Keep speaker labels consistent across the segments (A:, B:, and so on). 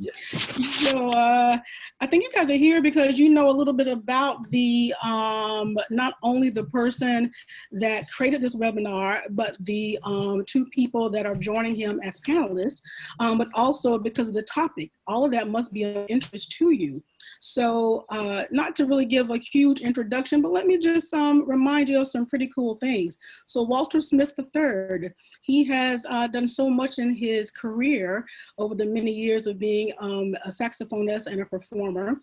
A: Yes.
B: So I think you guys are here because you know a little bit about the not only the person that created this webinar, but the two people that are joining him as panelists, but also because of the topic. All of that must be of interest to you. So not to really give a huge introduction, but let me just remind you of some pretty cool things. So Walter Smith III, he has done so much in his career over the many years of being a saxophonist and a performer,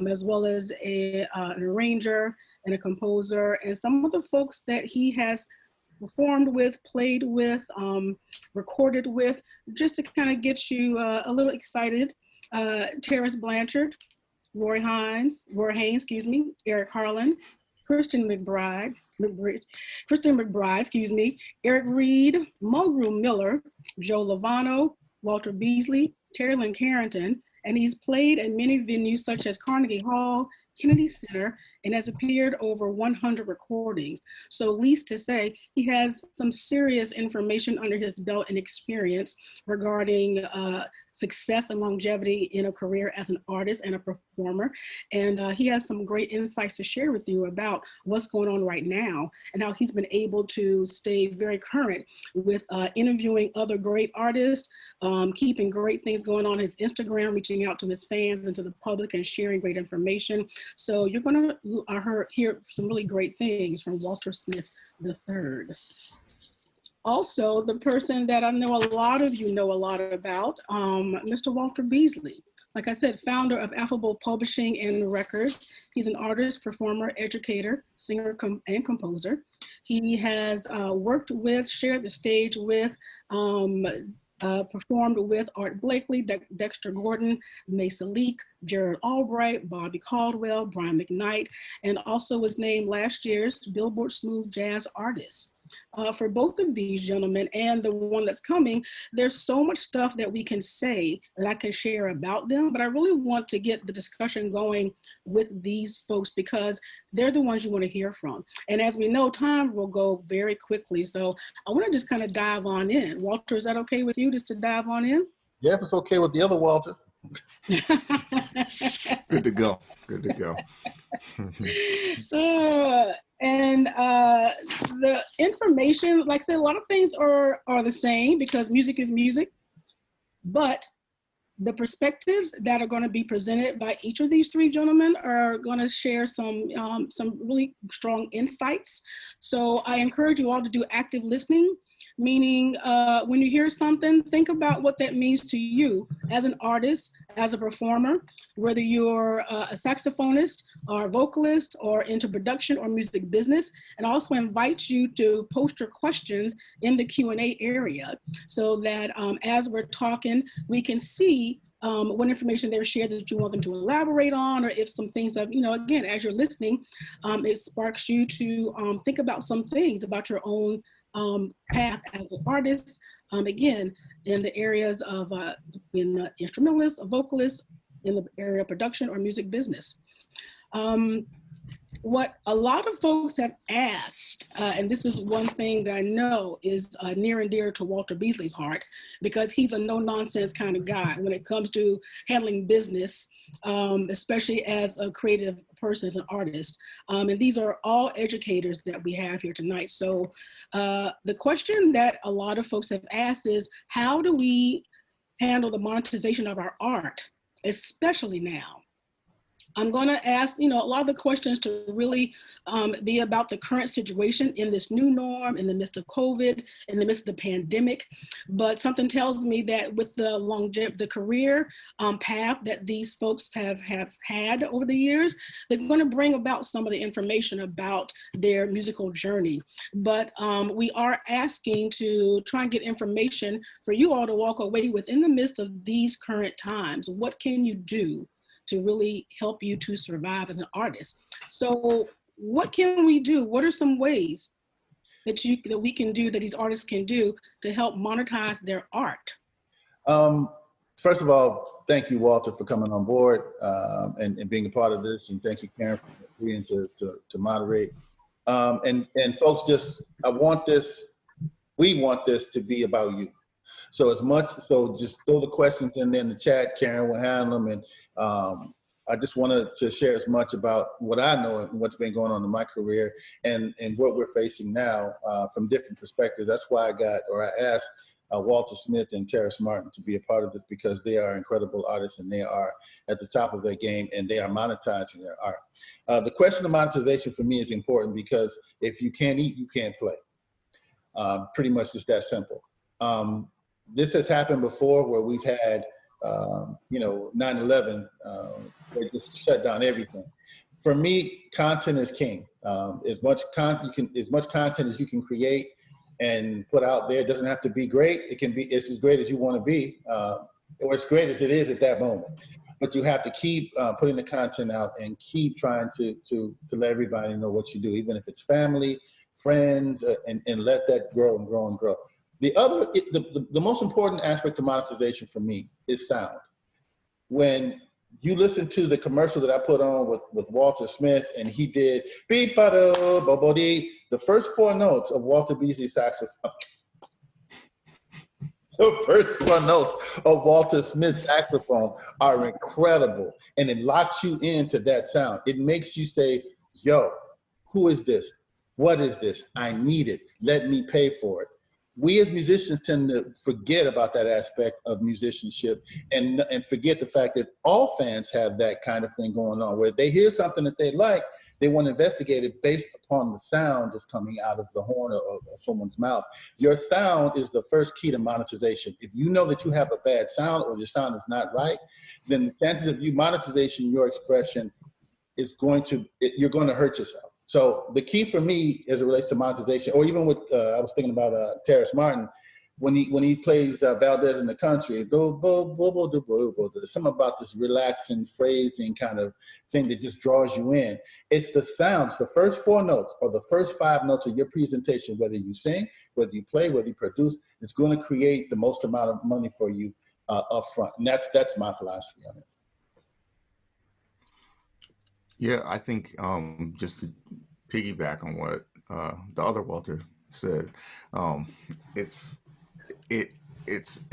B: as well as an arranger and a composer. And some of the folks that he has performed with, played with, recorded with, just to kind of get you a little excited. Terrace Blanchard, Roy Haynes, Eric Harlan, Christian McBride, Eric Reed, Mulgrew Miller, Joe Lovano, Walter Beasley, Terry Lynn Carrington, and he's played at many venues such as Carnegie Hall, Kennedy Center, and has appeared over 100 recordings. So least to say, he has some serious information under his belt and experience regarding success and longevity in a career as an artist and a performer. And he has some great insights to share with you about what's going on right now and how he's been able to stay very current with interviewing other great artists, keeping great things going on his Instagram, reaching out to his fans and to the public and sharing great information. So you're going to hear some really great things from Walter Smith III. Also, the person that I know a lot of you know a lot about, Mr. Walter Beasley. Like I said, founder of Affable Publishing and Records. He's an artist, performer, educator, singer, and composer. He has worked with, shared the stage with, performed with Art Blakely, Dexter Gordon, Mesa Leak, Jared Albright, Bobby Caldwell, Brian McKnight, and also was named last year's Billboard Smooth Jazz Artist. For both of these gentlemen and the one that's coming, there's so much stuff that we can say that I can share about them, but I really want to get the discussion going with these folks because they're the ones you want to hear from. And as we know, time will go very quickly. So I want to just kind of dive on in. Walter, is that okay with you just to dive on in?
A: Yeah, if it's okay with the other Walter.
C: Good to go. Good to go.
B: And the information, like I said, a lot of things are the same because music is music, but the perspectives that are going to be presented by each of these three gentlemen are going to share some really strong insights. So I encourage you all to do active listening, meaning when you hear something, think about what that means to you as an artist, as a performer, whether you're a saxophonist or a vocalist or into production or music business, and also invite you to post your questions in the Q&A area so that as we're talking, we can see what information they've shared that you want them to elaborate on, or if some things that, again, as you're listening, it sparks you to think about some things about your own path as an artist, again, in the areas of being an instrumentalist, a vocalist, in the area of production or music business. What a lot of folks have asked, and this is one thing that I know is near and dear to Walter Beasley's heart, because he's a no-nonsense kind of guy when it comes to handling business, especially as a creative person, as an artist. And these are all educators that we have here tonight. So the question that a lot of folks have asked is, how do we handle the monetization of our art, especially now? I'm going to ask, a lot of the questions to really be about the current situation in this new norm, in the midst of COVID, in the midst of the pandemic. But something tells me that with the career path that these folks have had over the years, they're going to bring about some of the information about their musical journey. But we are asking to try and get information for you all to walk away with in the midst of these current times. What can you do to really help you to survive as an artist? So what can we do? What are some ways that we can do, that these artists can do to help monetize their art?
A: First of all, thank you, Walter, for coming on board and being a part of this. And thank you, Karen, for agreeing to moderate. And folks, we want this to be about you. So just throw the questions in there in the chat. Karen will handle them. And I just wanted to share as much about what I know and what's been going on in my career and what we're facing now from different perspectives. That's why I asked Walter Smith and Terrace Martin to be a part of this, because they are incredible artists and they are at the top of their game and they are monetizing their art. The question of monetization for me is important because if you can't eat, you can't play. Pretty much just that simple. This has happened before where we've had 9/11, they just shut down everything. For me, content is king. As much content as you can create and put out there, it doesn't have to be great. It's as great as you want to be, or as great as it is at that moment. But you have to keep putting the content out and keep trying to let everybody know what you do, even if it's family, friends, and let that grow and grow and grow. The most important aspect of monetization for me is sound. When you listen to the commercial that I put on with Walter Smith, and he did beep ba bo bo dee, the first 4 notes of Walter Beasley saxophone. The first 4 notes of Walter Smith's saxophone are incredible, and it locks you into that sound. It makes you say, "Yo, who is this? What is this? I need it. Let me pay for it." We as musicians tend to forget about that aspect of musicianship and forget the fact that all fans have that kind of thing going on, where they hear something that they like, they want to investigate it based upon the sound that's coming out of the horn of someone's mouth. Your sound is the first key to monetization. If you know that you have a bad sound or your sound is not right, then the chances of you monetization your expression you're going to hurt yourself. So the key for me as it relates to monetization, or even with, I was thinking about Terrace Martin, when he plays Valdez in the Country, there's something about this relaxing, phrasing kind of thing that just draws you in. It's the sounds, the first 4 notes or the first 5 notes of your presentation, whether you sing, whether you play, whether you produce, it's going to create the most amount of money for you up front. And that's my philosophy on it.
C: Yeah, I think just to piggyback on what the other Walter said, it's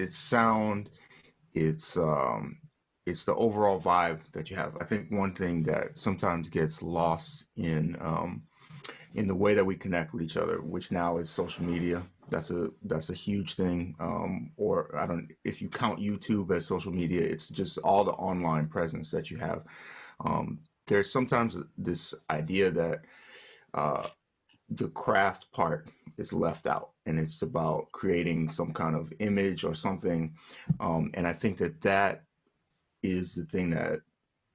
C: sound, it's the overall vibe that you have. I think one thing that sometimes gets lost in the way that we connect with each other, which now is social media. That's a huge thing. Or if you count YouTube as social media, it's just all the online presence that you have. There's sometimes this idea that the craft part is left out, and it's about creating some kind of image or something. And I think that is the thing that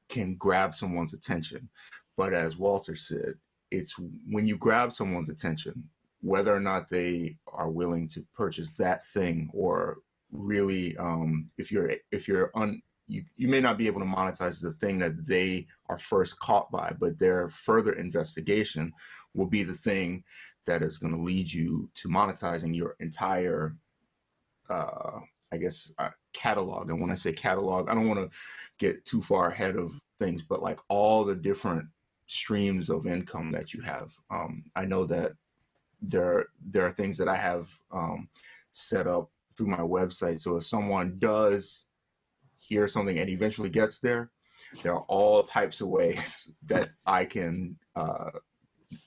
C: can grab someone's attention. But as Walter said, it's when you grab someone's attention, whether or not they are willing to purchase that thing, or really, you may not be able to monetize the thing that they are first caught by, but their further investigation will be the thing that is going to lead you to monetizing your entire, catalog. And when I say catalog, I don't want to get too far ahead of things, but like all the different streams of income that you have. I know that there are things that I have set up through my website. So if someone does hear something and eventually gets there are all types of ways that I can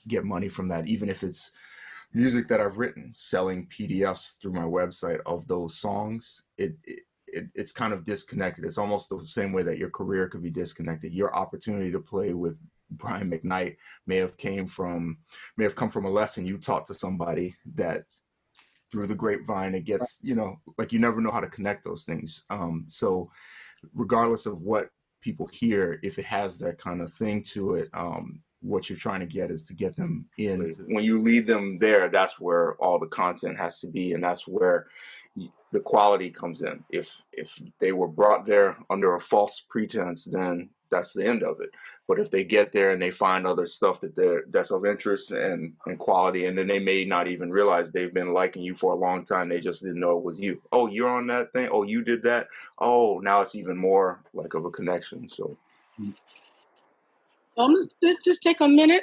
C: get money from that, even if it's music that I've written, selling PDFs through my website of those songs. It's kind of disconnected. It's almost the same way that your career could be disconnected. Your opportunity to play with Brian McKnight may have come from a lesson you taught to somebody that through the grapevine, it gets, like you never know how to connect those things. So regardless of what people hear, if it has that kind of thing to it, what you're trying to get is to get them in. When you lead them there, that's where all the content has to be, and that's where the quality comes in. If they were brought there under a false pretense, then that's the end of it. But if they get there and they find other stuff that's of interest and quality, and then they may not even realize they've been liking you for a long time, they just didn't know it was you. Oh, you're on that thing? Oh, you did that? Oh, now it's even more like of a connection. So
B: let's just take a minute.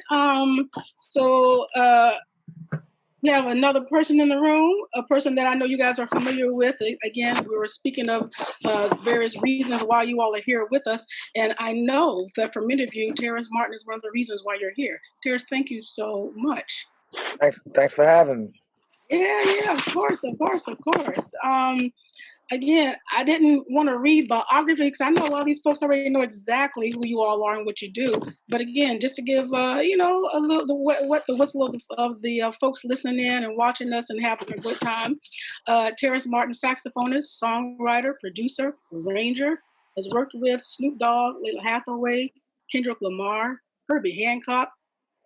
B: We have another person in the room, a person that I know you guys are familiar with. Again, we were speaking of various reasons why you all are here with us. And I know that for many of you, Terrace Martin is one of the reasons why you're here. Terrace, thank you so much.
D: Thanks for having me.
B: Yeah, of course. Again, I didn't want to read biography because I know a lot of these folks already know exactly who you all are and what you do. But again, just to give a little the whistle of the folks listening in and watching us and having a good time. Terrace Martin, saxophonist, songwriter, producer, arranger, has worked with Snoop Dogg, Layla Hathaway, Kendrick Lamar, Herbie Hancock,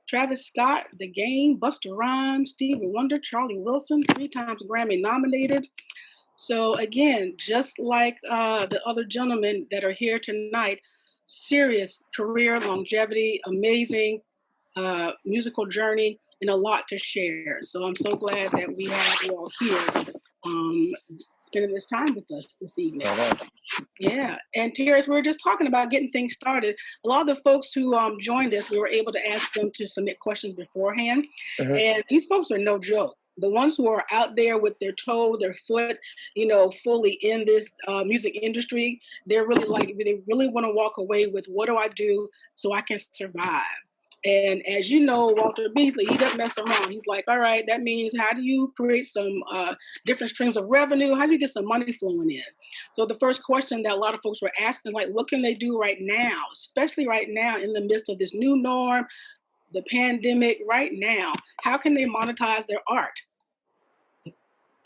B: Travis Scott, The Game, Busta Rhymes, Stevie Wonder, Charlie Wilson, 3 times Grammy nominated. So again, just like the other gentlemen that are here tonight, serious career longevity, amazing musical journey, and a lot to share. So I'm so glad that we have you all here spending this time with us this evening. Yeah, and Terrace, we were just talking about getting things started. A lot of the folks who joined us, we were able to ask them to submit questions beforehand, and these folks are no joke. The ones who are out there with their toe, their foot, fully in this music industry, they're really they really want to walk away with, what do I do so I can survive? And as you know, Walter Beasley, he doesn't mess around. He's like, all right, that means how do you create some different streams of revenue? How do you get some money flowing in? So the first question that a lot of folks were asking, like, what can they do right now, especially right now in the midst of this new norm, the pandemic right now? How can they monetize their art?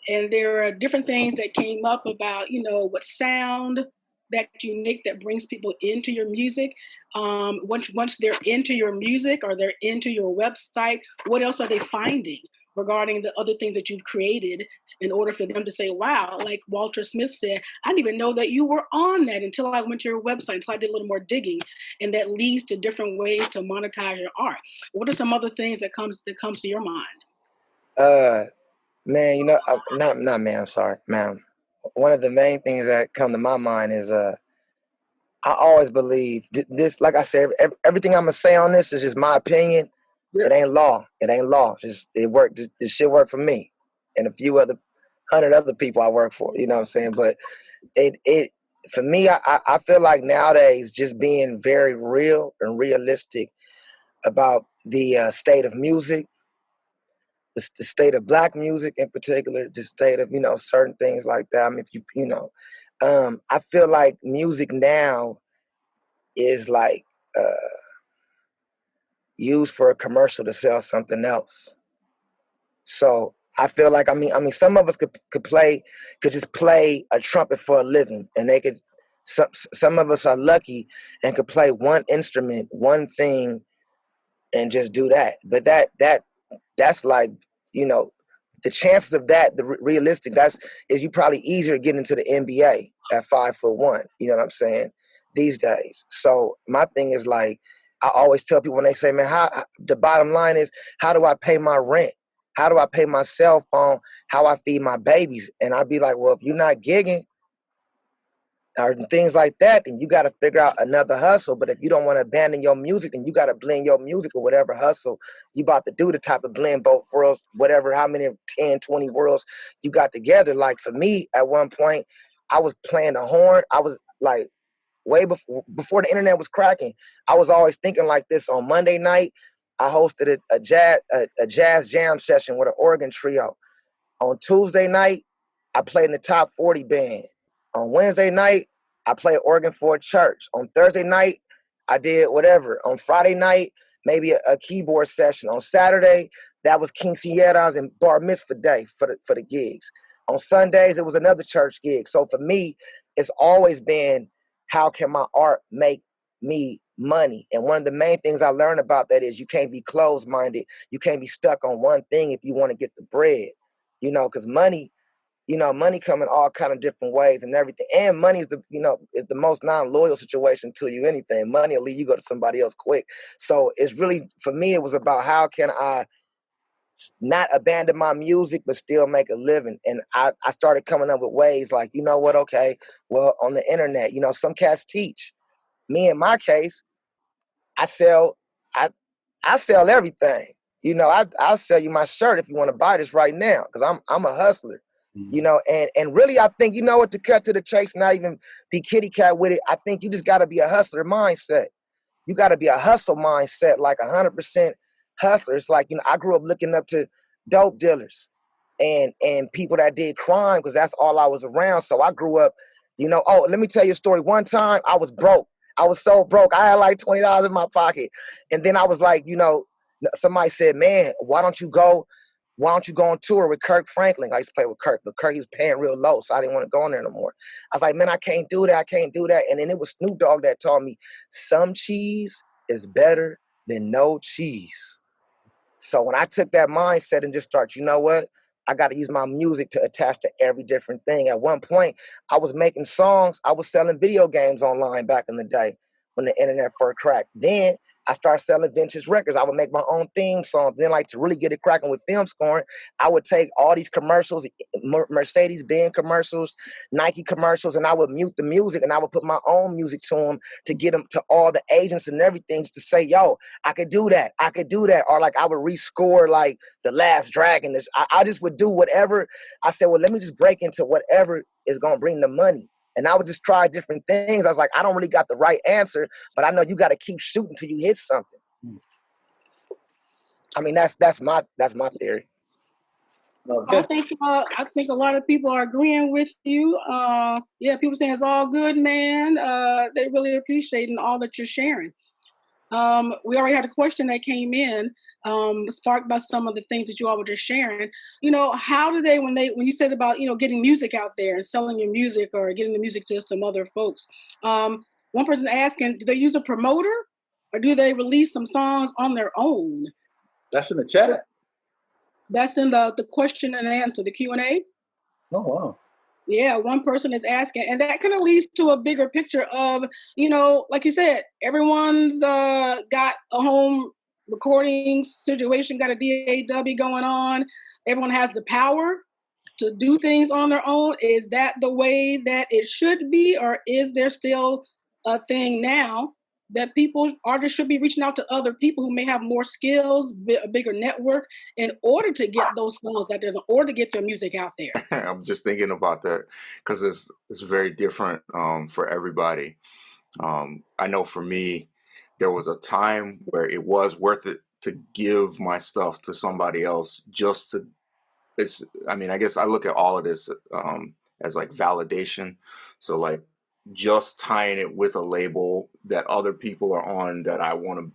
B: And there are different things that came up about, what sound that you make that brings people into your music. Once they're into your music or they're into your website, what else are they finding regarding the other things that you've created in order for them to say, wow, like Walter Smith said, I didn't even know that you were on that until I went to your website, until I did a little more digging. And that leads to different ways to monetize your art. What are some other things that comes to your mind?
D: Man, not man, I'm sorry, ma'am. One of the main things that come to my mind is I always believe this, like I said, everything I'm gonna say on this is just my opinion. Yeah. It ain't law. Just it worked. This shit worked for me and a few other 100 other people I work for. You know what I'm saying? But it for me, I feel like nowadays just being very real and realistic about the state of music, the state of Black music in particular, the state of, certain things like that. I mean, if I feel like music now is like used for a commercial to sell something else. So I feel like, I mean, some of us could just play a trumpet for a living, and they could. Some of us are lucky and could play one instrument, one thing, and just do that. But that's like, the chances of that, the realistic, is you probably easier to get into the NBA at 5'1". You know what I'm saying? These days. So my thing is like, I always tell people when they say, man, the bottom line is, how do I pay my rent? How do I pay my cell phone? How I feed my babies? And I'd be like, well, if you're not gigging or things like that, then you got to figure out another hustle. But if you don't want to abandon your music, then you got to blend your music or whatever hustle you about to do, the type of blend both worlds, whatever, how many 10, 20 worlds you got together. Like for me, at one point, I was playing the horn. I was like, way before the internet was cracking, I was always thinking like this. On Monday night, I hosted a jazz jam session with an organ trio. On Tuesday night, I played in the top 40 band. On Wednesday night, I played organ for a church. On Thursday night, I did whatever. On Friday night, maybe a keyboard session. On Saturday, that was quinceañeras and bar mitzvah day for the gigs. On Sundays, it was another church gig. So for me, it's always been, how can my art make me money? And one of the main things I learned about that is you can't be closed-minded. You can't be stuck on one thing if you want to get the bread, because money come in all kind of different ways and everything. And money is is the most non-loyal situation to you. Anything, money will leave you go to somebody else quick. So it's really, for me, it was about how can I not abandon my music, but still make a living. And I started coming up with ways like, you know what? Okay, well, on the internet, some cats teach. Me, in my case, I sell everything. you know, I'll sell you my shirt if you want to buy this right now, because I'm a hustler. You know, and really, I think, you know what, to cut to the chase, not even be kitty cat with it, I think you just got to be a hustler mindset. You got to be a hustle mindset, like 100% hustler. It's like, you know, I grew up looking up to dope dealers and people that did crime, because that's all I was around. So I grew up, you know, oh, let me tell you a story. One time I was broke. I was so broke. I had like $20 in my pocket. And then I was like, you know, somebody said, man, why don't you go on tour with Kirk Franklin? I used to play with Kirk, but Kirk, he was paying real low, so I didn't want to go on there no more. I was like, man, I can't do that. I can't do that. And then it was Snoop Dogg that taught me some cheese is better than no cheese. So when I took that mindset and just started, you know what? I got to use my music to attach to every different thing. At one point, I was making songs. I was selling video games online back in the day when the internet first cracked. Then I started selling vintage records. I would make my own theme songs. Then, like, to really get it cracking with film scoring, I would take all these commercials, Mercedes-Benz commercials, Nike commercials, and I would mute the music, and I would put my own music to them to get them to all the agents and everything, just to say, yo, I could do that. I could do that. Or like I would rescore like The Last Dragon. I just would do whatever. I said, well, let me just break into whatever is going to bring the money. And I would just try different things. I was like, I don't really got the right answer, but I know you got to keep shooting till you hit something. I mean, that's my theory.
B: I think a lot of people are agreeing with you. Yeah, people saying it's all good, man. They really appreciating all that you're sharing. We already had a question that came in, sparked by some of the things that you all were just sharing. You know, how do they, when you said about, you know, getting music out there and selling your music or getting the music to some other folks, one person asking, do they use a promoter or do they release some songs on their own?
A: That's in the chat.
B: That's in the question and answer, the Q&A.
A: Oh, wow.
B: Yeah, one person is asking, and that kind of leads to a bigger picture of, you know, like you said, everyone's got a home recording situation, got a DAW going on. Everyone has the power to do things on their own. Is that the way that it should be, or is there still a thing now that artists should be reaching out to other people who may have more skills, a bigger network, in order to get those songs out there, in order to get their music out there?
C: I'm just thinking about that because it's very different for everybody. I know for me, there was a time where it was worth it to give my stuff to somebody else just to. I guess I look at all of this as like validation. So like just tying it with a label that other people are on, that I want to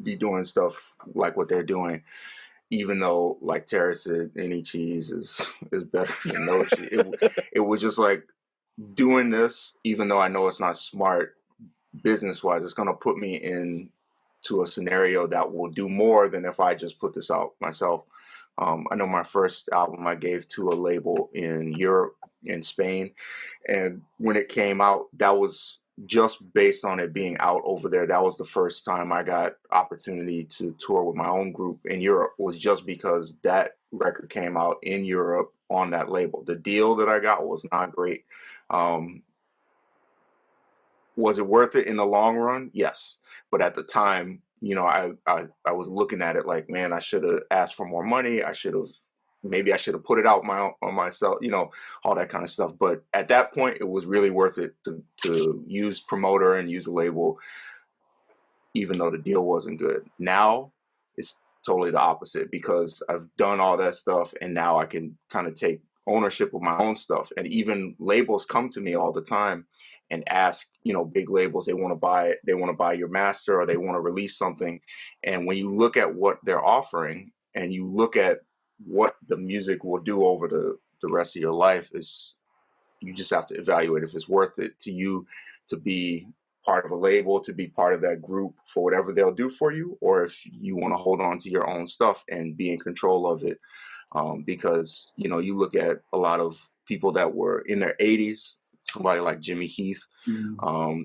C: be doing stuff like what they're doing, even though like Terrace said, any cheese is better than no cheese. It was just like doing this, even though I know it's not smart business wise, it's going to put me into a scenario that will do more than if I just put this out myself. I know my first album I gave to a label in Europe, in Spain, and when it came out, that was just based on it being out over there. That was the first time I got opportunity to tour with my own group in Europe, was just because that record came out in Europe on that label. The deal that I got was not great. Was it worth it in the long run? Yes. But at the time, you know, I was looking at it like, man, I should have asked for more money. Maybe I should have put it out on myself, you know, all that kind of stuff. But at that point, it was really worth it to use promoter and use a label, even though the deal wasn't good. Now it's totally the opposite, because I've done all that stuff and now I can kind of take ownership of my own stuff. And even labels come to me all the time and ask, you know, big labels, they want to buy your master, or they want to release something. And when you look at what they're offering and you look at what the music will do over the rest of your life, you just have to evaluate if it's worth it to you to be part of a label, to be part of that group for whatever they'll do for you, or if you want to hold on to your own stuff and be in control of it. Because, you know, you look at a lot of people that were in their 80s, somebody like Jimmy Heath,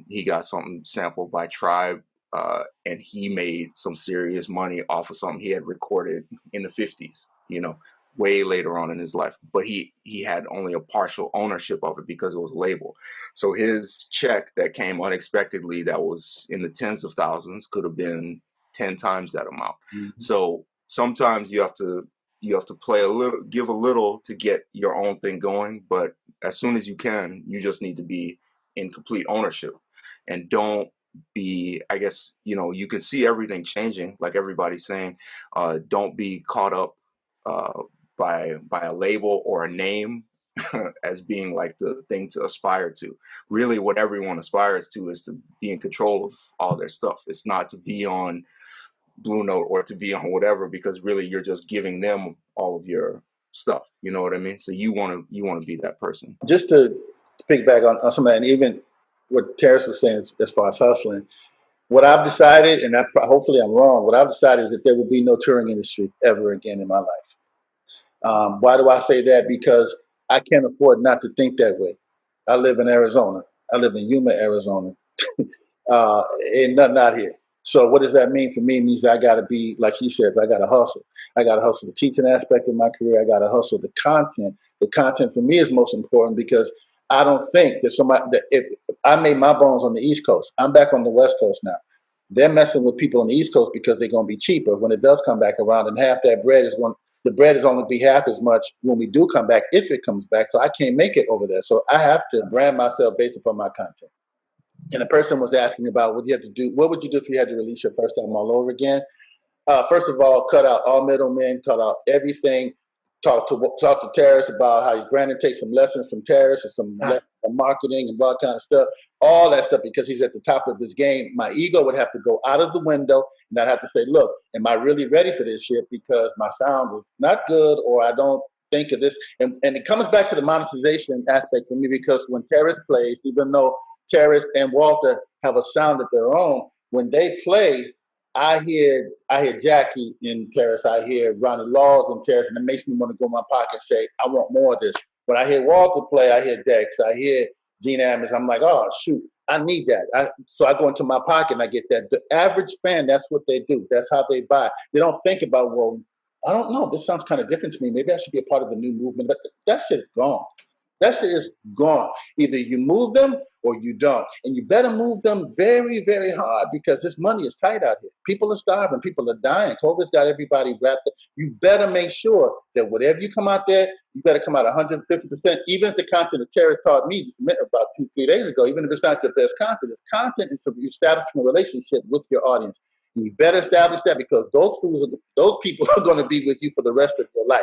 C: he got something sampled by Tribe, and he made some serious money off of something he had recorded in the 50s, you know, way later on in his life. But he had only a partial ownership of it because it was a label. So his check that came unexpectedly, that was in the tens of thousands, could have been 10 times that amount. So sometimes you have to play a little, give a little to get your own thing going. But as soon as you can, you just need to be in complete ownership, and don't be, I guess, you know, you can see everything changing, like everybody's saying. Don't be caught up by a label or a name as being like the thing to aspire to. Really, what everyone aspires to is to be in control of all their stuff. It's not to be on Blue Note or to be on whatever, because really you're just giving them all of your stuff. You know what I mean? So you want to be that person.
A: Just to piggyback on some of that, and even what Terrace was saying as far as hustling, what I've decided, and hopefully I'm wrong, what I've decided is that there will be no touring industry ever again in my life. Why do I say that? Because I can't afford not to think that way. I live in Arizona. I live in Yuma, Arizona. Ain't nothing out here. So what does that mean for me? It means that I got to be, like he said, I got to hustle. I got to hustle the teaching aspect of my career. I got to hustle the content. The content for me is most important, because I don't think that if I made my bones on the East Coast, I'm back on the West Coast now. They're messing with people on the East Coast because they're going to be cheaper when it does come back around, and the bread is only be half as much when we do come back, if it comes back. So I can't make it over there. So I have to brand myself based upon my content. And the person was asking about what you have to do. What would you do if you had to release your first album all over again? First of all, cut out all middlemen, cut out everything. Talk to Terrace about how he's Brandon takes some lessons from Terrace and some lessons from marketing and all kind of stuff. All that stuff, because he's at the top of his game. My ego would have to go out of the window, and I'd have to say, look, am I really ready for this shit? Because my sound is not good, or I don't think of this. And it comes back to the monetization aspect for me, because when Terrace plays, even though Terrace and Walter have a sound of their own, when they play, I hear Jackie in Terrace, I hear Ronnie Laws in Terrace, and it makes me want to go in my pocket and say, I want more of this. When I hear Walter play, I hear Dex, I hear Gene Ammons, I'm like, oh, shoot, I need that. So I go into my pocket and I get that. The average fan, that's what they do. That's how they buy. They don't think about, well, I don't know, this sounds kind of different to me. Maybe I should be a part of the new movement. But that shit is gone. That shit is gone. Either you move them or you don't. And you better move them very, very hard, because this money is tight out here. People are starving. People are dying. COVID's got everybody wrapped up. You better make sure that whatever you come out there, you better come out 150%. Even if the content that Terrace taught me just about 2-3 days ago, even if it's not your best content, it's content is establishing a relationship with your audience. And you better establish that, because those people are going to be with you for the rest of your life.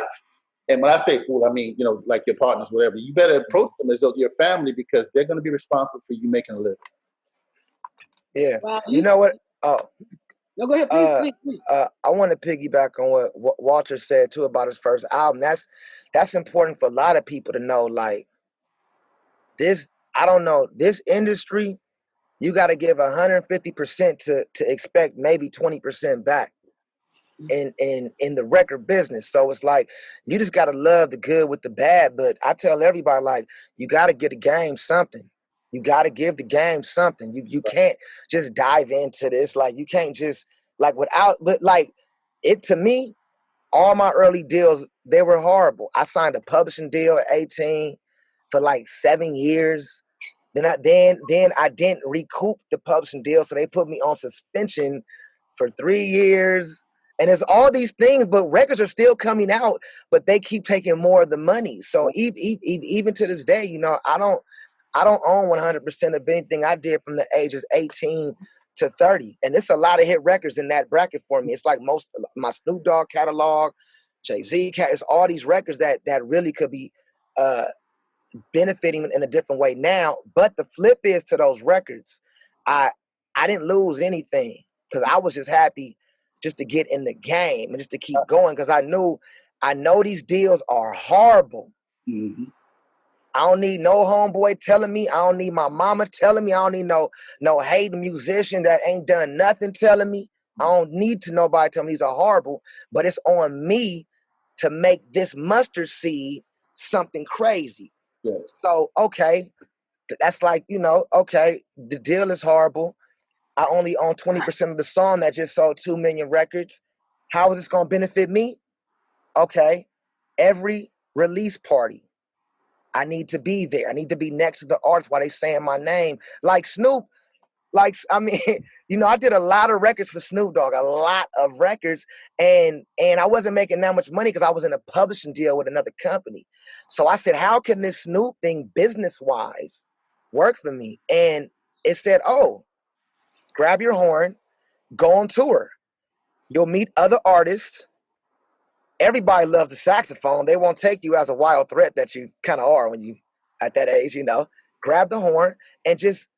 A: And when I say fool, I mean, you know, like your partners, whatever. You better approach them as though you're family, because they're going to be responsible for you making a living.
D: Yeah.
B: Well,
D: you know what? Oh,
B: no, go ahead, please.
D: I want to piggyback on what Walter said too about his first album. That's important for a lot of people to know. Like this, I don't know, this industry, you got to give 150% to expect maybe 20% back in the record business. So it's like, you just got to love the good with the bad. But I tell everybody, like, you got to get the game something. You got to give the game something. You can't just dive into this. Like, you can't just, like, but like, it, to me, all my early deals, they were horrible. I signed a publishing deal at 18 for like 7 years. Then I didn't recoup the publishing deal, so they put me on suspension for 3 years. And there's all these things, but records are still coming out, but they keep taking more of the money. So even to this day, you know, I don't own 100% of anything I did from the ages 18 to 30. And it's a lot of hit records in that bracket for me. It's like most my Snoop Dogg catalog, Jay-Z, it's all these records that really could be benefiting in a different way now. But the flip is, to those records, I didn't lose anything, because I was just happy just to get in the game and just to keep going, because I know these deals are horrible.
A: Mm-hmm.
D: I don't need no homeboy telling me. I don't need my mama telling me. I don't need no hating musician that ain't done nothing telling me. I don't need to nobody tell me these are horrible, but it's on me to make this mustard seed something crazy.
A: Yeah.
D: So, okay, that's like, you know, okay, the deal is horrible. I only own 20% of the song that just sold 2 million records. How is this going to benefit me? Okay, every release party, I need to be there. I need to be next to the artist while they saying my name. Like Snoop, Like, I mean, you know, I did a lot of records for Snoop Dogg, a lot of records, and I wasn't making that much money because I was in a publishing deal with another company. So I said, how can this Snoop thing business-wise work for me? And it said, oh, grab your horn, go on tour. You'll meet other artists. Everybody loves the saxophone. They won't take you as a wild threat that you kind of are when you at that age, you know. Grab the horn and just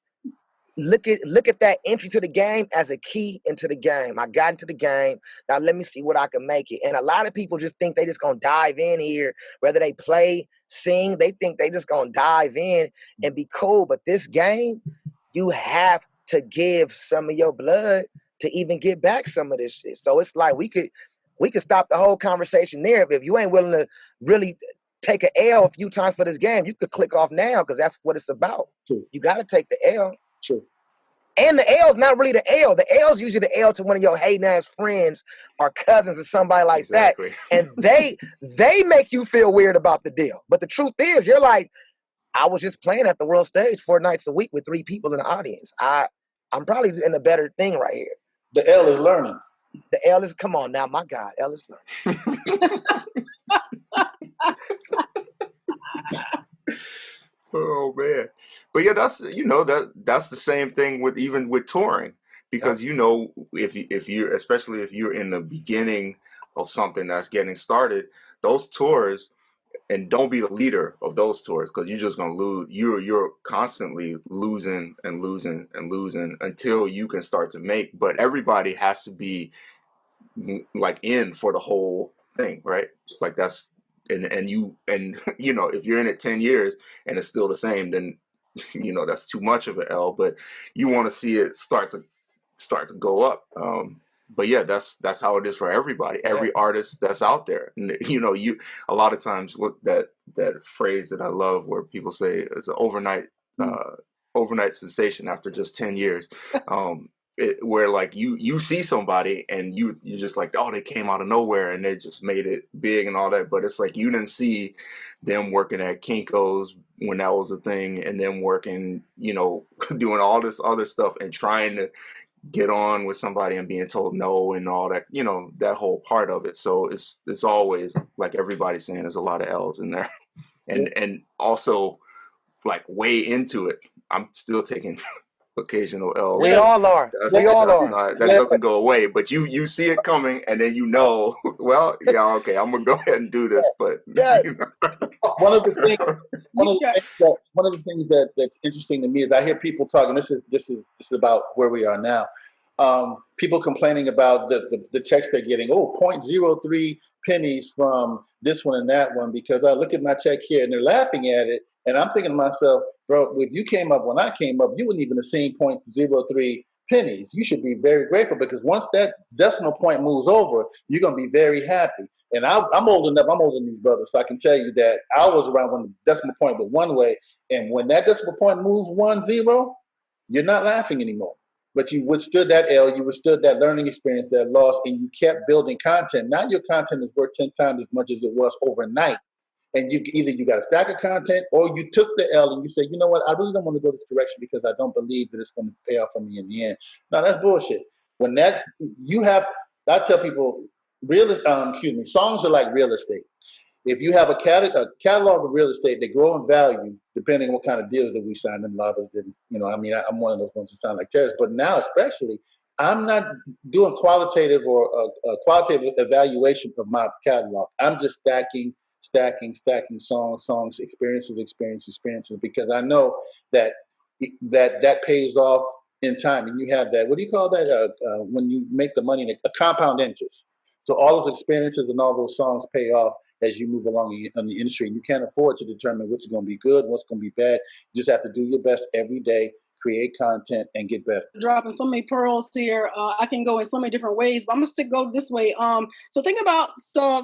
D: look at that entry to the game as a key into the game. I got into the game. Now let me see what I can make it. And a lot of people just think they just gonna dive in here, whether they play, sing, they think they just gonna dive in and be cool. But this game, you have to give some of your blood to even get back some of this shit. So it's like we could stop the whole conversation there. If you ain't willing to really take an L a few times for this game, you could click off now because that's what it's about.
A: True.
D: You got to take the L.
A: True.
D: And the L's not really the L. The L's usually the L to one of your hating ass friends or cousins or somebody like that. And they make you feel weird about the deal. But the truth is, you're like, I was just playing at the world stage 4 nights a week with 3 people in the audience. I'm probably in a better thing right here.
A: The L is learning.
D: The L is, come on now, my God, L is learning.
C: Oh man. But yeah, that's, you know, that's the same thing with even with touring, because you know, if you especially if you're in the beginning of something that's getting started, those tours, and don't be the leader of those tours, because you're just gonna lose. You're constantly losing and losing and losing until you can start to make. But everybody has to be like in for the whole thing, right? Like that's and you know, if you're in it 10 years and it's still the same, then you know that's too much of an L. But you want to see it start to go up. But yeah, that's how it is for everybody, every artist that's out there. And you know, a lot of times look that phrase that I love where people say it's an overnight sensation after just 10 years. Where like you see somebody and you're just like, oh, they came out of nowhere and they just made it big and all that. But it's like you didn't see them working at Kinko's when that was a thing, and then working, you know, doing all this other stuff and trying to get on with somebody and being told no and all that, you know, that whole part of it. So it's always, like everybody's saying, there's a lot of L's in there. And also like way into it, I'm still taking occasional L's.
D: We all are.
C: That doesn't go away, but you see it coming, and then you know, well, yeah, okay, I'm gonna go ahead and do this. But you know.
A: one of the things that's interesting to me is I hear people talking. This is about where we are now. People complaining about the checks they're getting. Oh, 0.03 pennies from this one and that one, because I look at my check here and they're laughing at it, and I'm thinking to myself, bro, if you came up when I came up, you wouldn't even have seen 0.03 pennies. You should be very grateful, because once that decimal point moves over, you're gonna be very happy. And I'm old enough. I'm older than these brothers, so I can tell you that I was around when the decimal point was one way, and when that decimal point moves 10, you're not laughing anymore. But you withstood that L, you withstood that learning experience, that loss, and you kept building content. Now your content is worth 10 times as much as it was overnight. And you got a stack of content, or you took the L and you say, you know what, I really don't want to go this direction because I don't believe that it's going to pay off for me in the end. No, that's bullshit. When I tell people, songs are like real estate. If you have a catalog of real estate, they grow in value depending on what kind of deals that we signed. And a lot of us didn't. You know, I mean, I'm one of those ones who sound like Terrace. But now, especially, I'm not doing qualitative or qualitative evaluation of my catalog. I'm just stacking songs, experiences, because I know that pays off in time. And you have that, what do you call that? When you make the money, a compound interest. So all those experiences and all those songs pay off as you move along in the industry. And you can't afford to determine what's going to be good and what's going to be bad. You just have to do your best every day, create content, and get better.
B: Dropping so many pearls here. I can go in so many different ways, but I'm going to go this way. So think about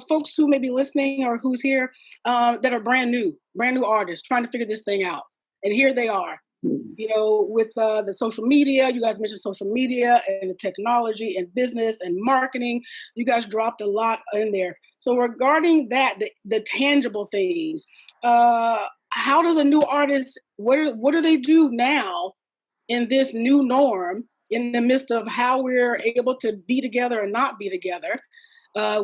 B: folks who may be listening or who's here that are brand new artists trying to figure this thing out. And here they are. You know, with the social media, you guys mentioned social media and the technology and business and marketing. You guys dropped a lot in there. So regarding that, the tangible things, how does a new artist, what do they do now in this new norm, in the midst of how we're able to be together and not be together,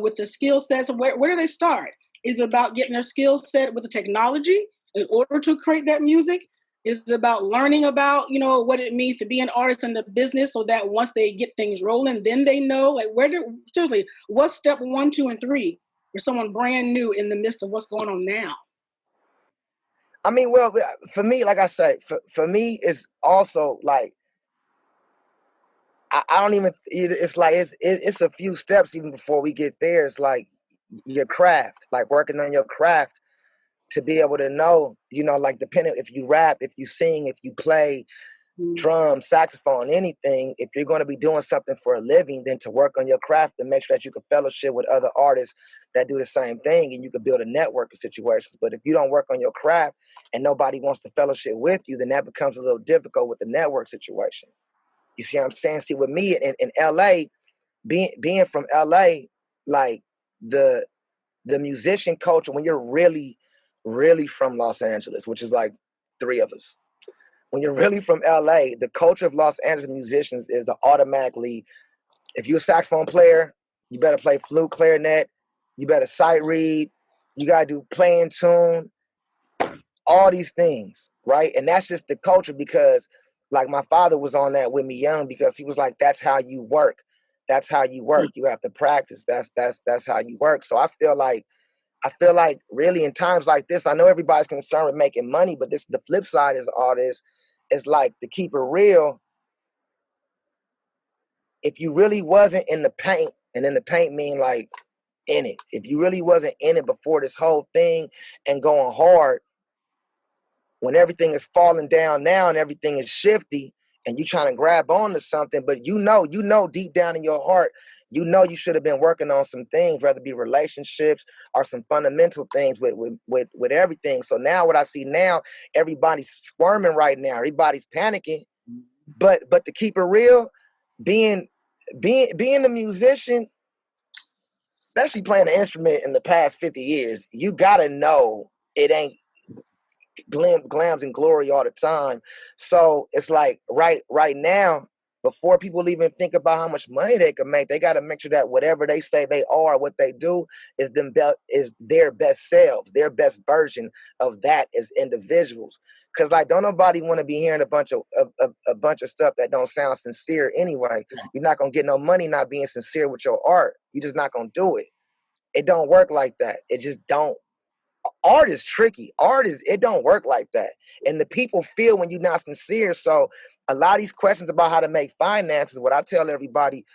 B: with the skill sets? Where do they start? Is it about getting their skill set with the technology in order to create that music? Is it about learning about, what it means to be an artist in the business, so that once they get things rolling, then they know, like, seriously, what's step 1, 2, and 3 for someone brand new in the midst of what's going on now?
D: I mean, well, for me, like I say, for me, it's also like, I don't even, it's like, it's a few steps even before we get there. It's like your craft, like working on your craft to be able to know, like depending if you rap, if you sing, if you play drum, saxophone, anything, if you're going to be doing something for a living, then to work on your craft and make sure that you can fellowship with other artists that do the same thing, and you can build a network of situations. But if you don't work on your craft and nobody wants to fellowship with you, then that becomes a little difficult with the network situation. You see what I'm saying? See, with me in LA, being from LA, like the musician culture, when you're really, really from Los Angeles, which is like 3 of us, when you're really from LA, the culture of Los Angeles musicians is to automatically, if you're a saxophone player, you better play flute, clarinet, you better sight read, you gotta do playing tune, all these things, right? And that's just the culture, because like my father was on that with me young, because he was like, that's how you work. That's how you work. You have to practice. That's how you work. So I feel like really in times like this, I know everybody's concerned with making money, but the flip side is all this. It's like, to keep it real, if you really wasn't in the paint, and in the paint mean like in it, if you really wasn't in it before this whole thing and going hard, when everything is falling down now and everything is shifty and you trying to grab on to something, but you know deep down in your heart, you should have been working on some things, whether it be relationships or some fundamental things with everything. So now what I see now, everybody's squirming right now. Everybody's panicking. But to keep it real, being a musician, especially playing an instrument in the past 50 years, you gotta know it ain't glams and glory all the time. So it's like right now, before people even think about how much money they can make, they got to make sure that whatever they say they are, what they do is their best selves, their best version of that as individuals. Because like, don't nobody want to be hearing a bunch of stuff that don't sound sincere anyway. You're not gonna get no money not being sincere with your art. You're just not gonna do it. It don't work like that. It just don't. Art is tricky. It don't work like that. And the people feel when you're not sincere. So a lot of these questions about how to make finances, what I tell everybody,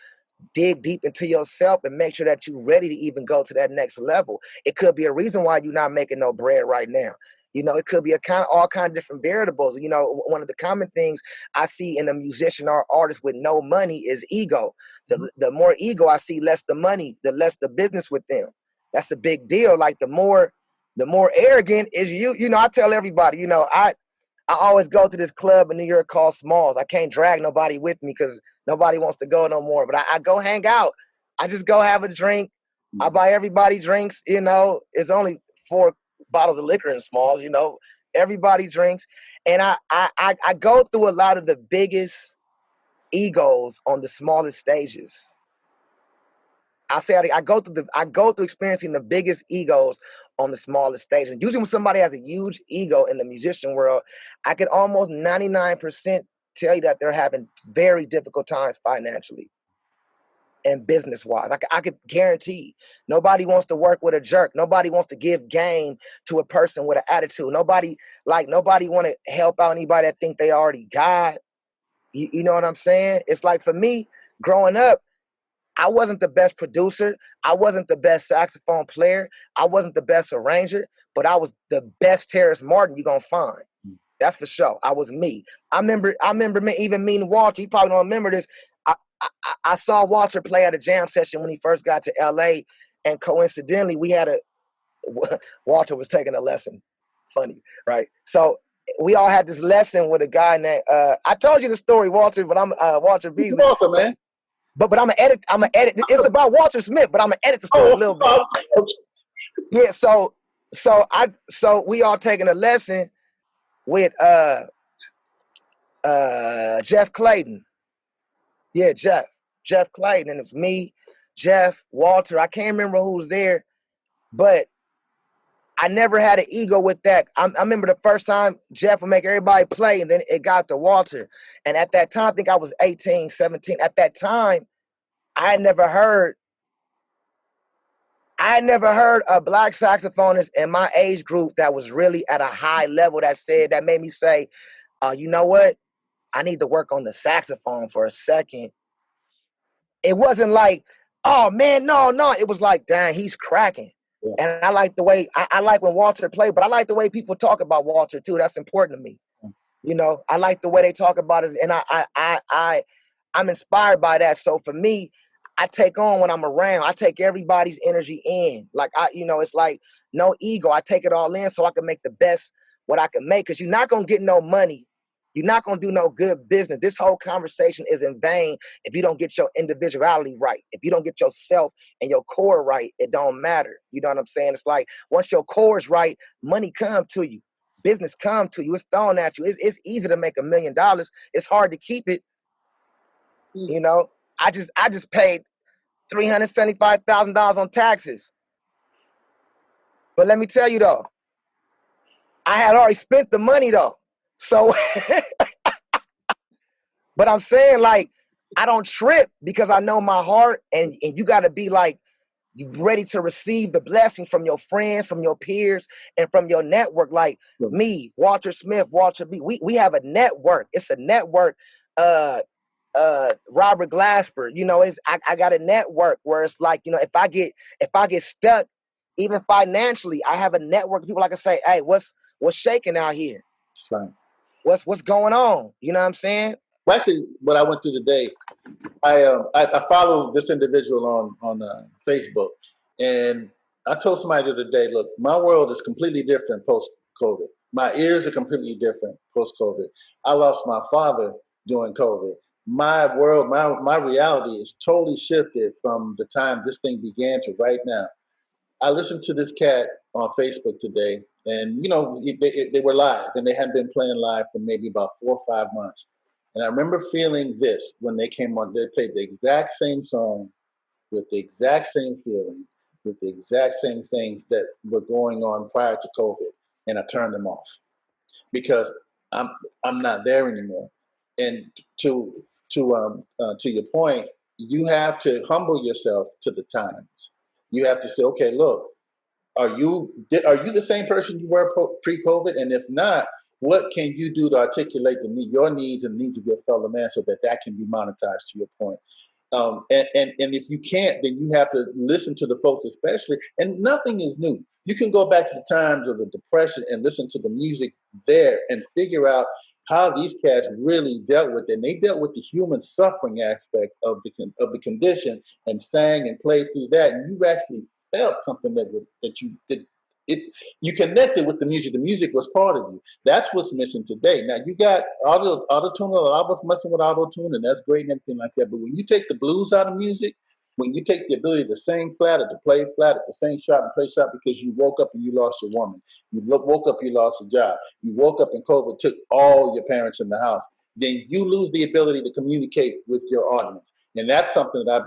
D: dig deep into yourself and make sure that you're ready to even go to that next level. It could be a reason why you're not making no bread right now. It could be all kind of different variables. One of the common things I see in a musician or artist with no money is ego. The more ego I see, less the money, the less the business with them. That's a big deal. Like the more arrogant is you. I tell everybody, I always go to this club in New York called Smalls. I can't drag nobody with me because nobody wants to go no more. But I go hang out. I just go have a drink. I buy everybody drinks. It's only 4 bottles of liquor in Smalls. Everybody drinks, and I go through a lot of the biggest egos on the smallest stages. I go through experiencing the biggest egos on the smallest stage. And usually when somebody has a huge ego in the musician world, I can almost 99% tell you that they're having very difficult times financially and business-wise. I could guarantee nobody wants to work with a jerk. Nobody wants to give game to a person with an attitude. Nobody want to help out anybody that think they already got. You know what I'm saying? It's like, for me, growing up, I wasn't the best producer. I wasn't the best saxophone player. I wasn't the best arranger, but I was the best Terrace Martin you're going to find. That's for sure. I was me. I remember even meeting Walter. You probably don't remember this. I saw Walter play at a jam session when he first got to LA, and coincidentally, Walter was taking a lesson. Funny, right? So we all had this lesson with a guy named, I told you the story, Walter, but I'm Walter Beasley.
A: Walter, man.
D: But I'm gonna edit. It's about Walter Smith, but I'm gonna edit the story a little bit. Yeah. So we all taking a lesson with Jeff Clayton. Yeah, Jeff Clayton. And it was me, Jeff, Walter. I can't remember who was there, but I never had an ego with that. I remember the first time Jeff would make everybody play, and then it got to Walter. And at that time, I think I was 18, 17. At that time, I had never heard a black saxophonist in my age group that was really at a high level that made me say, you know what? I need to work on the saxophone for a second. It wasn't like, oh man, no. It was like, dang, he's cracking. Yeah. And I like the way, I like when Walter played, but I like the way people talk about Walter too. That's important to me. You know, I like the way they talk about it, and I'm inspired by that. So for me, I take on when I'm around. I take everybody's energy in. Like it's like no ego. I take it all in so I can make the best what I can make. Because you're not gonna get no money. You're not gonna do no good business. This whole conversation is in vain if you don't get your individuality right. If you don't get yourself and your core right, it don't matter. You know what I'm saying? It's like once your core is right, money come to you. Business come to you. It's thrown at you. It's easy to make $1 million. It's hard to keep it. You know, I just paid $375,000 on taxes. But let me tell you though, I had already spent the money though. So, but I'm saying like, I don't trip because I know my heart, and you got to be like, you ready to receive the blessing from your friends, from your peers, and from your network. Like me, Walter Smith, Walter B. We have a network. It's a network. Robert Glasper, you know, I got a network where it's like, you know, if I get stuck, even financially, I have a network of people I can say, hey, what's shaking out here?
A: Right.
D: What's going on? You know what I'm saying?
A: Well, actually, what I went through today, I follow this individual on Facebook, and I told somebody the other day, look, my world is completely different post-COVID. My ears are completely different post-COVID. I lost my father during COVID. My world, my reality is totally shifted from the time this thing began to right now. I listened to this cat on Facebook today, and you know they were live, and they hadn't been playing live for maybe about 4 or 5 months. And I remember feeling this when they came on. They played the exact same song with the exact same feeling, with the exact same things that were going on prior to COVID, and I turned them off because I'm not there anymore. And to your point, you have to humble yourself to the times. You have to say, okay, look, are you the same person you were pre-COVID? And if not, what can you do to articulate your needs and needs of your fellow man so that can be monetized, to your point? And if you can't, then you have to listen to the folks, especially, and nothing is new. You can go back to the times of the Depression and listen to the music there and figure out how these cats really dealt with it. And they dealt with the human suffering aspect of the condition and sang and played through that. And you actually felt something you connected with the music. The music was part of you. That's what's missing today. Now you got auto-tune. A lot of us messing with auto-tune, and that's great and everything like that. But when you take the blues out of music, when you take the ability to sing flat or to play flat, or to sing sharp and play sharp because you woke up and you lost your woman, you woke up, you lost your job, you woke up and COVID took all your parents in the house, then you lose the ability to communicate with your audience. And that's something that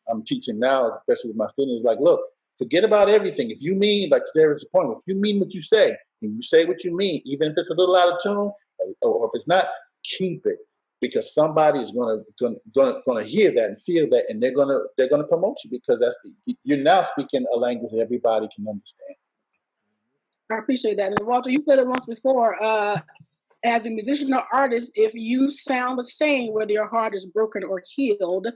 A: I'm teaching now, especially with my students. Like, look, forget about everything. If you mean, like Terrace's point, if you mean what you say, and you say what you mean, even if it's a little out of tune, or if it's not, keep it, because somebody is gonna hear that and feel that, and they're gonna promote you, because you're now speaking a language that everybody can understand.
B: I appreciate that. And Walter, you said it once before. As a musician or artist, if you sound the same, whether your heart is broken or healed,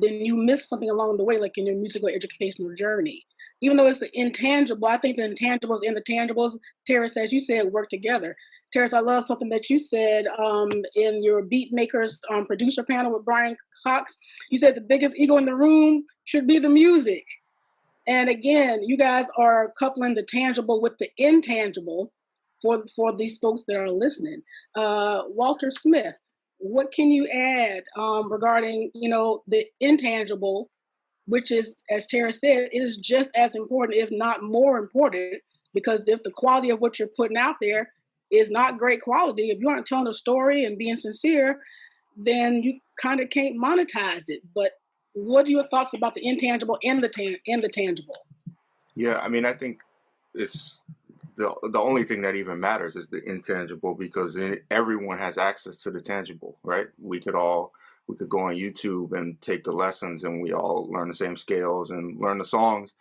B: then you miss something along the way, like in your musical educational journey. Even though it's the intangible, I think the intangibles and the tangibles, Terrace, as you said, work together. Terrace, I love something that you said in your Beat Makers producer panel with Brian Cox. You said the biggest ego in the room should be the music. And again, you guys are coupling the tangible with the intangible for these folks that are listening. Walter Smith, what can you add regarding, the intangible, which is, as Terrace said, it is just as important, if not more important, because if the quality of what you're putting out there is not great quality, if you aren't telling a story and being sincere, then you kind of can't monetize it. But what are your thoughts about the intangible and the tangible?
C: Yeah, I mean, I think it's the only thing that even matters is the intangible, because everyone has access to the tangible, right? We could go on YouTube and take the lessons, and we all learn the same scales and learn the songs.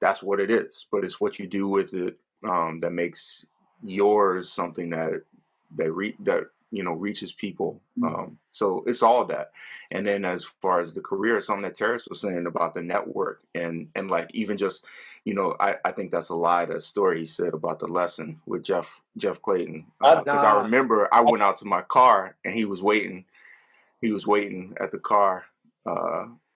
C: That's what it is. But it's what you do with it that makes yours something that reaches people. So it's all that. And then as far as the career, something that Terrace was saying about the network and like even just, I think that's a lie, that story he said about the lesson with Jeff Clayton. Because I remember I went out to my car and he was waiting at the car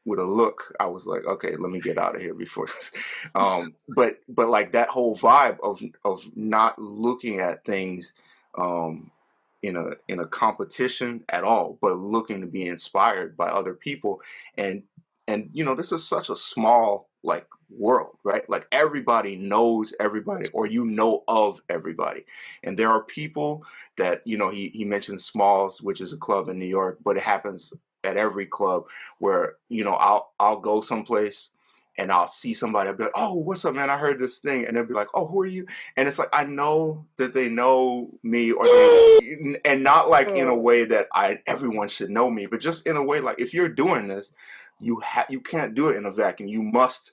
C: with a look. I was like, okay, let me get out of here before this. But like that whole vibe of not looking at things in a competition at all, but looking to be inspired by other people. And this is such a small world, right? Like everybody knows everybody, or of everybody. And there are people that, he mentioned Smalls, which is a club in New York, but it happens at every club where, I'll go someplace and I'll see somebody, I'll be like, oh, what's up, man? I heard this thing. And they'll be like, oh, who are you? And it's like, I know that they know me, and not like in a way that everyone should know me, but just in a way, like if you're doing this, you can't do it in a vacuum. You must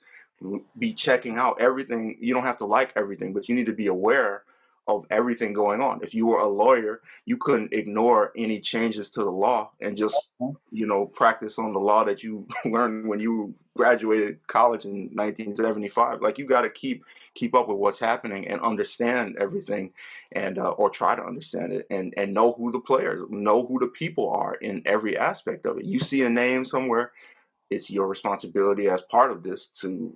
C: be checking out everything. You don't have to like everything, but you need to be aware of everything going on. If you were a lawyer, you couldn't ignore any changes to the law and just, practice on the law that you learned when you graduated college in 1975. Like you got to keep up with what's happening and understand everything, and or try to understand it, and know who the players, know who the people are in every aspect of it. You see a name somewhere, it's your responsibility as part of this to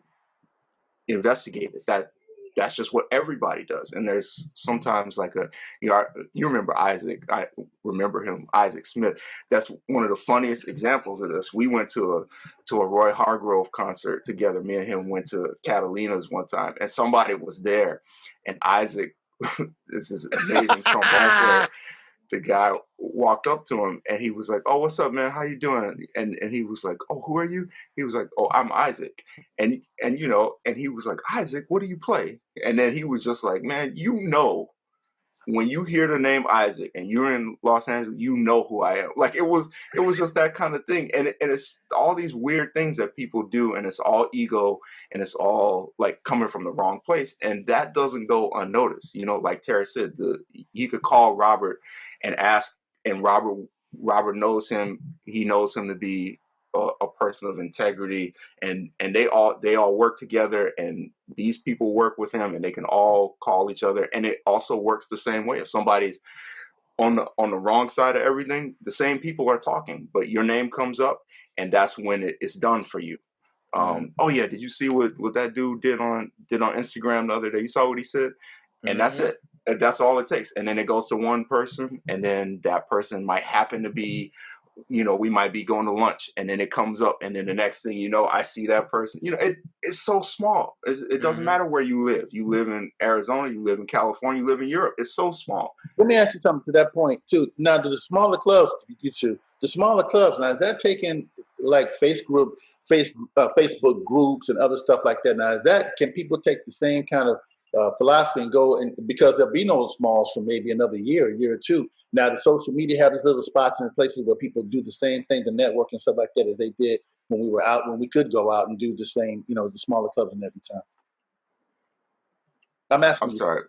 C: investigate it. That's just what everybody does. And there's sometimes like you remember Isaac. I remember him, Isaac Smith. That's one of the funniest examples of this. We went to a Roy Hargrove concert together. Me and him went to Catalina's one time, and somebody was there, and Isaac, this is amazing trombone player. The guy walked up to him and he was like, oh, what's up, man? How you doing? And he was like, oh, who are you? He was like, oh, I'm Isaac. And he was like, Isaac, what do you play? And then he was just like, man, when you hear the name Isaac and you're in Los Angeles, you know who I am. Like it was just that kind of thing. And it's all these weird things that people do, and it's all ego, and it's all like coming from the wrong place. And that doesn't go unnoticed. Like Terrace said, you could call Robert and ask, and Robert knows him. He knows him to be a person of integrity, and they all work together, and these people work with him, and they can all call each other. And it also works the same way. If somebody's on the wrong side of everything, the same people are talking, but your name comes up, and that's when it's done for you. Oh yeah, did you see what that dude did on Instagram the other day? You saw what he said? And that's it. And that's all it takes. And then it goes to one person, and then that person might happen to be, we might be going to lunch, and then it comes up, and then the next thing you know, I see that person. It's so small. It doesn't matter where you live. You live in Arizona, you live in California, you live in Europe. It's so small.
A: Let me ask you something to that point too. Now, do the smaller clubs, now, is that taking like Facebook groups and other stuff like that? Now, can people take the same kind of philosophy and go, and because there'll be no smalls for maybe another year or two. Now the social media have these little spots and places where people do the same thing, the network and stuff like that, as they did when we could go out and do the same, the smaller clubs and every time. I'm asking.
C: I'm sorry.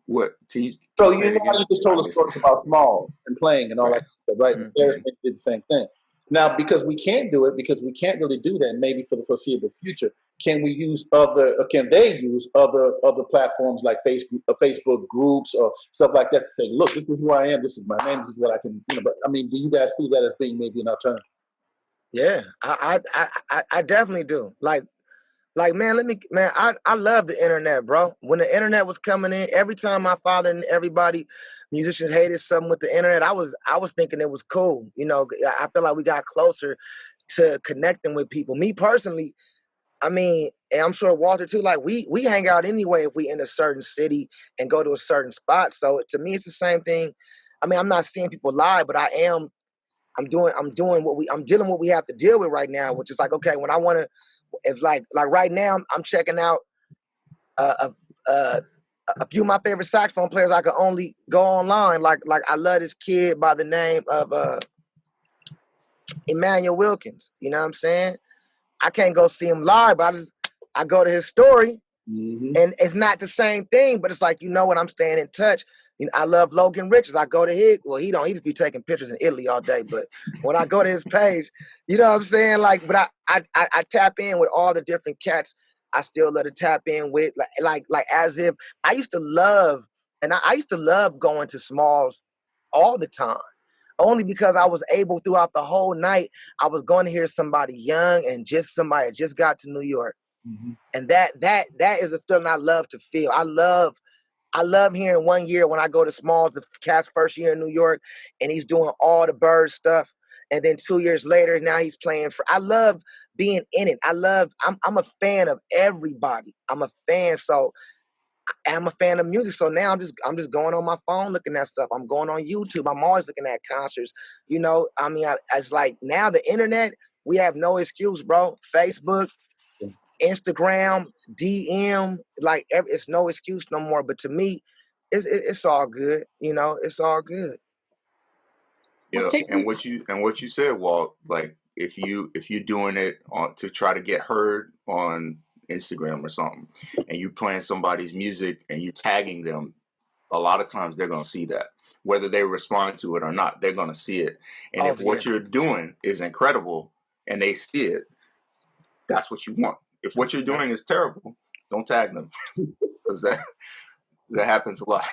C: What?
A: So you just told us stories about small and playing and all that stuff, right? And Terrace did the same thing. Now, because we can't do it, because we can't really do that, maybe for the foreseeable future, can they use other platforms like Facebook groups or stuff like that to say, look, this is who I am, this is my name, this is what I can, but I mean, do you guys see that as being maybe an alternative?
D: Yeah, I definitely do. Like, I love the internet, bro. When the internet was coming in, every time my father and everybody, musicians hated something with the internet, I was thinking it was cool. I feel like we got closer to connecting with people. Me personally, I mean, and I'm sure Walter too, like we hang out anyway if we in a certain city and go to a certain spot. So to me, it's the same thing. I mean, I'm not seeing people live, but I'm dealing with what we have to deal with right now, which is like, okay, when I want to, if like right now, I'm checking out a few of my favorite saxophone players. I could only go online. Like I love this kid by the name of Emmanuel Wilkins. You know what I'm saying? I can't go see him live, but I go to his story, and it's not the same thing. But it's like, you know what? I'm staying in touch. You know, I love Logan Richards. I go to his. Well, he just be taking pictures in Italy all day. But when I go to his page, you know what I'm saying? Like, but I tap in with all the different cats. I still love to tap in with like as if I used to love, and I used to love going to Smalls all the time. Only because I was able throughout the whole night, I was going to hear somebody young and just somebody that just got to New York. And that is a feeling I love to feel. I love hearing 1 year when I go to Smalls, the cat's first year in New York, and he's doing all the bird stuff. And then 2 years later, now he's playing for, I love being in it. I'm a fan of everybody. I'm a fan. So I'm a fan of music, so now I'm just going on my phone looking at stuff. I'm going on YouTube. I'm always looking at concerts. You know, I mean, it's like now the internet, we have no excuse, bro. Facebook, Instagram, DM, like it's no excuse no more. But to me, it's all good. You know, it's all good.
C: Yeah, and what you said, Walt, like if you're doing it to try to get heard on Instagram or something, and you playing somebody's music and you tagging them, a lot of times they're gonna see that. Whether they respond to it or not, they're gonna see it. And if what you're doing is incredible and they see it, that's what you want. If what you're doing is terrible, don't tag them. Because that happens a lot.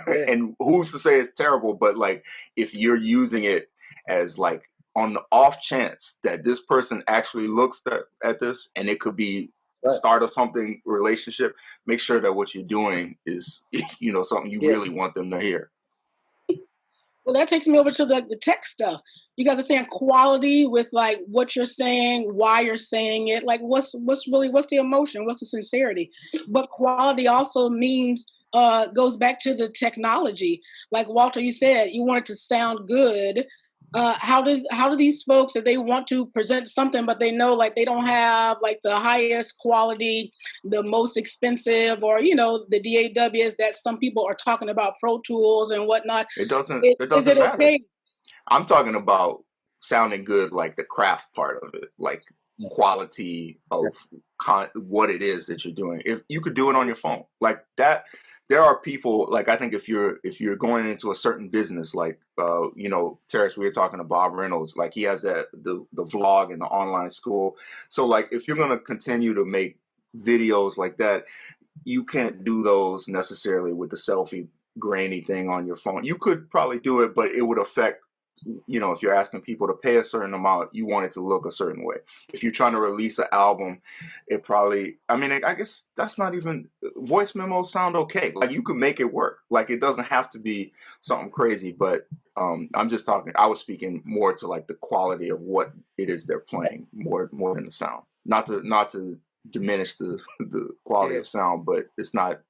C: And who's to say it's terrible, but like if you're using it as like on the off chance that this person actually looks at this and it could be the start of something relationship, make sure that what you're doing is, you know, something you really want them to hear.
B: Well, that takes me over to the tech stuff. You guys are saying quality with like what you're saying, why you're saying it, like what's the emotion, what's the sincerity. But quality also means goes back to the technology. Like Walter, you said you want it to sound good. How do these folks, if they want to present something, but they know like they don't have like the highest quality, the most expensive, or you know the DAWs that some people are talking about, Pro Tools and whatnot.
C: It doesn't
B: Is it
C: matter.
B: okay?
C: I'm talking about sounding good, like the craft part of it, like quality of what it is that you're doing. If you could do it on your phone, like that. There are people, like I think if you're going into a certain business, like you know, Terrace, we were talking to Bob Reynolds, like he has the vlog and the online school. So like if you're gonna continue to make videos like that, you can't do those necessarily with the selfie grainy thing on your phone. You could probably do it, but it would affect, you know, if you're asking people to pay a certain amount, you want it to look a certain way. If you're trying to release an album, it probably, I mean, I guess that's not even, voice memos sound okay. Like you could make it work. Like it doesn't have to be something crazy, but I'm just talking, I was speaking more to like the quality of what it is they're playing more than the sound. Not to diminish the quality of sound, but it's not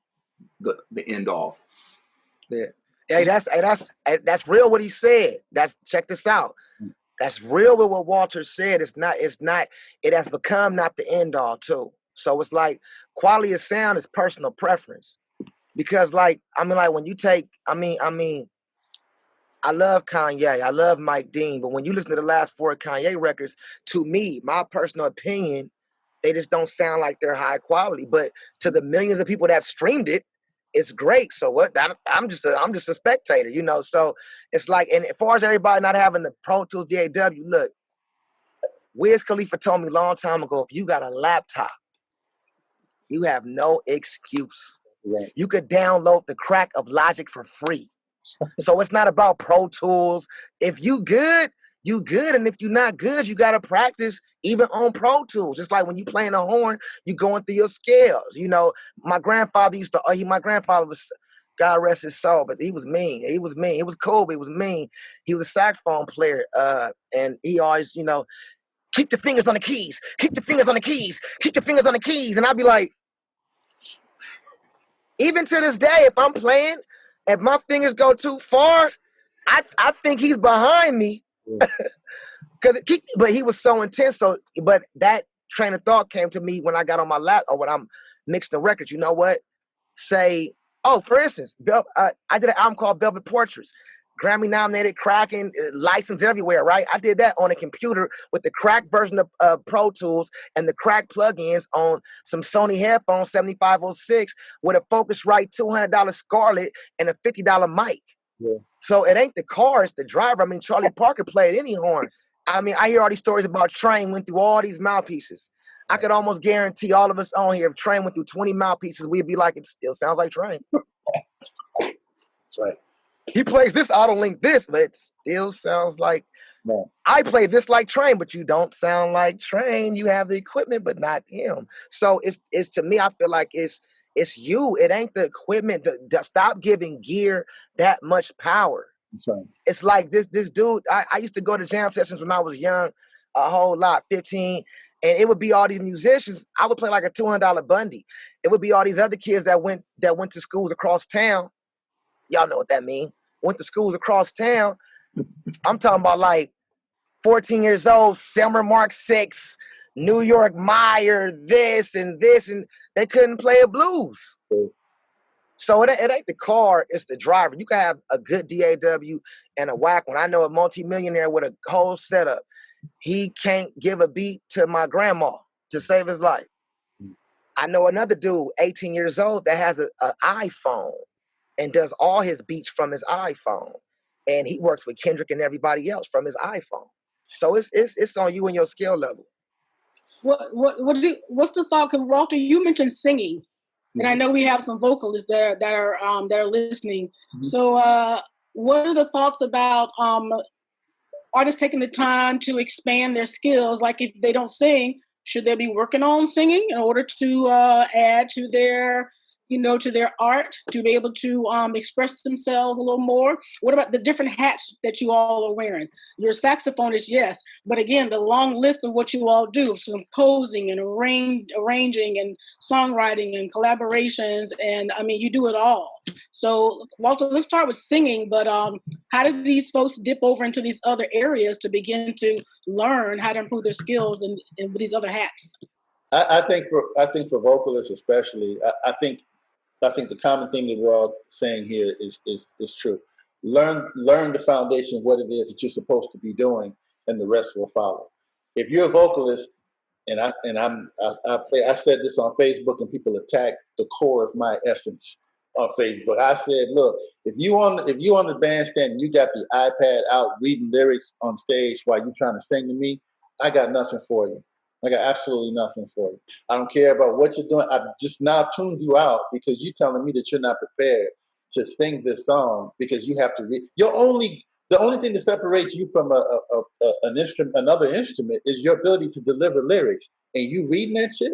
C: the end all.
D: Yeah. Hey, that's real what he said. Check this out. That's real with what Walter said. It has become not the end all too. So it's like quality of sound is personal preference. Because like, I mean, like when you take, I mean, I love Kanye, I love Mike Dean, but when you listen to the last 4 Kanye records, to me, my personal opinion, they just don't sound like they're high quality. But to the millions of people that streamed it, it's great. So what? I'm just a spectator, you know. So it's like, and as far as everybody not having the Pro Tools DAW, look, Wiz Khalifa told me a long time ago, if you got a laptop, you have no excuse. Right. You could download the crack of Logic for free. So it's not about Pro Tools. If you good, you good. And if you're not good, you got to practice even on Pro Tools. Just like when you playing a horn, you going through your scales. You know, my grandfather was, God rest his soul, but he was mean. He was mean. He was cool, but he was mean. He was a saxophone player. And he always, you know, keep the fingers on the keys, keep the fingers on the keys, keep the fingers on the keys. And I'd be like, even to this day, if I'm playing, if my fingers go too far, I think he's behind me. But he was so intense. So, but that train of thought came to me when I got on my lap or when I'm mixing records. You know what? Say, oh, for instance, I did an album called Velvet Portraits. Grammy nominated, cracking, licensed everywhere, right? I did that on a computer with the cracked version of Pro Tools and the cracked plugins on some Sony headphones, 7506, with a Focusrite $200 Scarlett and a $50 mic.
A: Yeah.
D: So it ain't the car, it's the driver. I mean, Charlie Parker played any horn. I mean, I hear all these stories about Train went through all these mouthpieces. I could almost guarantee all of us on here, if Train went through 20 mouthpieces, we'd be like, it still sounds like Train.
A: That's right.
D: He plays this auto link this, but it still sounds like I play this like Train, but you don't sound like Train. You have the equipment, but not him. So it's to me, I feel like it's you. It ain't the equipment. Stop giving gear that much power.
A: That's right.
D: It's like this dude. I used to go to jam sessions when I was young, a whole lot, 15, and it would be all these musicians. I would play like a $200 Bundy. It would be all these other kids that went to schools across town. Y'all know what that means. Went to schools across town. I'm talking about like 14 years old, Selmer Mark 6, New York Meyer, this, and they couldn't play a blues. So it ain't the car, it's the driver. You can have a good DAW and a whack one. I know a multimillionaire with a whole setup. He can't give a beat to my grandma to save his life. I know another dude, 18 years old, that has an iPhone and does all his beats from his iPhone. And he works with Kendrick and everybody else from his iPhone. So it's on you and your skill level.
B: What's the thought? Because Walter, you mentioned singing. And I know we have some vocalists there that are listening. Mm-hmm. So what are the thoughts about artists taking the time to expand their skills? Like if they don't sing, should they be working on singing in order to add to their art, to be able to express themselves a little more? What about the different hats that you all are wearing? You're a saxophonist, yes, but again, the long list of what you all do, composing and arranging and songwriting and collaborations, and I mean, you do it all. So, Walter, let's start with singing, but how do these folks dip over into these other areas to begin to learn how to improve their skills and with these other hats?
A: I think for vocalists especially, I think the common thing that we're all saying here is true. Learn the foundation of what it is that you're supposed to be doing, and the rest will follow. If you're a vocalist, and I said this on Facebook, and people attack the core of my essence on Facebook. I said, look, if you on the bandstand and you got the iPad out reading lyrics on stage while you're trying to sing to me, I got nothing for you. I got absolutely nothing for you. I don't care about what you're doing. I've just now tuned you out because you're telling me that you're not prepared to sing this song because you have to read. The only thing that separates you from another instrument is your ability to deliver lyrics. And you reading that shit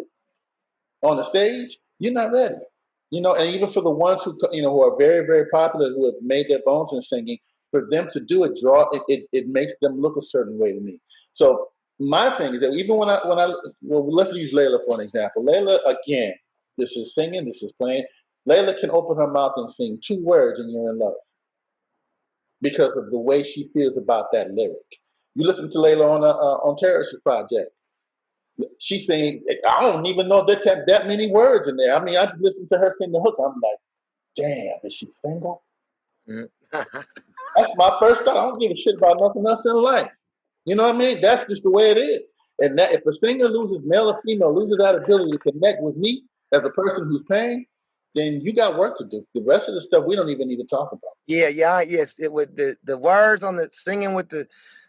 A: on the stage, you're not ready. And even for the ones who are very, very popular, who have made their bones in singing, for them to do a draw, it makes them look a certain way to me. So my thing is that even when let's use Layla for an example. Layla, again, this is singing, this is playing. Layla can open her mouth and sing 2 words and you're in love because of the way she feels about that lyric. You listen to Layla on Terrace project. She's saying, I don't even know there kept that many words in there. I mean, I just listened to her sing the hook. I'm like, damn, is she single? That's my first thought. I don't give a shit about nothing else in life. You know what I mean? That's just the way it is. And that if a singer loses, male or female, loses that ability to connect with me as a person who's paying, then you got work to do. The rest of the stuff we don't even need to talk about.
D: Yes. It with the words on the singing with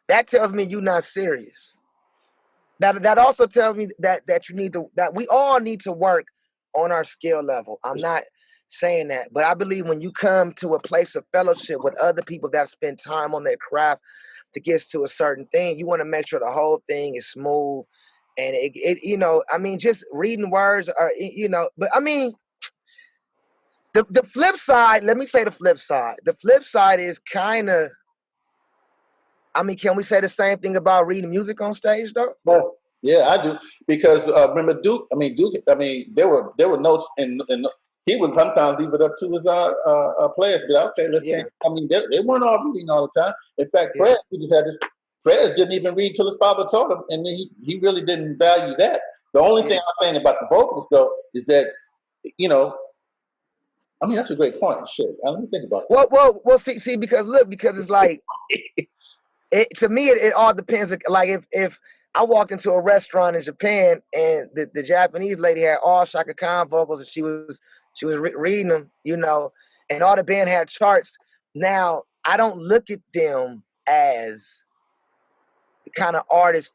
D: that tells me you're not serious. That also tells me that you need that we all need to work on our skill level. I'm not saying that, but I believe when you come to a place of fellowship with other people that spend time on their craft to get to a certain thing, you want to make sure the whole thing is smooth. And I mean, just reading words are, but I mean, the flip side, let me say the flip side. The flip side is kind of, I mean, can we say the same thing about reading music on stage, though?
A: Well, yeah, I do, because remember Duke. I mean, there were notes, and he would sometimes leave it up to his players. Be like, okay, let's take. I mean, they weren't all reading all the time. In fact, Fred, we just had this. Fred didn't even read till his father taught him, and he really didn't value that. The only thing I'm saying about the vocals, though, is that, you know, I mean, that's a great point. Shit, let me think about that.
D: Well, see, because it's like, to me, it all depends. Like if I walked into a restaurant in Japan and the Japanese lady had all Shaka Khan vocals and she was reading them, you know, and all the band had charts. Now, I don't look at them as the kind of artist.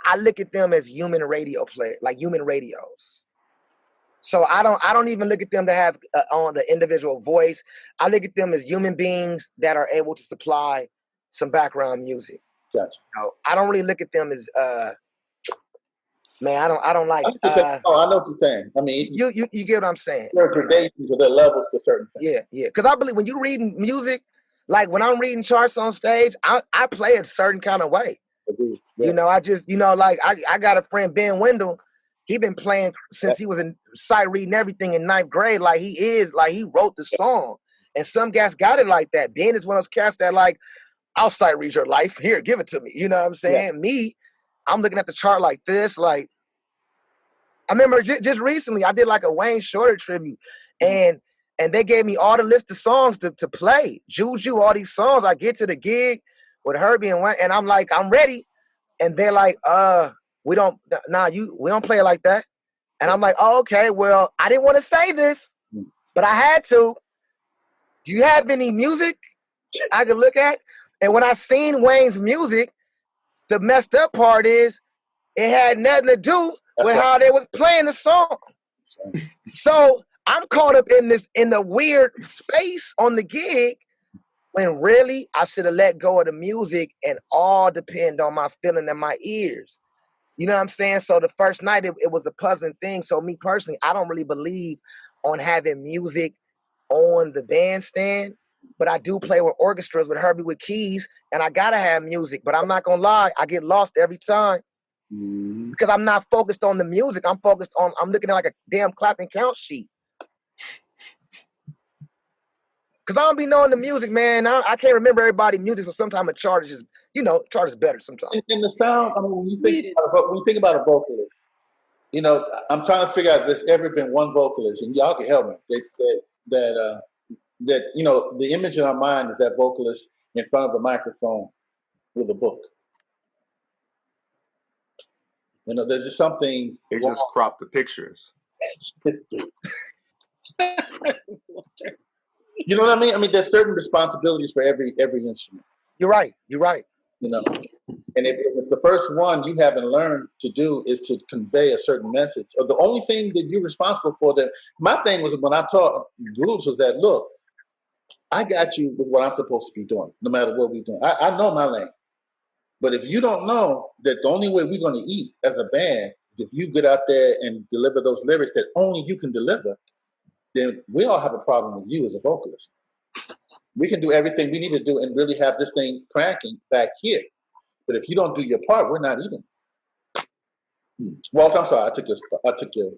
D: I look at them as human radio player, like human radios. So I don't even look at them to have on the individual voice. I look at them as human beings that are able to supply some background music.
A: Gotcha.
D: You know, I don't really look at them as man. I don't like.
A: I know what you're saying. I mean,
D: you get what I'm saying.
A: There are gradations or there are levels to certain things.
D: Yeah. Because I believe when you're reading music, like when I'm reading charts on stage, I play a certain kind of way.
A: Agreed. Yeah.
D: You know, I just, you know, like I got a friend, Ben Wendell. He been playing since he was in sight reading everything in 9th grade. Like he wrote the song. And some guys got it like that. Ben is one of those cats that like, I'll sight read your life. Here, give it to me. You know what I'm saying? Yeah. Me, I'm looking at the chart like this. Like, I remember just recently I did like a Wayne Shorter tribute, and they gave me all the list of songs to play. Juju, all these songs. I get to the gig with Herbie and Wayne, and I'm like, I'm ready. And they're like, we don't play it like that. And I'm like, oh, okay, well, I didn't want to say this, but I had to. Do you have any music I could look at? And when I seen Wayne's music, the messed up part is it had nothing to do with how they was playing the song. So I'm caught up in the weird space on the gig when really I should have let go of the music and all depend on my feeling in my ears. You know what I'm saying? So the first night it was a puzzling thing. So me personally, I don't really believe on having music on the bandstand, but I do play with orchestras with Herbie with keys, and I gotta have music. But I'm not gonna lie, I get lost every time because I'm not focused on the music. I'm looking at like a damn clap and count sheet. Because I don't be knowing the music, man. I can't remember everybody's music, so sometimes a chart is just, chart is better sometimes.
A: In the sound, I mean, when you think about a vocalist, I'm trying to figure out if there's ever been one vocalist, and y'all can help me, that the image in our mind is that vocalist in front of a microphone with a book. There's just something.
C: They just crop the pictures.
A: You know what I mean? I mean, there's certain responsibilities for every instrument.
D: You're right.
A: And if the first one you haven't learned to do is to convey a certain message, or the only thing that you're responsible for, that my thing was when I taught groups was that, look, I got you with what I'm supposed to be doing, no matter what we're doing. I know my lane. But if you don't know that the only way we're going to eat as a band is if you get out there and deliver those lyrics that only you can deliver, then we all have a problem with you as a vocalist. We can do everything we need to do and really have this thing cranking back here. But if you don't do your part, we're not eating. Walt, I'm sorry, I took your.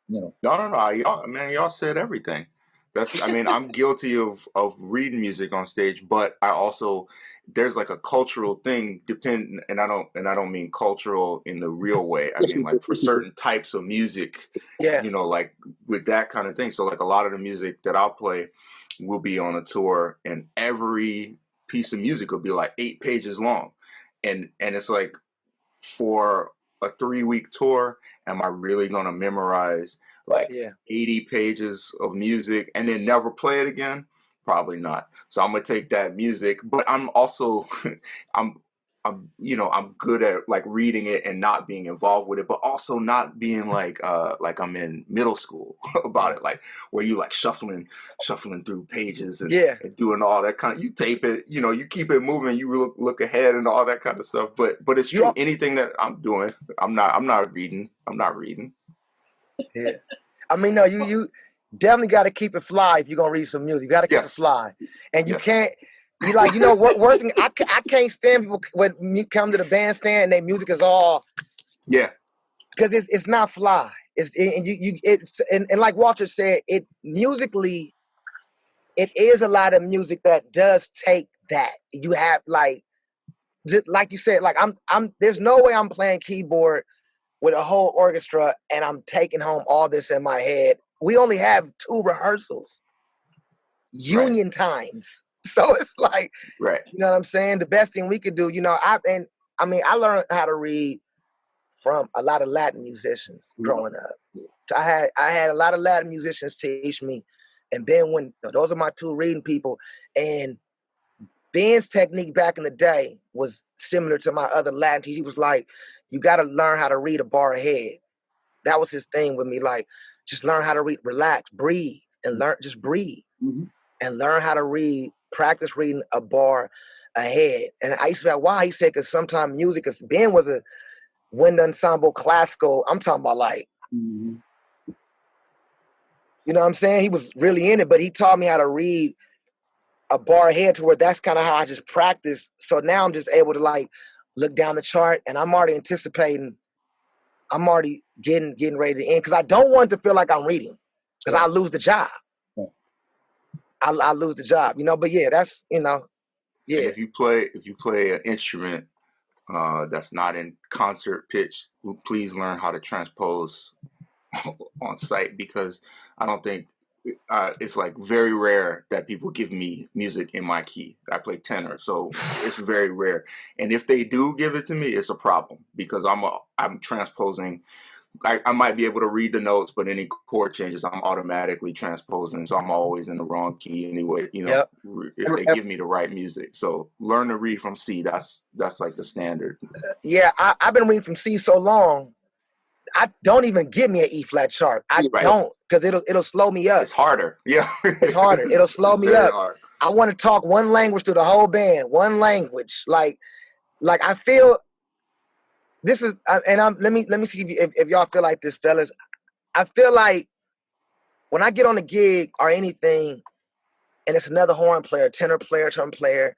C: No. Y'all said everything. I'm guilty of reading music on stage, but I also, there's like a cultural thing and I don't mean cultural in the real way. I mean like for certain types of music, like with that kind of thing. So like a lot of the music that I'll play will be on a tour, and every piece of music will be like 8 pages long. And it's like, for a 3-week tour, am I really going to memorize 80 pages of music and then never play it again? Probably not. So I'm going to take that music, but I'm also, I'm good at like reading it and not being involved with it, but also not being like I'm in middle school about it, like where you like shuffling through pages and doing all that kind of, you tape it, you keep it moving, you look ahead and all that kind of stuff. But it's true. Anything that I'm doing, I'm not reading. Yeah.
D: I mean, you definitely got to keep it fly if you're going to read some music. You got to keep it fly. And you can't, You like, you know what? Worst thing, I can't stand people when you come to the bandstand and their music is all,
C: Yeah.
D: because it's not fly. And like Walter said, it musically, it is a lot of music that does take that. You have like, just like you said, like I'm. There's no way I'm playing keyboard with a whole orchestra and I'm taking home all this in my head. We only have 2 rehearsals, union times. So it's like,
C: Right.
D: you know what I'm saying? The best thing we could do, you know, I learned how to read from a lot of Latin musicians growing up. So I had a lot of Latin musicians teach me. And Ben, those are my 2 reading people. And Ben's technique back in the day was similar to my other Latin teacher. He was like, you got to learn how to read a bar ahead. That was his thing with me. Like, just learn how to read, relax, breathe, and just breathe. And learn how to read, practice reading a bar ahead. And I used to be like, why? He said, because sometimes music, because Ben was a wind ensemble classical. I'm talking about like, you know what I'm saying? He was really in it, but he taught me how to read a bar ahead to where that's kind of how I just practice. So now I'm just able to like look down the chart and I'm already anticipating. I'm already getting ready to end because I don't want it to feel like I'm reading because I lose the job. I lose the job, you know. But yeah, that's, you know, yeah.
C: And if you play an instrument that's not in concert pitch, please learn how to transpose on site, because I don't think it's like very rare that people give me music in my key. I play tenor, so it's very rare. And if they do give it to me, it's a problem because I'm transposing. I might be able to read the notes, but any chord changes, I'm automatically transposing. So I'm always in the wrong key anyway, you know, if they give me the right music. So learn to read from C. That's like the standard.
D: Yeah, I've been reading from C so long. I don't even give me an E flat chart. I don't, because it'll slow me up.
C: It's harder. Yeah.
D: It's harder. It'll slow me up.
C: Hard.
D: I want to talk one language to the whole band, one language. Like I feel this is, and let me see if y'all feel like this, fellas. I feel like when I get on a gig or anything, and it's another horn player, tenor player, trumpet player,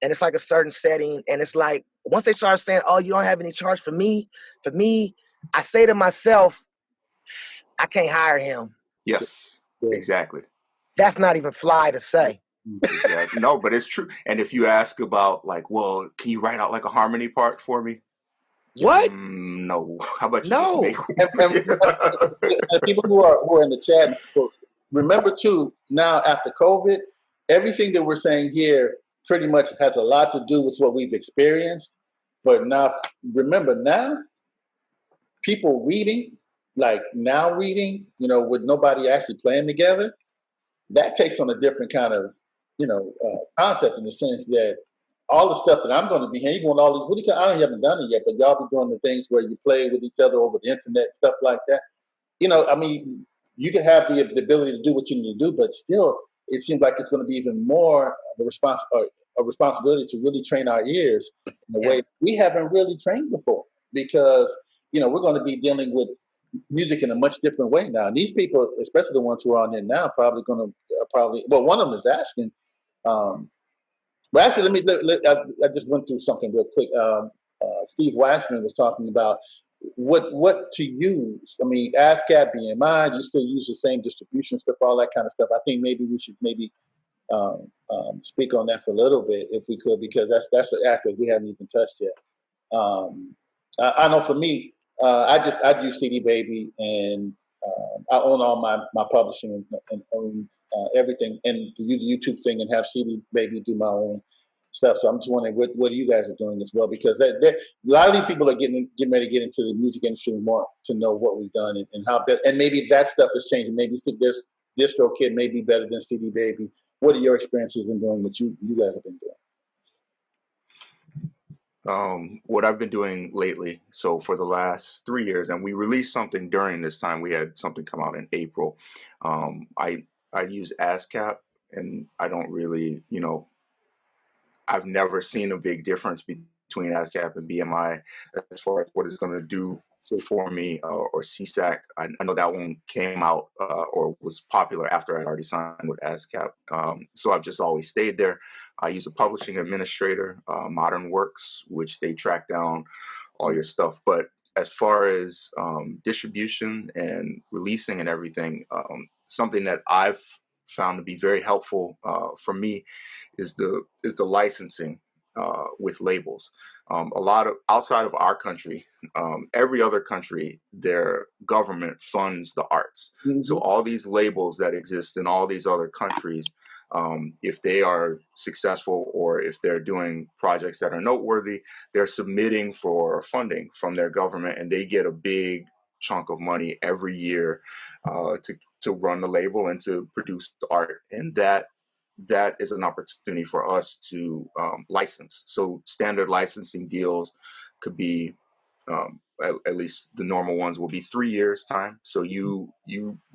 D: and it's like a certain setting, and it's like once they start saying, "Oh, you don't have any charge for me," I say to myself, "I can't hire him."
C: Yes, exactly.
D: That's not even fly to say.
C: Exactly. No, but it's true. And if you ask about like, well, can you write out like a harmony part for me?
D: What?
C: No. How about you
D: No.
C: just make
A: and people who are in the chat, remember too, now after COVID, everything that we're saying here pretty much has a lot to do with what we've experienced. But now, remember now, people reading, like now reading, you know, with nobody actually playing together, that takes on a different kind of, you know, concept in the sense that all the stuff that I'm going to be here, even with all these, I haven't done it yet, but y'all be doing the things where you play with each other over the internet, stuff like that. You know, I mean, you can have the ability to do what you need to do, but still, it seems like it's going to be even more of a responsibility to really train our ears in a way we haven't really trained before, because, you know, we're going to be dealing with music in a much different way now. And these people, especially the ones who are on there now, probably going to well, one of them is asking. Well, actually, I just went through something real quick. Steve Waxman was talking about what to use. I mean, ASCAP, BMI, you still use the same distribution stuff, all that kind of stuff. I think maybe we should speak on that for a little bit if we could, because that's the aspect we haven't even touched yet. I know for me, I use CD Baby, and I own all my publishing and own everything, and the YouTube thing, and have CD Baby do my own stuff. So I'm just wondering what you guys are doing as well, because a lot of these people are getting ready to get into the music industry more to know what we've done and how, and maybe that stuff is changing. Maybe this DistroKid may be better than CD Baby. What are your experiences in doing what you guys have been doing?
C: What I've been doing lately, so for the last 3 years, and we released something during this time, we had something come out in April. I use ASCAP, and I don't really, you know, I've never seen a big difference between ASCAP and BMI as far as what it's going to do for me, or CSAC. I know that one came out or was popular after I'd already signed with ASCAP. So I've just always stayed there. I use a publishing administrator, Modern Works, which they track down all your stuff. But as far as distribution and releasing and everything, something that I've found to be very helpful for me is the licensing with labels. A lot of outside of our country, every other country, their government funds the arts. Mm-hmm. So all these labels that exist in all these other countries, if they are successful or if they're doing projects that are noteworthy, they're submitting for funding from their government, and they get a big chunk of money every year to run the label and to produce the art. And that is an opportunity for us to license. So standard licensing deals could be, at least the normal ones will be 3 years time. So you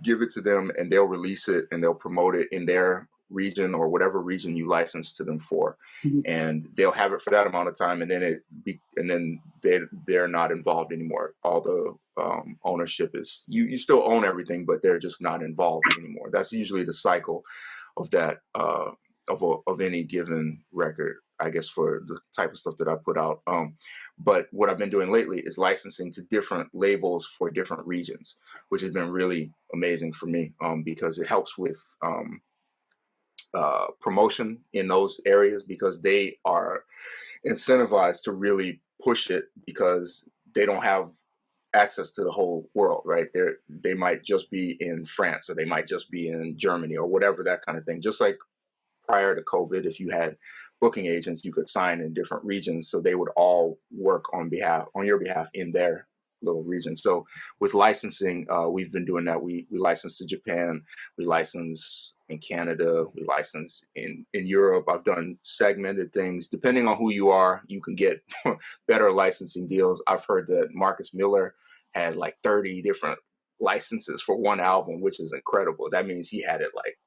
C: give it to them and they'll release it and they'll promote it in their region or whatever region you license to them for. Mm-hmm. And they'll have it for that amount of time, and then they're not involved anymore. All the ownership is, you still own everything, but they're just not involved anymore. That's usually the cycle of that of any given record, I guess, for the type of stuff that I put out. But what I've been doing lately is licensing to different labels for different regions, which has been really amazing for me, because it helps with promotion in those areas, because they are incentivized to really push it because they don't have access to the whole world, right? They might just be in France, or they might just be in Germany, or whatever, that kind of thing. Just like prior to COVID, if you had booking agents, you could sign in different regions, so they would all work on your behalf in their little region. So with licensing, we've been doing that. We license to Japan, we license in Canada, we license in Europe. I've done segmented things. Depending on who you are, you can get better licensing deals. I've heard that Marcus Miller had like 30 different licenses for one album, which is incredible. That means he had it like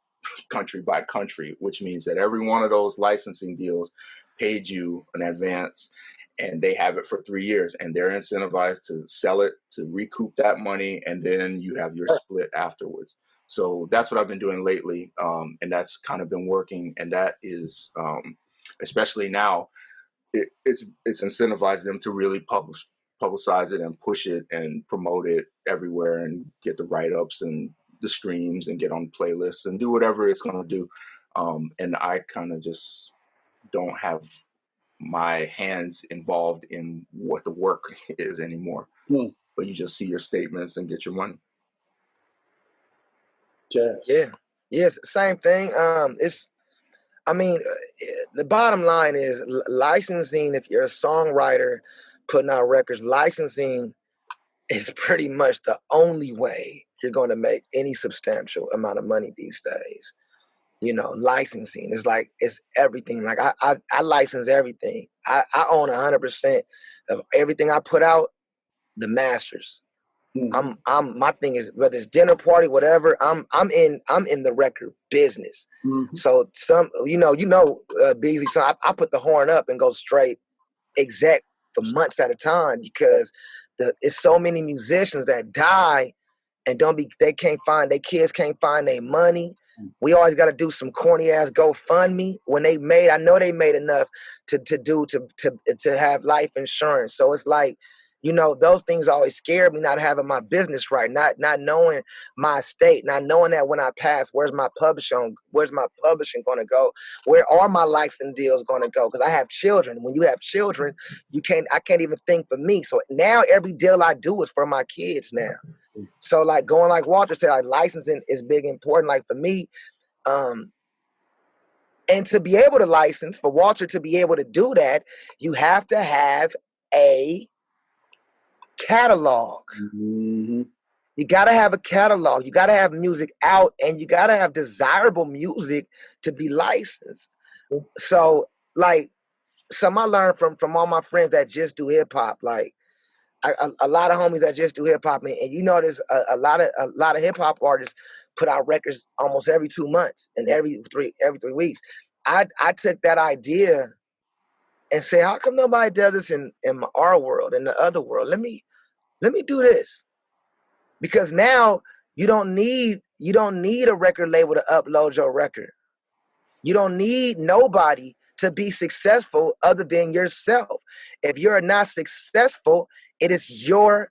C: country by country, which means that every one of those licensing deals paid you an advance, and they have it for 3 years, and they're incentivized to sell it, to recoup that money, and then you have your split afterwards. So that's what I've been doing lately, and that's kind of been working. And that is, especially now, it's incentivized them to really publicize it and push it and promote it everywhere and get the write-ups and the streams and get on playlists and do whatever it's going to do. And I kind of just don't have my hands involved in what the work is anymore. But you just see your statements and get your money.
D: Yes, same thing. The bottom line is licensing. If you're a songwriter putting out records, licensing is pretty much the only way you're going to make any substantial amount of money these days. You know, licensing is like, it's everything. Like I license everything. I own 100% of everything I put out, the masters. Mm-hmm. My thing is, whether it's dinner party, whatever, I'm in the record business. Mm-hmm. So Beasley, so I put the horn up and go straight exec for months at a time, because it's so many musicians that die and their kids can't find their money. We always got to do some corny ass GoFundMe when I know they made enough to have life insurance. So it's like, those things always scare me, not having my business right, not knowing my estate, not knowing that when I pass, where's my publishing going to go? Where are my licensing deals going to go? Because I have children. When you have children, I can't even think for me. So now every deal I do is for my kids now. So like going, like Walter said, like licensing is big important. Like for me, and to be able to license, for Walter to be able to do that, you have to have a catalog. Mm-hmm. You got to have a catalog. You got to have music out, and you got to have desirable music to be licensed. So like, some I learned from all my friends that just do hip hop, like a lot of homies that just do hip hop, and there's a lot of hip hop artists put out records almost every 2 months and every 3 weeks. I took that idea and say, how come nobody does this in our world, in the other world? Let me let me do this. Because now you don't need a record label to upload your record. You don't need nobody to be successful other than yourself. If you're not successful, it is your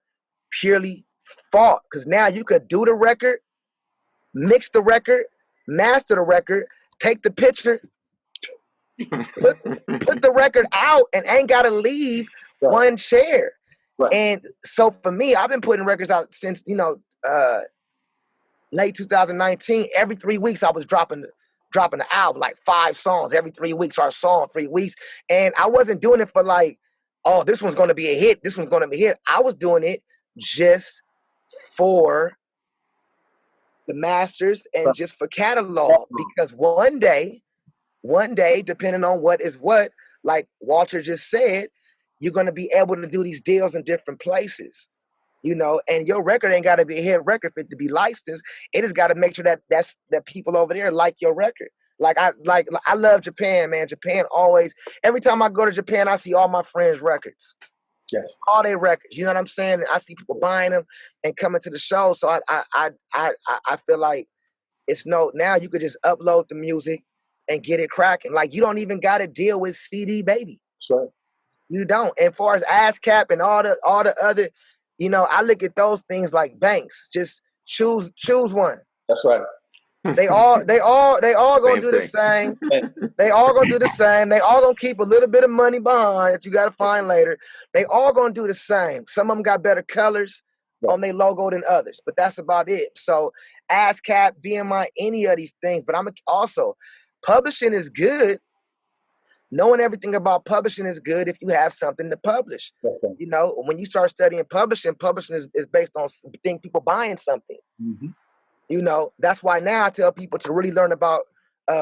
D: purely fault. Because now you could do the record, mix the record, master the record, take the picture, put the record out, and ain't got to leave one chair. Right. And so for me, I've been putting records out since, late 2019. Every 3 weeks I was dropping an album, like 5 songs every 3 weeks, or a song 3 weeks. And I wasn't doing it for like, oh, this one's going to be a hit. This one's going to be a hit. I was doing it just for the masters and just for catalog. Because one day, depending on what is what, like Walter just said, you're going to be able to do these deals in different places. And your record ain't got to be a hit record for it to be licensed. It has got to make sure that people over there like your record. I love Japan, man. Japan always, every time I go to Japan, I see all my friends' records. Yes. All their records. You know what I'm saying? I see people buying them and coming to the show. So I feel like now you could just upload the music and get it cracking. Like, you don't even got to deal with CD Baby. That's right. You don't. And as far as ASCAP and all the other, I look at those things like banks. Just choose one. That's right. They all gonna do the same. They all gonna do the same. They all gonna keep a little bit of money behind that you gotta find later. They all gonna do the same. Some of them got better colors on their logo than others, but that's about it. So ASCAP, BMI, any of these things. But also publishing is good. Knowing everything about publishing is good if you have something to publish. Okay. When you start studying publishing is based on people buying something. Mm-hmm. That's why now I tell people to really learn about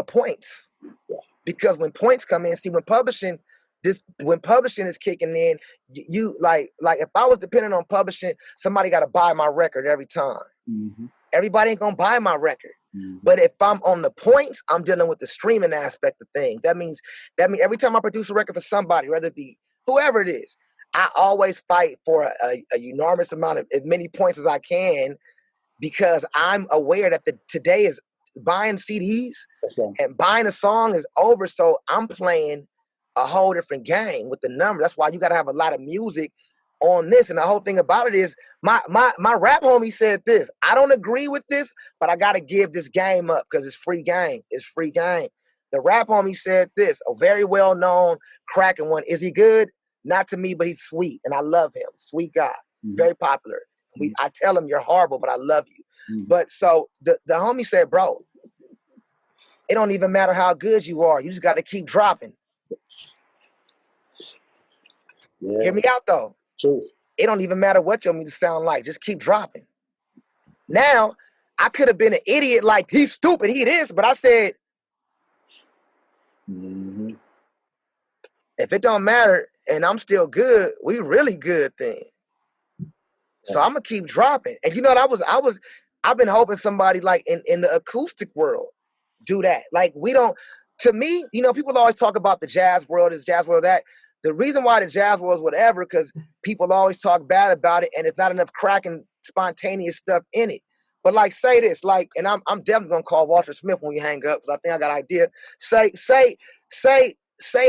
D: points. Yeah. Because when points come in, see, when publishing is kicking in, you like if I was dependent on publishing, somebody got to buy my record every time. Mm-hmm. Everybody ain't gonna buy my record. Mm-hmm. But if I'm on the points, I'm dealing with the streaming aspect of things. That means every time I produce a record for somebody, whether it be whoever it is, I always fight for a enormous amount of as many points as I can, because I'm aware that today is buying CDs and buying a song is over. So I'm playing a whole different game with the number. That's why you got to have a lot of music on this. And the whole thing about it is my rap homie said this: I don't agree with this, but I got to give this game up because it's free game. It's free game. The rap homie said this, a very well-known cracking one. Is he good? Not to me, but he's sweet. And I love him. Sweet guy. Mm-hmm. Very popular. I tell him you're horrible, but I love you. Mm-hmm. But so the homie said, bro, it don't even matter how good you are. You just got to keep dropping. Yeah. Hear me out though. True. It don't even matter what your music sound like. Just keep dropping. Now, I could have been an idiot like, he's stupid, he this, but I said, mm-hmm. If it don't matter and I'm still good, we really good then. So I'm gonna keep dropping. And you know what, I've been hoping somebody like in the acoustic world do that. Like, to me, people always talk about the jazz world, this jazz world, that. The reason why the jazz world is whatever, because people always talk bad about it and it's not enough cracking spontaneous stuff in it. But like, say this, like, and I'm definitely gonna call Walter Smith when we hang up, because I think I got an idea. Say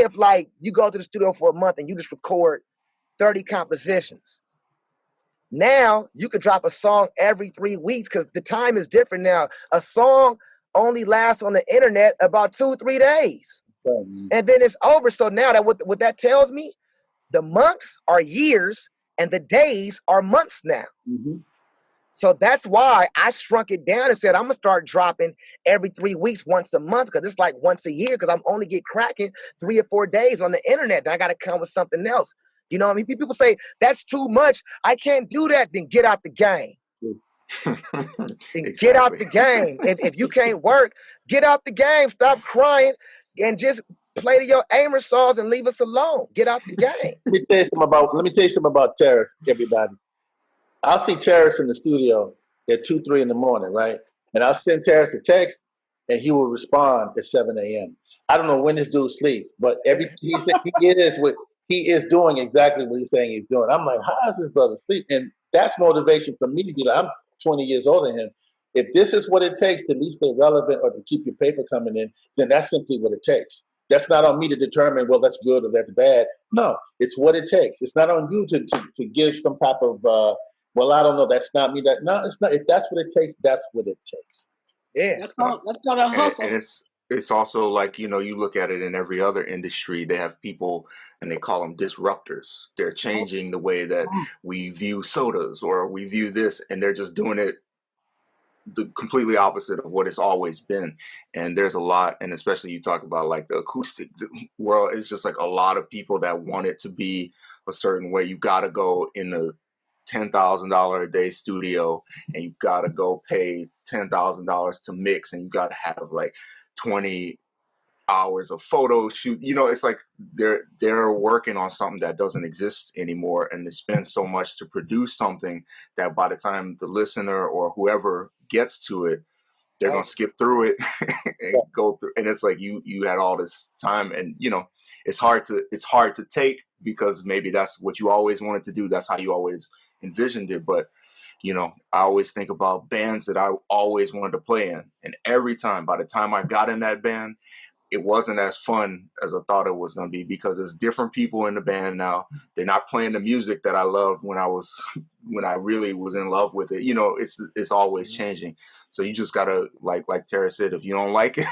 D: if like you go to the studio for a month and you just record 30 compositions. Now you could drop a song every 3 weeks because the time is different now. A song only lasts on the internet about 2-3 days. And then it's over. So now that what that tells me, the months are years and the days are months now. Mm-hmm. So that's why I shrunk it down and said, I'm going to start dropping every 3 weeks, once a month, because it's like once a year, because I'm only get cracking 3 or 4 days on the internet. Then I got to come with something else. You know what I mean? People say, that's too much. I can't do that. Then get out the game. Exactly. Get out the game. If you can't work, get out the game. Stop crying. And just play to your Amer songs and leave us alone. Get out the game.
A: Let me tell you something about Terrace, everybody. I'll see Terrace in the studio at 2-3 in the morning, right? And I'll send Terrace a text, and he will respond at 7 a.m. I don't know when this dude sleeps, but he is doing exactly what he's saying he's doing. I'm like, how is this brother sleep? And That's motivation for me to be like, I'm 20 years older than him. If this is what it takes to at least stay relevant or to keep your paper coming in, then that's simply what it takes. That's not on me to determine, well, that's good or that's bad. No, it's what it takes. It's not on you to give some type of, well, I don't know, that's not me. No, it's not. If that's what it takes, that's what it takes.
D: Yeah.
B: That's called a hustle.
C: And it's also like, you know, you look at it in every other industry, they have people and they call them disruptors. They're changing the way that we view sodas or we view this, and they're just doing it the completely opposite of what it's always been. And there's a lot, and especially you talk about like the acoustic world, it's just like a lot of people that want it to be a certain way. You got to go in the $10,000 a day studio, and you got to go pay $10,000 to mix, and you got to have like 20 hours of photo shoot. You know, it's like they're working on something that doesn't exist anymore, and they spend so much to produce something that by the time the listener or whoever gets to it, they're gonna skip through it and go through. And it's like you had all this time, and you know, it's hard to take, because maybe that's what you always wanted to do. That's how you always envisioned it. But you know, I always think about bands that I always wanted to play in, and every time, by the time I got in that band, it wasn't as fun as I thought it was going to be, because there's different people in the band now. They're not playing the music that I loved when I really was in love with it. You know, it's always changing. So you just gotta, like Terrace said, if you don't like it,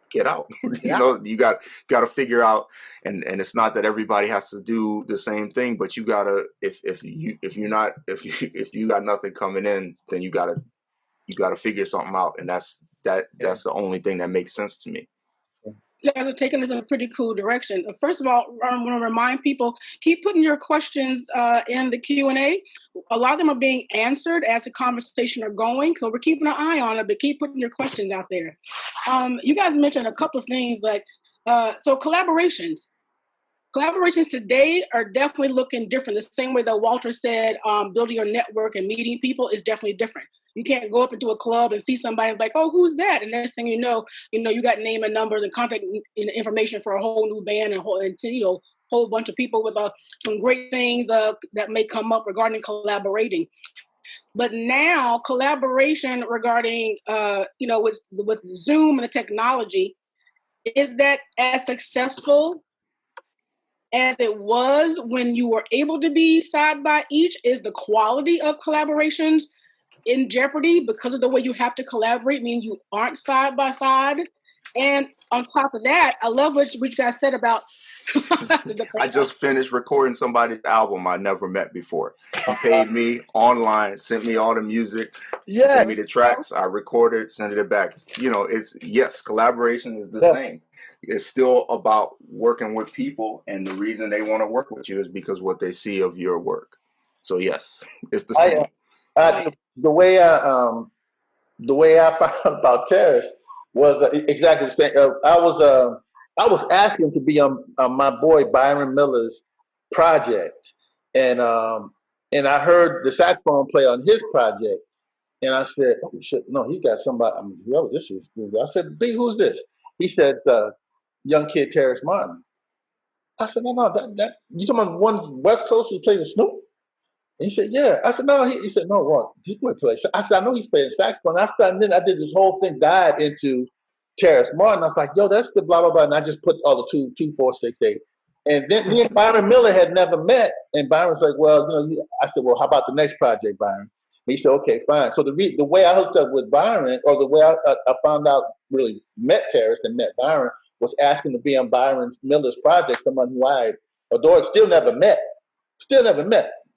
C: get out. You know, you got to figure out, and it's not that everybody has to do the same thing, but you gotta, if you got nothing coming in, then you gotta figure something out, and that's the only thing that makes sense to me.
B: You guys are taking this in a pretty cool direction. First of all, I want to remind people, keep putting your questions in the Q&A. A lot of them are being answered as the conversation are going, so we're keeping an eye on it, but keep putting your questions out there. You guys mentioned a couple of things, like, so collaborations. Collaborations today are definitely looking different. The same way that Walter said, building your network and meeting people is definitely different. You can't go up into a club and see somebody like, oh, who's that? And next thing you know, you got name and numbers and contact information for a whole new band and whole bunch of people with some great things that may come up regarding collaborating. But now collaboration regarding, with Zoom and the technology, is that as successful as it was when you were able to be side by each? Is the quality of collaborations in jeopardy because of the way you have to collaborate, meaning you aren't side by side? And on top of that, I love what you guys said about
C: I just finished recording somebody's album I never met before. He paid me online, sent me all the music, sent me the tracks, I recorded, sent it back. You know, collaboration is the same. It's still about working with people, and the reason they want to work with you is because what they see of your work. So yes, it's the same.
A: The way I found about Terrace was exactly the same. I was asking to be on my boy Byron Miller's project, and I heard the saxophone play on his project, and I said, "Oh shit, no, he got somebody." This is good. I said, "B, who's this?" He said, "Young kid Terrace Martin." I said, "No, that you talking about one West Coast who played with Snoop?" And he said, "Yeah." I said, "No." He said, "No, Ron, this boy plays." I said, "I know he's playing saxophone." And then I did this whole thing, dive into Terrace Martin. I was like, "Yo, that's the blah blah blah," and I just put all the 2, 4, 6, 8. And then me and Byron Miller had never met, and Byron's like, "Well, I said, "Well, how about the next project, Byron?" And he said, "Okay, fine." So the way I hooked up with Byron, or the way I found out, really met Terrace and met Byron, was asking to be on Byron Miller's project, someone who I adored, still never met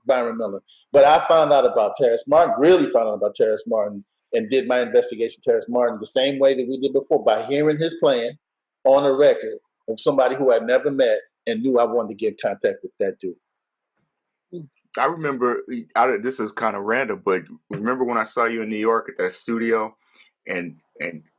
A: Byron Miller. But I found out about Terrace Martin, really found out about Terrace Martin, and did my investigation of Terrace Martin the same way that we did before, by hearing his playing on a record of somebody who I'd never met and knew I wanted to get in contact with that dude.
C: I remember, this is kind of random, but remember when I saw you in New York at that studio? And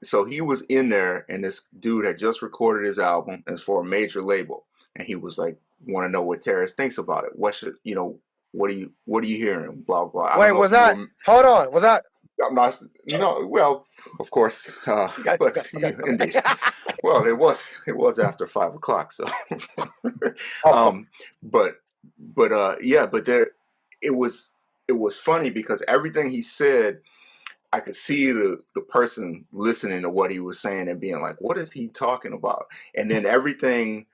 C: so he was in there, and this dude had just recorded his album, and it's for a major label. And he was like, want to know what Terrace thinks about it. What are you hearing? Blah, blah.
D: Wait, was that? Hold on. Was that?
C: I'm not. No. Well, of course. But indeed. Well, it was after 5 o'clock. So. But there. it was funny because everything he said, I could see the person listening to what he was saying and being like, what is he talking about? And then everything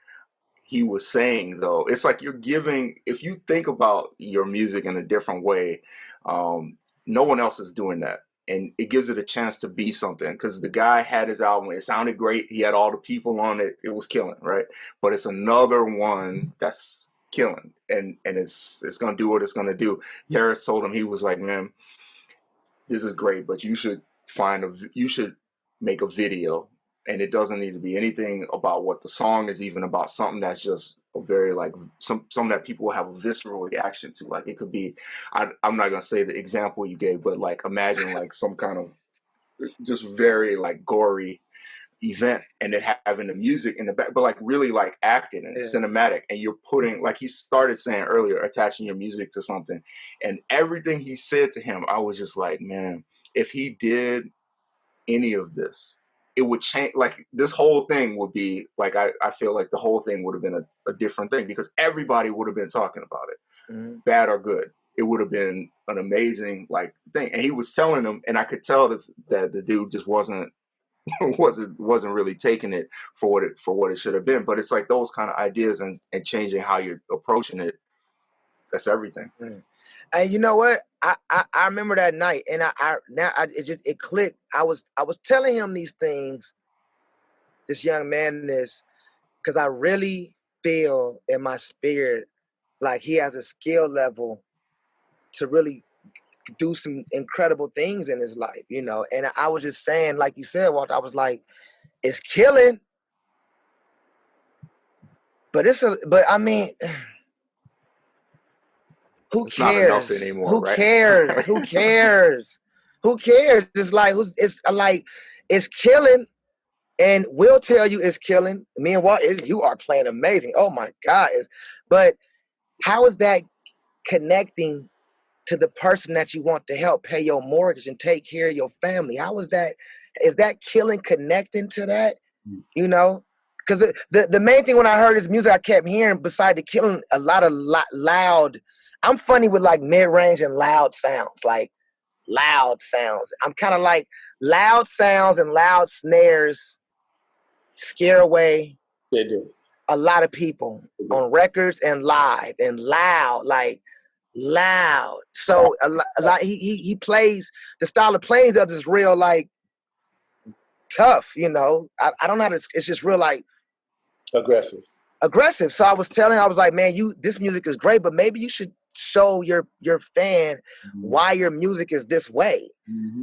C: he was saying, though, it's like you're giving, if you think about your music in a different way, no one else is doing that. And it gives it a chance to be something, because the guy had his album, it sounded great, he had all the people on it, it was killing, right? But it's another one that's killing, and it's gonna do what it's gonna do. Terrace told him, he was like, man, this is great, but you should make a video, and it doesn't need to be anything about what the song is even about, something that's just a very like something that people will have a visceral reaction to. Like it could be, I'm not gonna say the example you gave, but like imagine like some kind of just very like gory event, and then having the music in the back, but like really like acted and cinematic, and you're putting, like he started saying earlier, attaching your music to something. And everything he said to him, I was just like, man, if he did any of this, it would change. Like this whole thing would be like, I feel like the whole thing would have been a different thing, because everybody would have been talking about it, bad or good. It would have been an amazing like thing. And he was telling them, and I could tell that the dude just wasn't really taking it for what it should have been. But it's like those kind of ideas and changing how you're approaching it, that's everything.
D: And you know what? I remember that night, and it clicked. I was telling him these things, this young man, this, because I really feel in my spirit like he has a skill level to really do some incredible things in his life, you know. And I was just saying, like you said, Walter, I was like, it's killing, but I mean, who
C: it's
D: cares?
C: Not enough anymore,
D: who
C: right?
D: cares? Who cares? Who cares? It's like it's killing, and we'll tell you it's killing. Me and Walt, you are playing amazing. Oh my God! But how is that connecting to the person that you want to help pay your mortgage and take care of your family? How is that? Is that killing connecting to that? You know? Because the main thing when I heard his music, I kept hearing, beside the killing, a lot of loud. I'm funny with like mid-range and loud sounds, like loud sounds. I'm kind of like loud sounds and loud snares scare away a lot of people on records and live, and loud, like loud. So a lot he plays, the style of playing does is real like tough, you know. I don't know how to, it's just real like aggressive. So I was like, man, this music is great, but maybe you should show your fan why your music is this way.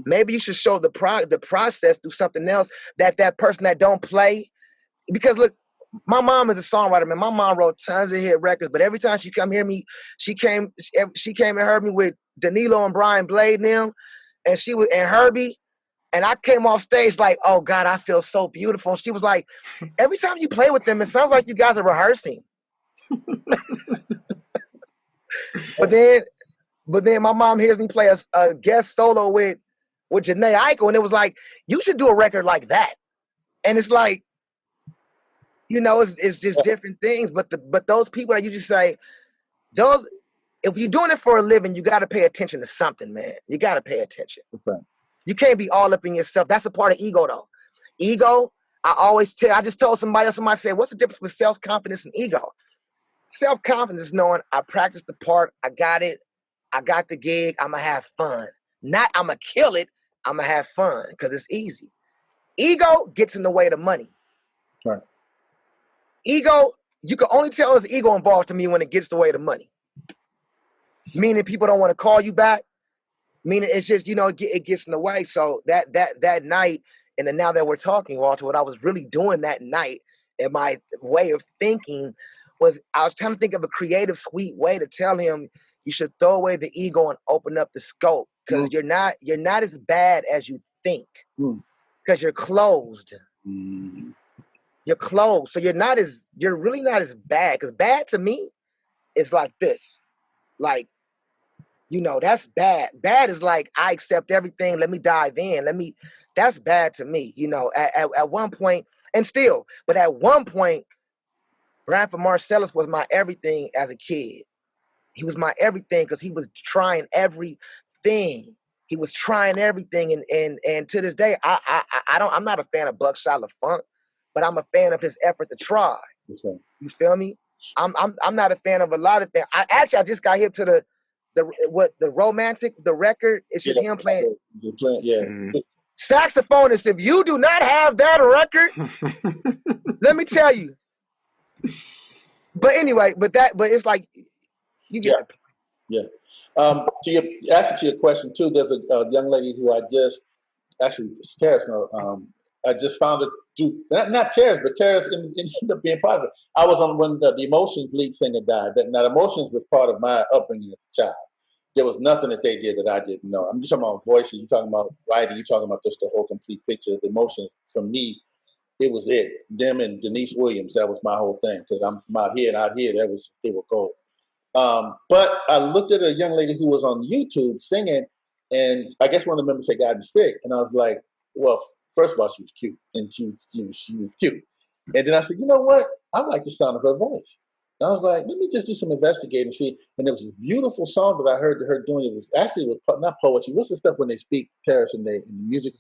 D: Maybe you should show the process through something else that person that don't play. Because look, my mom is a songwriter, man. My mom wrote tons of hit records, but every time she come hear me, she came and heard me with Danilo and Brian Blade and them, and Herbie. And I came off stage like, oh God, I feel so beautiful. And she was like, every time you play with them, it sounds like you guys are rehearsing. But then my mom hears me play a guest solo with Janae Aiko, and it was like, you should do a record like that. And it's like, you know, it's just different things. But those people that you just say, if you're doing it for a living, you got to pay attention to something, man. You got to pay attention.
A: Okay.
D: You can't be all up in yourself. That's a part of ego, though. Ego, I just told somebody said, what's the difference with self-confidence and ego? Self-confidence is knowing I practiced the part, I got it, I got the gig, I'm going to have fun. Not I'm going to kill it, I'm going to have fun because it's easy. Ego gets in the way of the money.
A: Right.
D: Ego, you can only tell there's ego involved to me when it gets the way of the money. Meaning people don't want to call you back. Meaning it's just, you know, it gets in the way. So that night, and then now that we're talking, Walter, what I was really doing that night and my way of thinking was I was trying to think of a creative, sweet way to tell him you should throw away the ego and open up the scope, because you're not as bad as you think, because you're closed. You're closed. So you're really not as bad, because bad to me is like this. Like, you know, that's bad. Bad is like, I accept everything. Let me dive in. That's bad to me, you know, at one point, and still, but at one point, Branford Marcellus was my everything as a kid. He was my everything because he was trying everything. He was trying everything, and to this day, I'm not a fan of Buckshot LaFunk, but I'm a fan of his effort to try.
A: Okay.
D: You feel me? I'm not a fan of a lot of things. I just got hip to the romantic, the record. It's just him playing.
A: Yeah.
D: Saxophonist, if you do not have that record, let me tell you. But anyway, but it's like you get the point.
A: Yeah. To your question too, there's a young lady who I just actually Terrace. I just found her through not Terrace, but Terrace ended up being part of it. I was on when the Emotions lead singer died. Now, Emotions was part of my upbringing as a child. There was nothing that they did that I didn't know. I'm just talking about voices. You're talking about writing. You're talking about just the whole complete picture. The Emotions, for me, it was it. Them and Denise Williams. That was my whole thing because I'm from out here, and out here, they were gold. But I looked at a young lady who was on YouTube singing, and I guess one of the members had gotten sick, and I was like, well, first of all, she was cute, and she was cute. And then I said, you know what? I like the sound of her voice. And I was like, let me just do some investigating and see. And there was this beautiful song that I heard her doing. It was not poetry. What's the stuff when they speak Terrace and the music?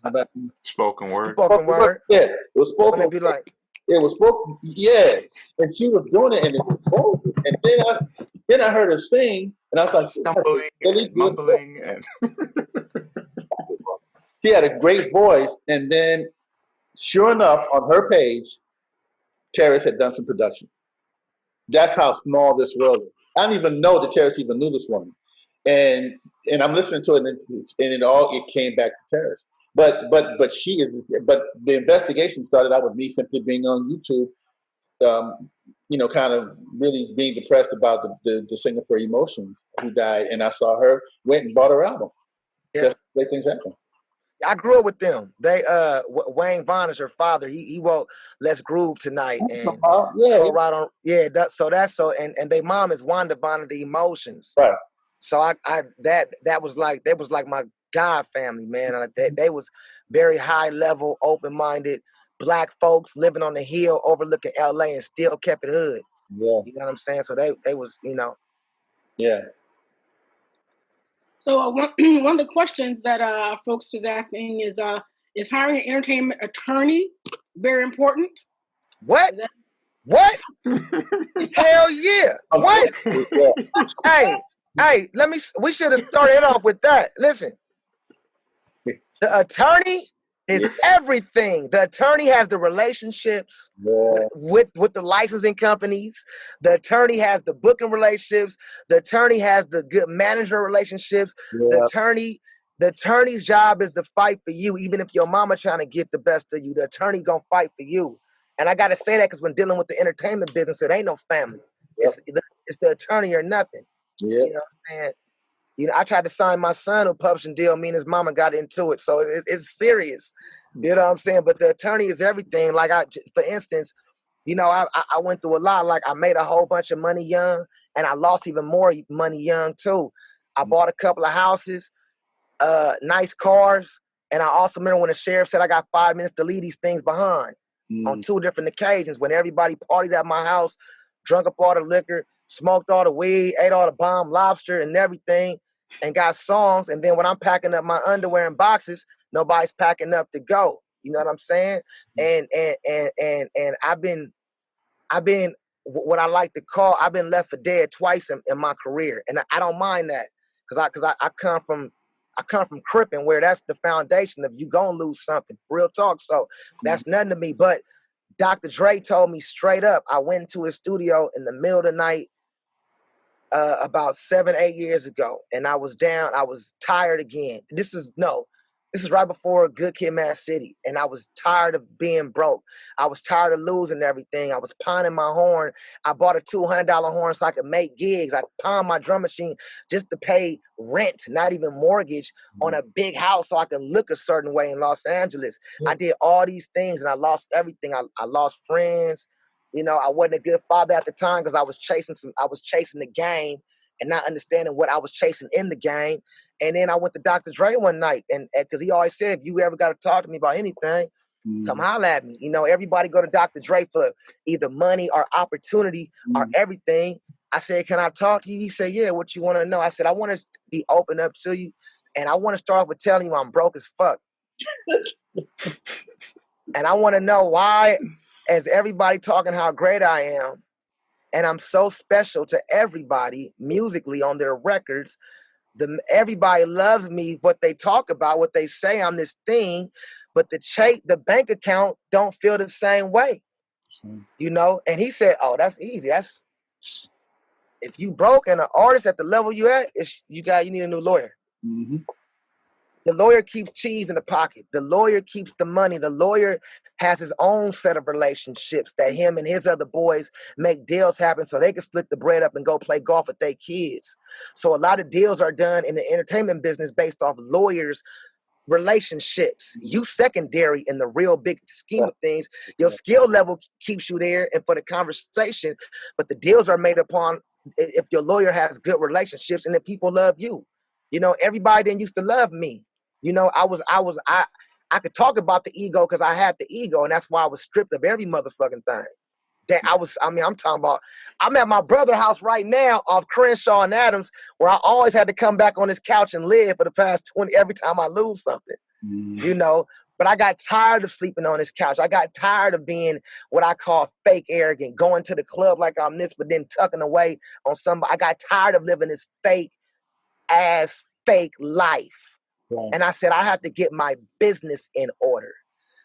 C: Spoken word.
D: Spoken word.
A: Yeah, it was spoken word. It was spoken, yeah. And she was doing it, and it was bold. And then I heard her sing, and I was like,
C: stumbling, really mumbling, and
A: she had a great voice. And then, sure enough, on her page, Terrace had done some production. That's how small this world is. I didn't even know that Terrace even knew this woman. And I'm listening to it, and it came back to Terrace. But the investigation started out with me simply being on YouTube, kind of really being depressed about the singer for Emotions who died, and I saw her, went and bought her album.
D: Yeah.
A: That's the way things happen.
D: I grew up with them. They Wayne Vaughn is her father. He wrote "Let's Groove Tonight" and right on. Yeah, and their mom is Wanda Vaughn of the Emotions.
A: Right.
D: So that was like my God family, man. They was very high level, open minded Black folks living on the hill overlooking LA and still kept it hood.
A: Yeah.
D: You know what I'm saying? So they was,
A: Yeah.
B: So one of the questions that folks is asking is hiring an entertainment attorney very important?
D: What? What? Hell yeah! What? Hey, we should have started off with that. Listen, the attorney is everything. The attorney has the relationships with the licensing companies. The attorney has the booking relationships. The attorney has the good manager relationships. Yeah. The attorney's job is to fight for you, even if your mama trying to get the best of you. The attorney gonna fight for you. And I gotta say that because when dealing with the entertainment business, it ain't no family. Yep. It's the attorney or nothing. Yep. You know what I'm saying? I tried to sign my son a publishing deal. Me and his mama got into it. So it's serious. You know what I'm saying? But the attorney is everything. Like for instance, I went through a lot. Like I made a whole bunch of money young and I lost even more money young too. I bought a couple of houses, nice cars. And I also remember when the sheriff said I got 5 minutes to leave these things behind on 2 different occasions when everybody partied at my house, drunk up all the liquor, smoked all the weed, ate all the bomb lobster and everything, and got songs. And then when I'm packing up my underwear and boxes, nobody's packing up to go. You know what I'm saying? And I've been what I like to call, I've been left for dead twice in my career. And I don't mind that because I come from Crippin', where that's the foundation of you gonna lose something. Real talk. So that's nothing to me. But Dr. Dre told me straight up, I went into his studio in the middle of the night about 7-8 years ago, and I was down. I was tired again. This is right before Good Kid, Mad City, and I was tired of being broke. I was tired of losing everything. I was pounding my horn. I bought a $200 horn so I could make gigs. I pound my drum machine just to pay rent, not even mortgage, on a big house so I could look a certain way in Los Angeles. I did all these things, and I lost everything. I lost friends. I wasn't a good father at the time because I was chasing the game and not understanding what I was chasing in the game. And then I went to Dr. Dre one night, and because he always said, if you ever got to talk to me about anything, come holler at me. Everybody go to Dr. Dre for either money or opportunity or everything. I said, can I talk to you? He said, yeah, what you want to know? I said, I want to be open up to you. And I want to start off with telling you I'm broke as fuck. And I want to know why, as everybody talking how great I am, and I'm so special to everybody musically on their records, everybody loves me, what they talk about, what they say, I'm this thing, but the bank account don't feel the same way, you know? And he said, oh, that's easy. That's, if you broke and an artist at the level you at, you need a new lawyer.
A: Mm-hmm.
D: The lawyer keeps cheese in the pocket. The lawyer keeps the money. The lawyer has his own set of relationships that him and his other boys make deals happen so they can split the bread up and go play golf with their kids. So a lot of deals are done in the entertainment business based off lawyers' relationships. You secondary in the real big scheme of things. Your skill level keeps you there and for the conversation, but the deals are made upon if your lawyer has good relationships and the people love you. You know, everybody didn't used to love me. You know, I could talk about the ego because I had the ego, and that's why I was stripped of every motherfucking thing. I'm talking about, I'm at my brother's house right now off Crenshaw and Adams, where I always had to come back on this couch and live for the past 20, every time I lose something, you know, but I got tired of sleeping on this couch. I got tired of being what I call fake arrogant, going to the club like I'm this, but then tucking away on somebody. I got tired of living this fake life. Right. And I said, I have to get my business in order.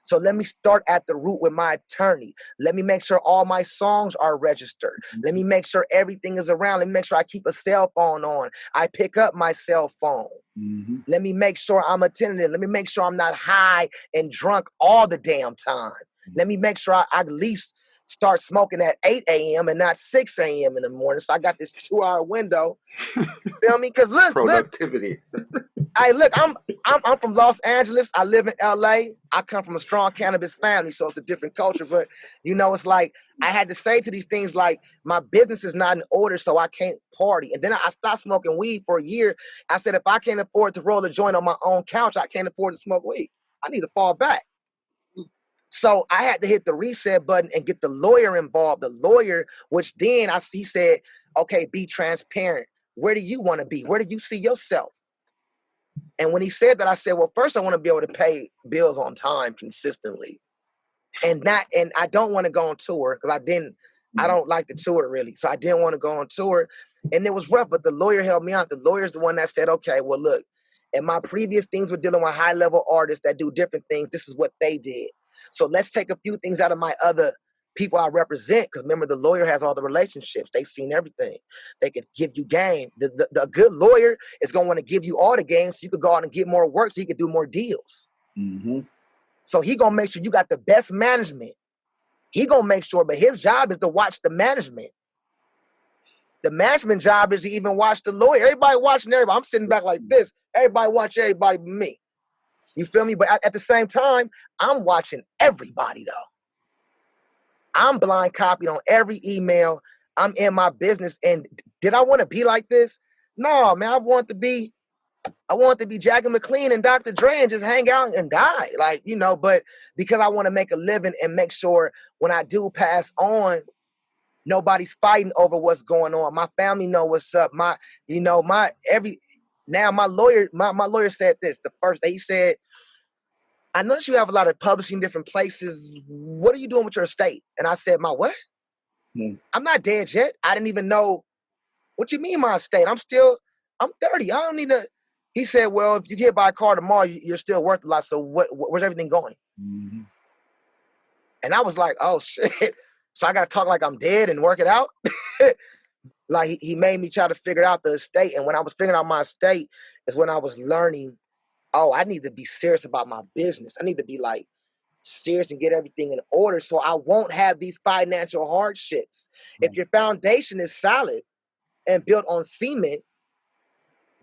D: So let me start at the root with my attorney. Let me make sure all my songs are registered. Let me make sure everything is around. Let me make sure I keep a cell phone on. I pick up my cell phone. Let me make sure I'm attentive. Let me make sure I'm not high and drunk all the damn time. Let me make sure I at least start smoking at 8 a.m. and not 6 a.m. in the morning. So I got this 2-hour window. You feel me? Because look,
C: productivity.
D: Look, I'm from Los Angeles. I live in LA. I come from a strong cannabis family, so it's a different culture. But you know, it's like I had to say to these things like my business is not in order, so I can't party. And then I stopped smoking weed for a year. I said, if I can't afford to roll a joint on my own couch, I can't afford to smoke weed. I need to fall back. So I had to hit the reset button and get the lawyer involved. The lawyer, which then he said, okay, be transparent. Where do you want to be? Where do you see yourself? And when he said that, I said, well, first I want to be able to pay bills on time consistently. And I don't want to go on tour because I don't like the tour really. So I didn't want to go on tour. And it was rough, but the lawyer helped me out. The lawyer's the one that said, okay, well, look, and my previous things were dealing with high level artists that do different things. This is what they did. So let's take a few things out of my other people I represent, because remember, the lawyer has all the relationships. They've seen everything. They could give you game. The good lawyer is going to want to give you all the game so you could go out and get more work so he could do more deals. So he going to make sure you got the best management. He going to make sure, but his job is to watch the management. The management job is to even watch the lawyer. Everybody watching everybody. I'm sitting back like this. Everybody watch everybody but me. You feel me? But at the same time, I'm watching everybody though. I'm blind copied on every email. I'm in my business. And did I want to be like this? No, man, I want to be Jackie McLean and Dr. Dre and just hang out and die. Like, you know, but because I want to make a living and make sure when I do pass on, nobody's fighting over what's going on. My family know what's up. My lawyer said this the first day. He said, I noticed you have a lot of publishing different places. What are you doing with your estate? And I said, my what? I'm not dead yet. I didn't even know. What you mean my estate? I'm 30. I don't need to. He said, well, if you get by a car tomorrow, you're still worth a lot. So where's everything going? And I was like, oh shit. So I got to talk like I'm dead and work it out. Like he made me try to figure out the estate. And when I was figuring out my estate is when I was learning, oh, I need to be serious about my business. I need to be like serious and get everything in order so I won't have these financial hardships. If your foundation is solid and built on cement,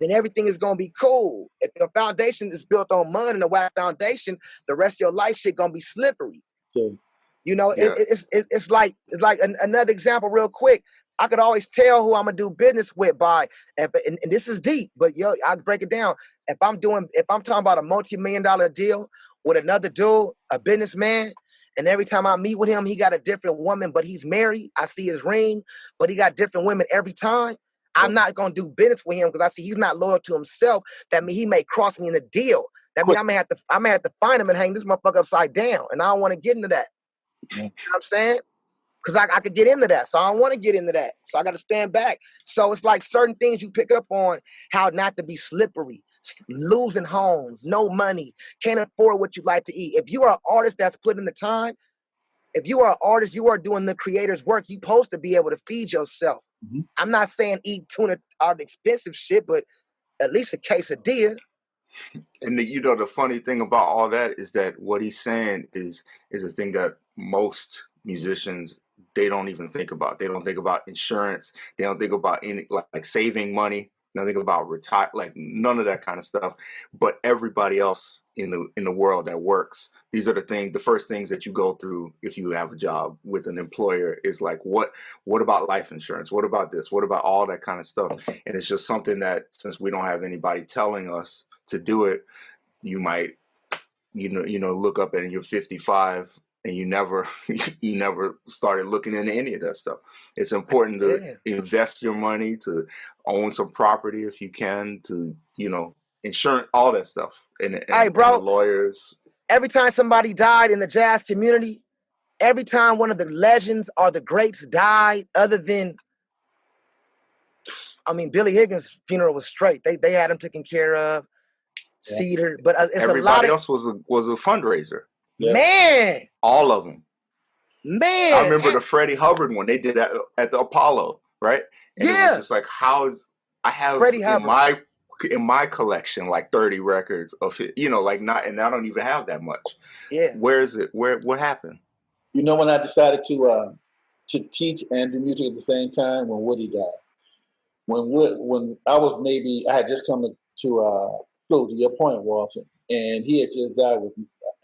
D: then everything is going to be cool. If your foundation is built on mud and a whack foundation, the rest of your life shit going to be slippery. You know, it's like another example real quick. I could always tell who I'm going to do business with by, and this is deep, but yo, I'll break it down. If I'm talking about a multi-million-dollar deal with another dude, a businessman, And every time I meet with him, he got a different woman, but he's married. I see his ring, but he got different women every time. I'm not going to do business with him because I see he's not loyal to himself. That means he may cross me in the deal. That means I may have to find him and hang this motherfucker upside down. And I don't want to get into that. You know what I'm saying? Because I could get into that. So I don't want to get into that. So I got to stand back. So it's like certain things you pick up on, how not to be slippery, losing homes, no money, can't afford what you like to eat. If you are an artist that's putting the time, if you are an artist, you are doing the creator's work, you're supposed to be able to feed yourself. Mm-hmm. I'm not saying eat tuna or expensive shit, but at least a quesadilla.
C: And the funny thing about all that is that what he's saying is a thing that most musicians, they don't even think about. They don't think about insurance. They don't think about any like saving money. They don't think about retire, like none of that kind of stuff. But everybody else in the world that works, these are the first things that you go through if you have a job with an employer is like, what about life insurance? What about this? What about all that kind of stuff? And it's just something that since we don't have anybody telling us to do it, you might, look up and you're 55 and you never started looking into any of that stuff. It's important to invest your money, to own some property if you can, to, insurance, all that stuff. And
D: hey, bro,
C: and lawyers.
D: Every time somebody died in the jazz community, every time one of the legends or the greats died, other than, Billy Higgins' funeral was straight. They had him taken care of. Cedar, but it's
C: everybody
D: a lot of,
C: else was a fundraiser.
D: Man,
C: all of them.
D: Man,
C: I remember the Freddie Hubbard one they did at the Apollo, right? And it was just like, I have Freddie Hubbard in my collection like 30 records of it, and I don't even have that much.
D: Yeah.
C: Where is it? What happened?
A: When I decided to teach and do music at the same time, when Woody died. When I had just come to your point, Walter, and he had just died with,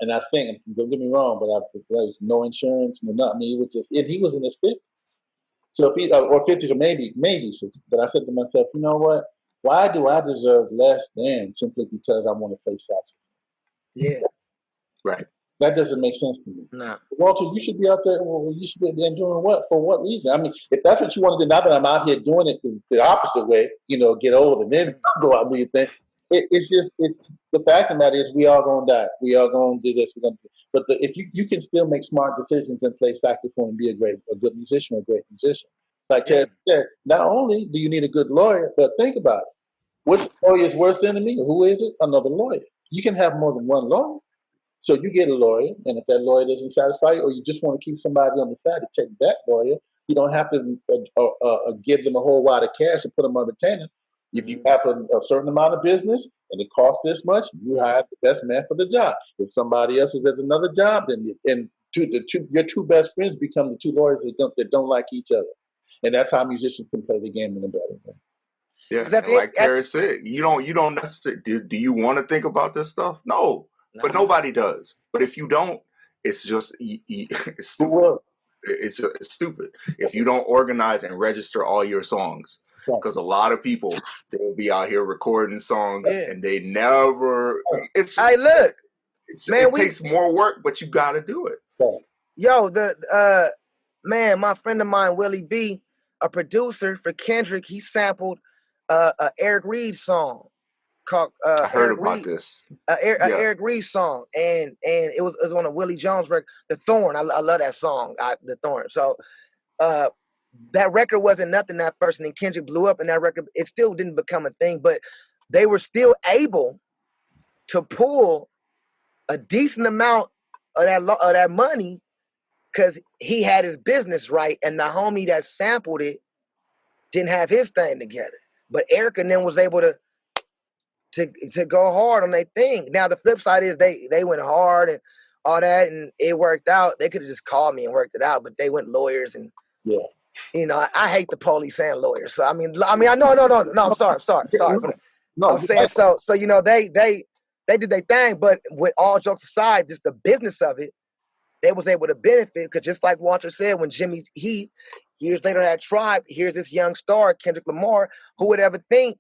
A: and I think, don't get me wrong, but there was no insurance, no nothing. He was he was in his 50s. So if he, or 50s, or maybe 50s. But I said to myself, you know what? Why do I deserve less than simply because I want to play saxophone?
D: Yeah.
C: Right.
A: That doesn't make sense to me.
D: No.
A: Walter, you should be out there. Well, you should be doing what? For what reason? If that's what you want to do, now that I'm out here doing it the opposite way, get old and then go out and do your thing. It's the fact of the matter is we are going to die. We are going to do this. But if you can still make smart decisions and play saxophone and be a good musician or a great musician. Like Ted said, not only do you need a good lawyer, but think about it. Which lawyer is worse than me? Who is it? Another lawyer. You can have more than one lawyer. So you get a lawyer, and if that lawyer doesn't satisfy you, or you just want to keep somebody on the side to take that lawyer, you don't have to give them a whole wad of cash and put them on retainer. If you have a certain amount of business and it costs this much, you hire the best man for the job. If somebody else does another job, then your two best friends become the two lawyers that don't like each other. And that's how musicians can play the game in a better way.
C: Yeah, like Terrace said, you don't necessarily. Do you want to think about this stuff? No, but nobody does. But if you don't, it's just it's stupid. It's stupid if you don't organize and register all your songs. Because a lot of people, they'll be out here recording songs and they never. It's just,
D: look,
C: man, it takes more work, but you got to do it.
D: Yo, my friend of mine, Willie B, a producer for Kendrick, he sampled a Eric Reed song called
C: I heard Eric about Reed, this.
D: Eric Reed song, and it was on a Willie Jones record, The Thorn. I love that song, The Thorn. So that record wasn't nothing at first, and then Kendrick blew up, and that record, it still didn't become a thing, but they were still able to pull a decent amount of that money because he had his business right, and the homie that sampled it didn't have his thing together. But Eric and them was able to go hard on their thing. Now the flip side is they went hard and all that, and it worked out. They could have just called me and worked it out, but they went lawyers and I hate the police and lawyers. So I mean, no. I'm sorry. No, I'm saying so. They did their thing, but with all jokes aside, just the business of it, they was able to benefit because just like Walter said, when Jimmy Heath years later had Tribe, here's this young star, Kendrick Lamar. Who would ever think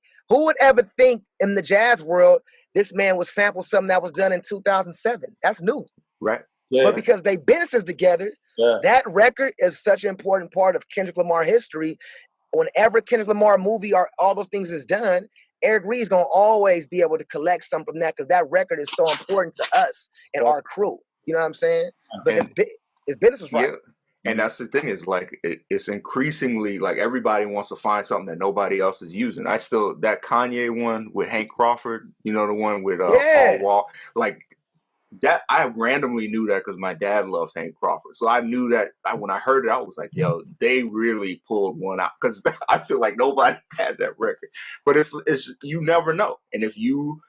D: in the jazz world this man would sample something that was done in 2007? That's new.
C: Right.
D: but because they businesses together, that record is such an important part of Kendrick Lamar history. Whenever Kendrick Lamar movie or all those things is done, Eric Reed's gonna always be able to collect some from that because that record is so important to us and our crew. You know what I'm saying? But his business was right.
C: Yeah. And that's the thing is like it's increasingly like everybody wants to find something that nobody else is using. That Kanye one with Hank Crawford, you know, the one with Paul Wall, like that. I randomly knew that because my dad loves Hank Crawford, so I knew that when I heard it, I was like, "Yo, they really pulled one out." Because I feel like nobody had that record, but it's you never know, and if you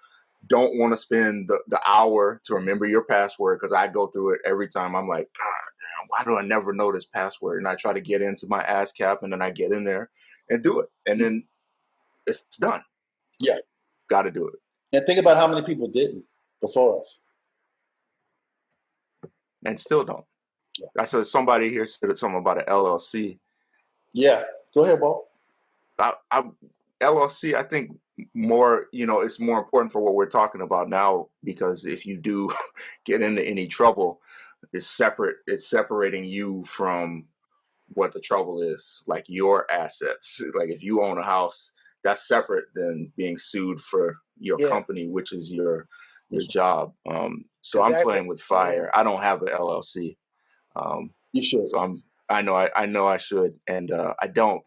C: don't want to spend the hour to remember your password, because I go through it every time. I'm like, God damn, why do I never know this password? And I try to get into my ASCAP, and then I get in there and do it. And then it's done.
A: Yeah.
C: Got to do it.
A: And think about how many people didn't before us.
C: And still don't. Yeah. I said somebody here said something about an LLC.
A: Yeah. Go ahead, Walt.
C: LLC, I think more, it's more important for what we're talking about now, because if you do get into any trouble, it's separating you from what the trouble is, like your assets. Like if you own a house, that's separate than being sued for your company, which is your job. So exactly. I'm playing with fire. I don't have an LLC.
A: You should.
C: So I know I should, and I don't.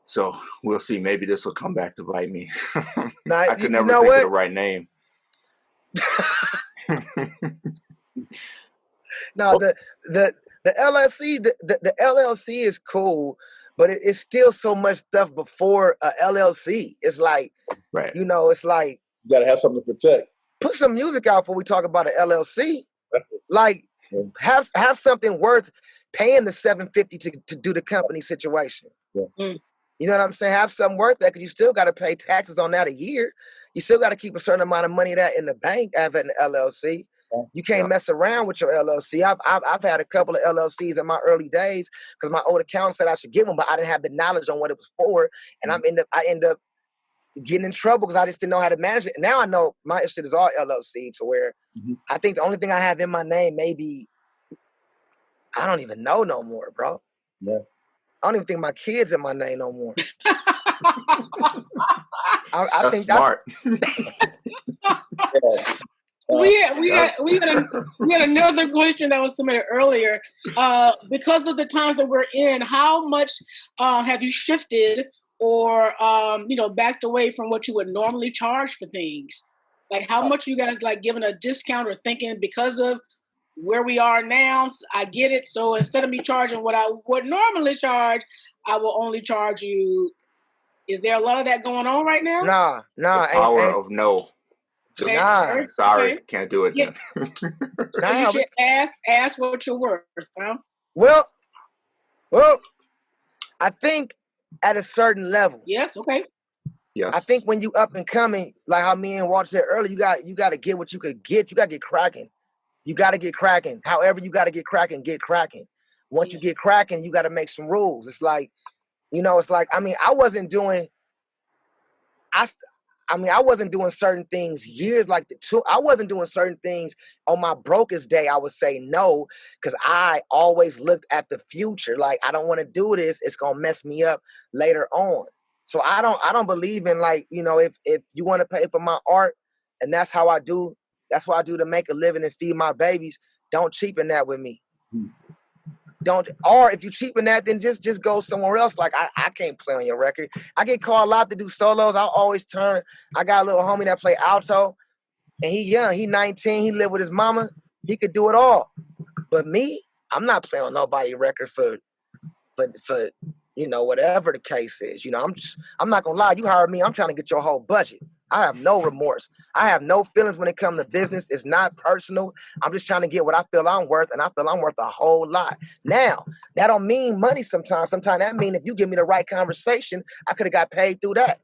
C: So we'll see. Maybe this will come back to bite me. I could never think of the right name.
D: No, the LLC, the LLC is cool, but it's still so much stuff before a LLC. It's like,
C: right.
D: It's like
A: you gotta have something to protect.
D: Put some music out before we talk about an LLC. Like, have something worth paying the $750 to do the company situation.
A: Yeah.
D: You know what I'm saying? Have something worth that, because you still got to pay taxes on that a year. You still got to keep a certain amount of money of that in the bank as an LLC. You can't mess around with your LLC. I've had a couple of LLCs in my early days because my old accountant said I should get one, but I didn't have the knowledge on what it was for, and I end up getting in trouble because I just didn't know how to manage it. And now I know my shit is all LLC, to where I think the only thing I have in my name maybe, I don't even know no more, bro.
A: Yeah.
D: I don't even think my kids in my name no more.
C: I think smart.
B: We had another question that was submitted earlier. Because of the times that we're in, how much have you shifted or backed away from what you would normally charge for things? Like, how much you guys like giving a discount or thinking because of where we are now? I get it. So instead of me charging what I would normally charge, I will only charge you. Is there a lot of that going on right now?
D: Nah.
C: The power of no.
B: Just
C: sorry, can't do it then.
B: So you should ask what you're worth, huh?
D: Well, I think at a certain level.
B: Yes, okay.
C: Yes.
D: I think when you up and coming, like how me and Walter said earlier, you got to get what you could get. You got to get cracking. You got to get cracking. However you got to get cracking, get cracking. Once you get cracking, you got to make some rules. It's like, I wasn't doing certain things years I wasn't doing certain things on my brokest day. I would say no, because I always looked at the future. Like, I don't want to do this. It's going to mess me up later on. So I don't believe in if you want to pay for my art and that's how I do, that's what I do to make a living and feed my babies, don't cheapen that with me. Or if you cheapen that, then just go somewhere else. Like, I can't play on your record. I get called a lot to do solos. I got a little homie that play alto, and he young, he 19, he live with his mama. He could do it all. But me, I'm not playing on nobody's record for whatever the case is. I'm not gonna lie, you hired me, I'm trying to get your whole budget. I have no remorse. I have no feelings when it comes to business. It's not personal. I'm just trying to get what I feel I'm worth, and I feel I'm worth a whole lot. Now, that don't mean money sometimes. Sometimes that mean if you give me the right conversation, I could have got paid through that.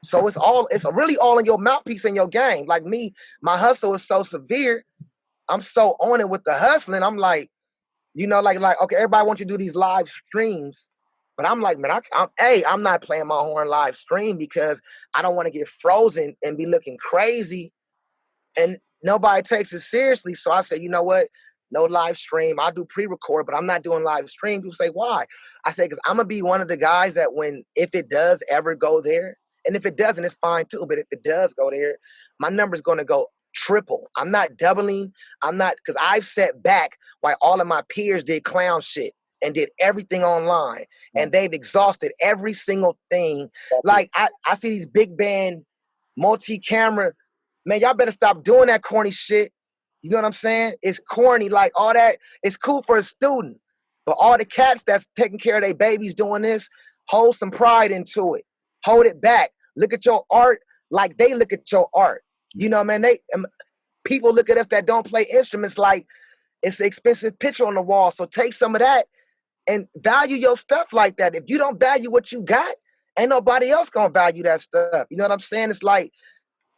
D: So it's really all in your mouthpiece and your game. Like me, my hustle is so severe. I'm so on it with the hustling. I'm like, okay, everybody wants you to do these live streams. But I'm like, man, I'm not playing my horn live stream because I don't want to get frozen and be looking crazy. And nobody takes it seriously. So I said, you know what? No live stream. I'll do pre-record, but I'm not doing live stream. People say, why? I say, because I'm going to be one of the guys that if it does ever go there, and if it doesn't, it's fine too. But if it does go there, my number's going to go triple. I'm not doubling. Because I've set back while all of my peers did clown shit and did everything online. And they've exhausted every single thing. Like, I see these big band, multi-camera, man, y'all better stop doing that corny shit. You know what I'm saying? It's corny, like all that. It's cool for a student. But all the cats that's taking care of their babies doing this, hold some pride into it. Hold it back. Look at your art like they look at your art. You know, man, people look at us that don't play instruments like it's an expensive picture on the wall. So take some of that and value your stuff like that. If you don't value what you got, ain't nobody else gonna value that stuff. You know what I'm saying? It's like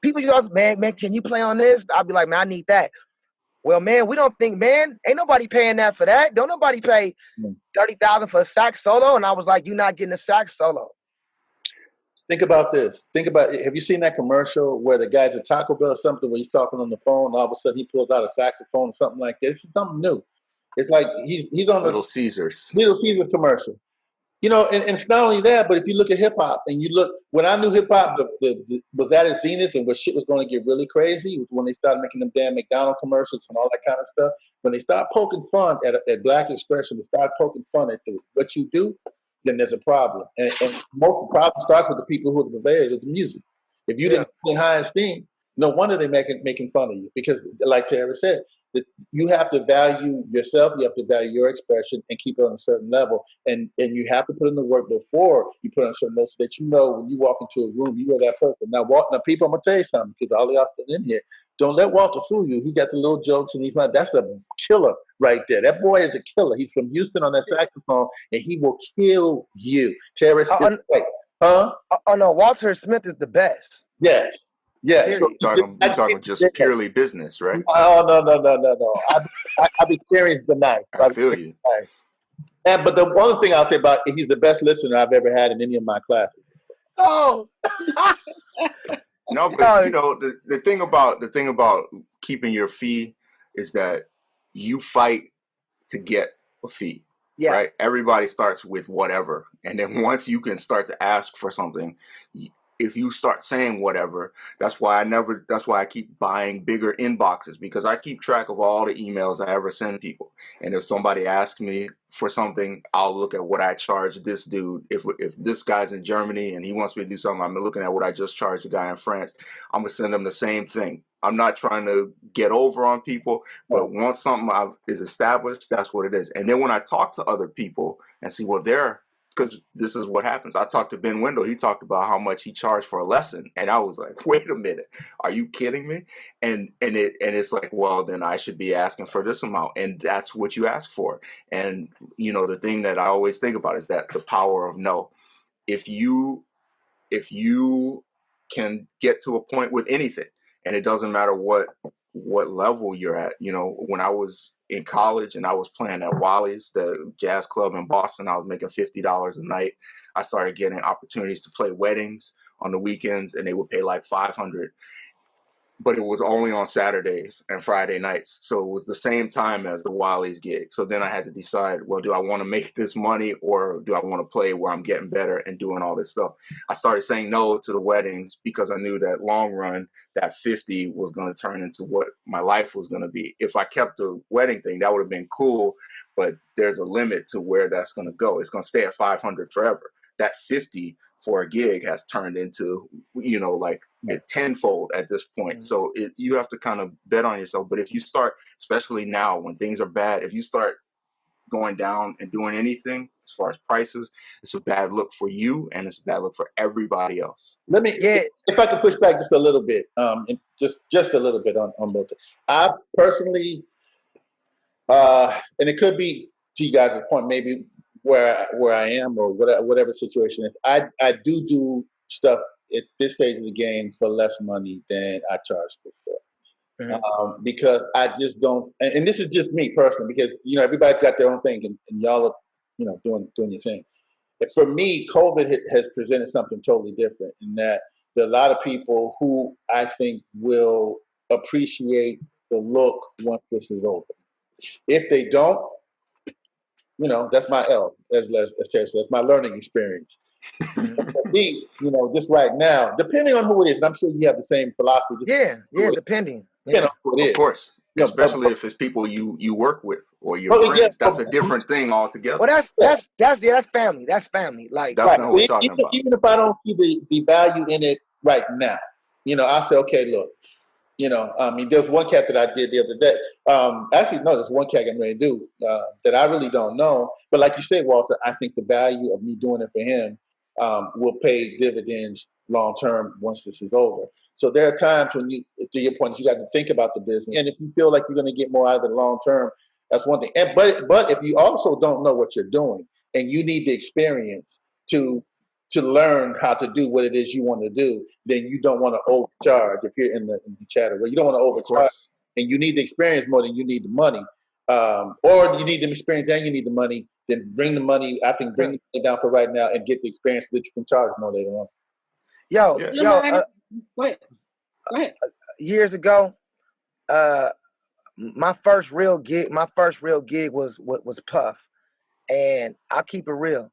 D: people just, man, can you play on this? I'll be like, man, I need that. Well, man, we don't think, man, ain't nobody paying that for that. Don't nobody pay $30,000 for a sax solo. And I was like, you're not getting a sax solo.
A: Think about this. Have you seen that commercial where the guy's at Taco Bell or something where he's talking on the phone and all of a sudden he pulls out a saxophone or something like that? It's something new. It's like he's on
C: Little Caesars
A: commercial. You know, and it's not only that, but if you look at hip hop and you look, when I knew hip hop was at its zenith and where shit was going to get really crazy was when they started making them damn McDonald's commercials and all that kind of stuff. When they start poking fun at Black expression, they start poking fun at what you do, then there's a problem. And most of the problem starts with the people who are the purveyors of the music. If you didn't put in high esteem, no wonder they're making fun of you. Because like Terrace said, that you have to value yourself, you have to value your expression and keep it on a certain level. And you have to put in the work before you put on a certain level so that you know when you walk into a room, you are that person. Now people, I'm going to tell you something, because all y'all in here, don't let Walter fool you. He got the little jokes and that's a killer right there. That boy is a killer. He's from Houston on that saxophone and he will kill you. Terrace, huh?
D: Oh, no, Walter Smith is the best.
A: Yeah. Yeah,
C: so you're talking just purely business, right?
A: Oh, no. I be curious the night.
C: I feel you.
A: But the one thing I'll say about it, he's the best listener I've ever had in any of my classes.
D: Oh,
C: no, but you know the thing about keeping your fee is that you fight to get a fee. Yeah. Right. Everybody starts with whatever, and then once you can start to ask for something. If you start saying whatever, that's why I keep buying bigger inboxes, because I keep track of all the emails I ever send people. And if somebody asks me for something, I'll look at what I charge this dude. If this guy's in Germany and he wants me to do something, I'm looking at what I just charged a guy in France. I'm going to send them the same thing. I'm not trying to get over on people, but once something is established, that's what it is. And then when I talk to other people and see what because this is what happens. I talked to Ben Wendell. He talked about how much he charged for a lesson. And I was like, wait a minute, are you kidding me? And it's like, well, then I should be asking for this amount. And that's what you ask for. And, you know, the thing that I always think about is that the power of no. If you can get to a point with anything, and it doesn't matter what level you're at. You know, when I was in college and I was playing at Wally's, the jazz club in Boston, I was making $50 a night. I started getting opportunities to play weddings on the weekends, and they would pay like $500. But it was only on Saturdays and Friday nights. So it was the same time as the Wally's gig. So then I had to decide, well, do I want to make this money or do I want to play where I'm getting better and doing all this stuff? I started saying no to the weddings because I knew that long run, that 50 was going to turn into what my life was going to be. If I kept the wedding thing, that would have been cool, but there's a limit to where that's going to go. It's going to stay at 500 forever. That 50 for a gig has turned into, you know, like a tenfold at this point. So you have to kind of bet on yourself. But if you start, especially now when things are bad, if you start going down and doing anything as far as prices, it's a bad look for you and it's a bad look for everybody else.
A: If I could push back just a little bit, and just a little bit on both. I personally, and it could be to you guys' point, maybe where I am or whatever situation is, I do stuff at this stage of the game for less money than I charged before. Because I just don't, and this is just me personally, because, you know, everybody's got their own thing and y'all are, you know, doing your thing. For me, COVID has presented something totally different in that there are a lot of people who I think will appreciate the look once this is over. If they don't, that's my L, as Terrace said. That's my learning experience. For me, just right now, depending on who it is, and I'm sure you have the same philosophy.
D: Depending.
A: On who it is.
C: Of course. Especially if it's people you work with or your friends. That's a different thing altogether.
D: Well, that's family. That's family. Like,
C: that's not what we're talking about.
A: Even if I don't see the value in it right now, I say, okay, look, there's one cat that I did the other day. Actually, no, there's one cat I'm ready to do that I really don't know. But like you said, Walter, I think the value of me doing it for him will pay dividends long term once this is over. So there are times when to your point, you got to think about the business, and if you feel like you're going to get more out of it long term, that's one thing. But if you also don't know what you're doing, and you need the experience to learn how to do what it is you want to do, then you don't want to overcharge. If you're in the chatter where you don't want to overcharge, and you need the experience more than you need the money, or you need the experience and you need the money, then bring the money. I think bring it down for right now and get the experience so that you can charge more later on.
D: Go
B: ahead.
D: Years ago, my first real gig was Puff, and I'll keep it real.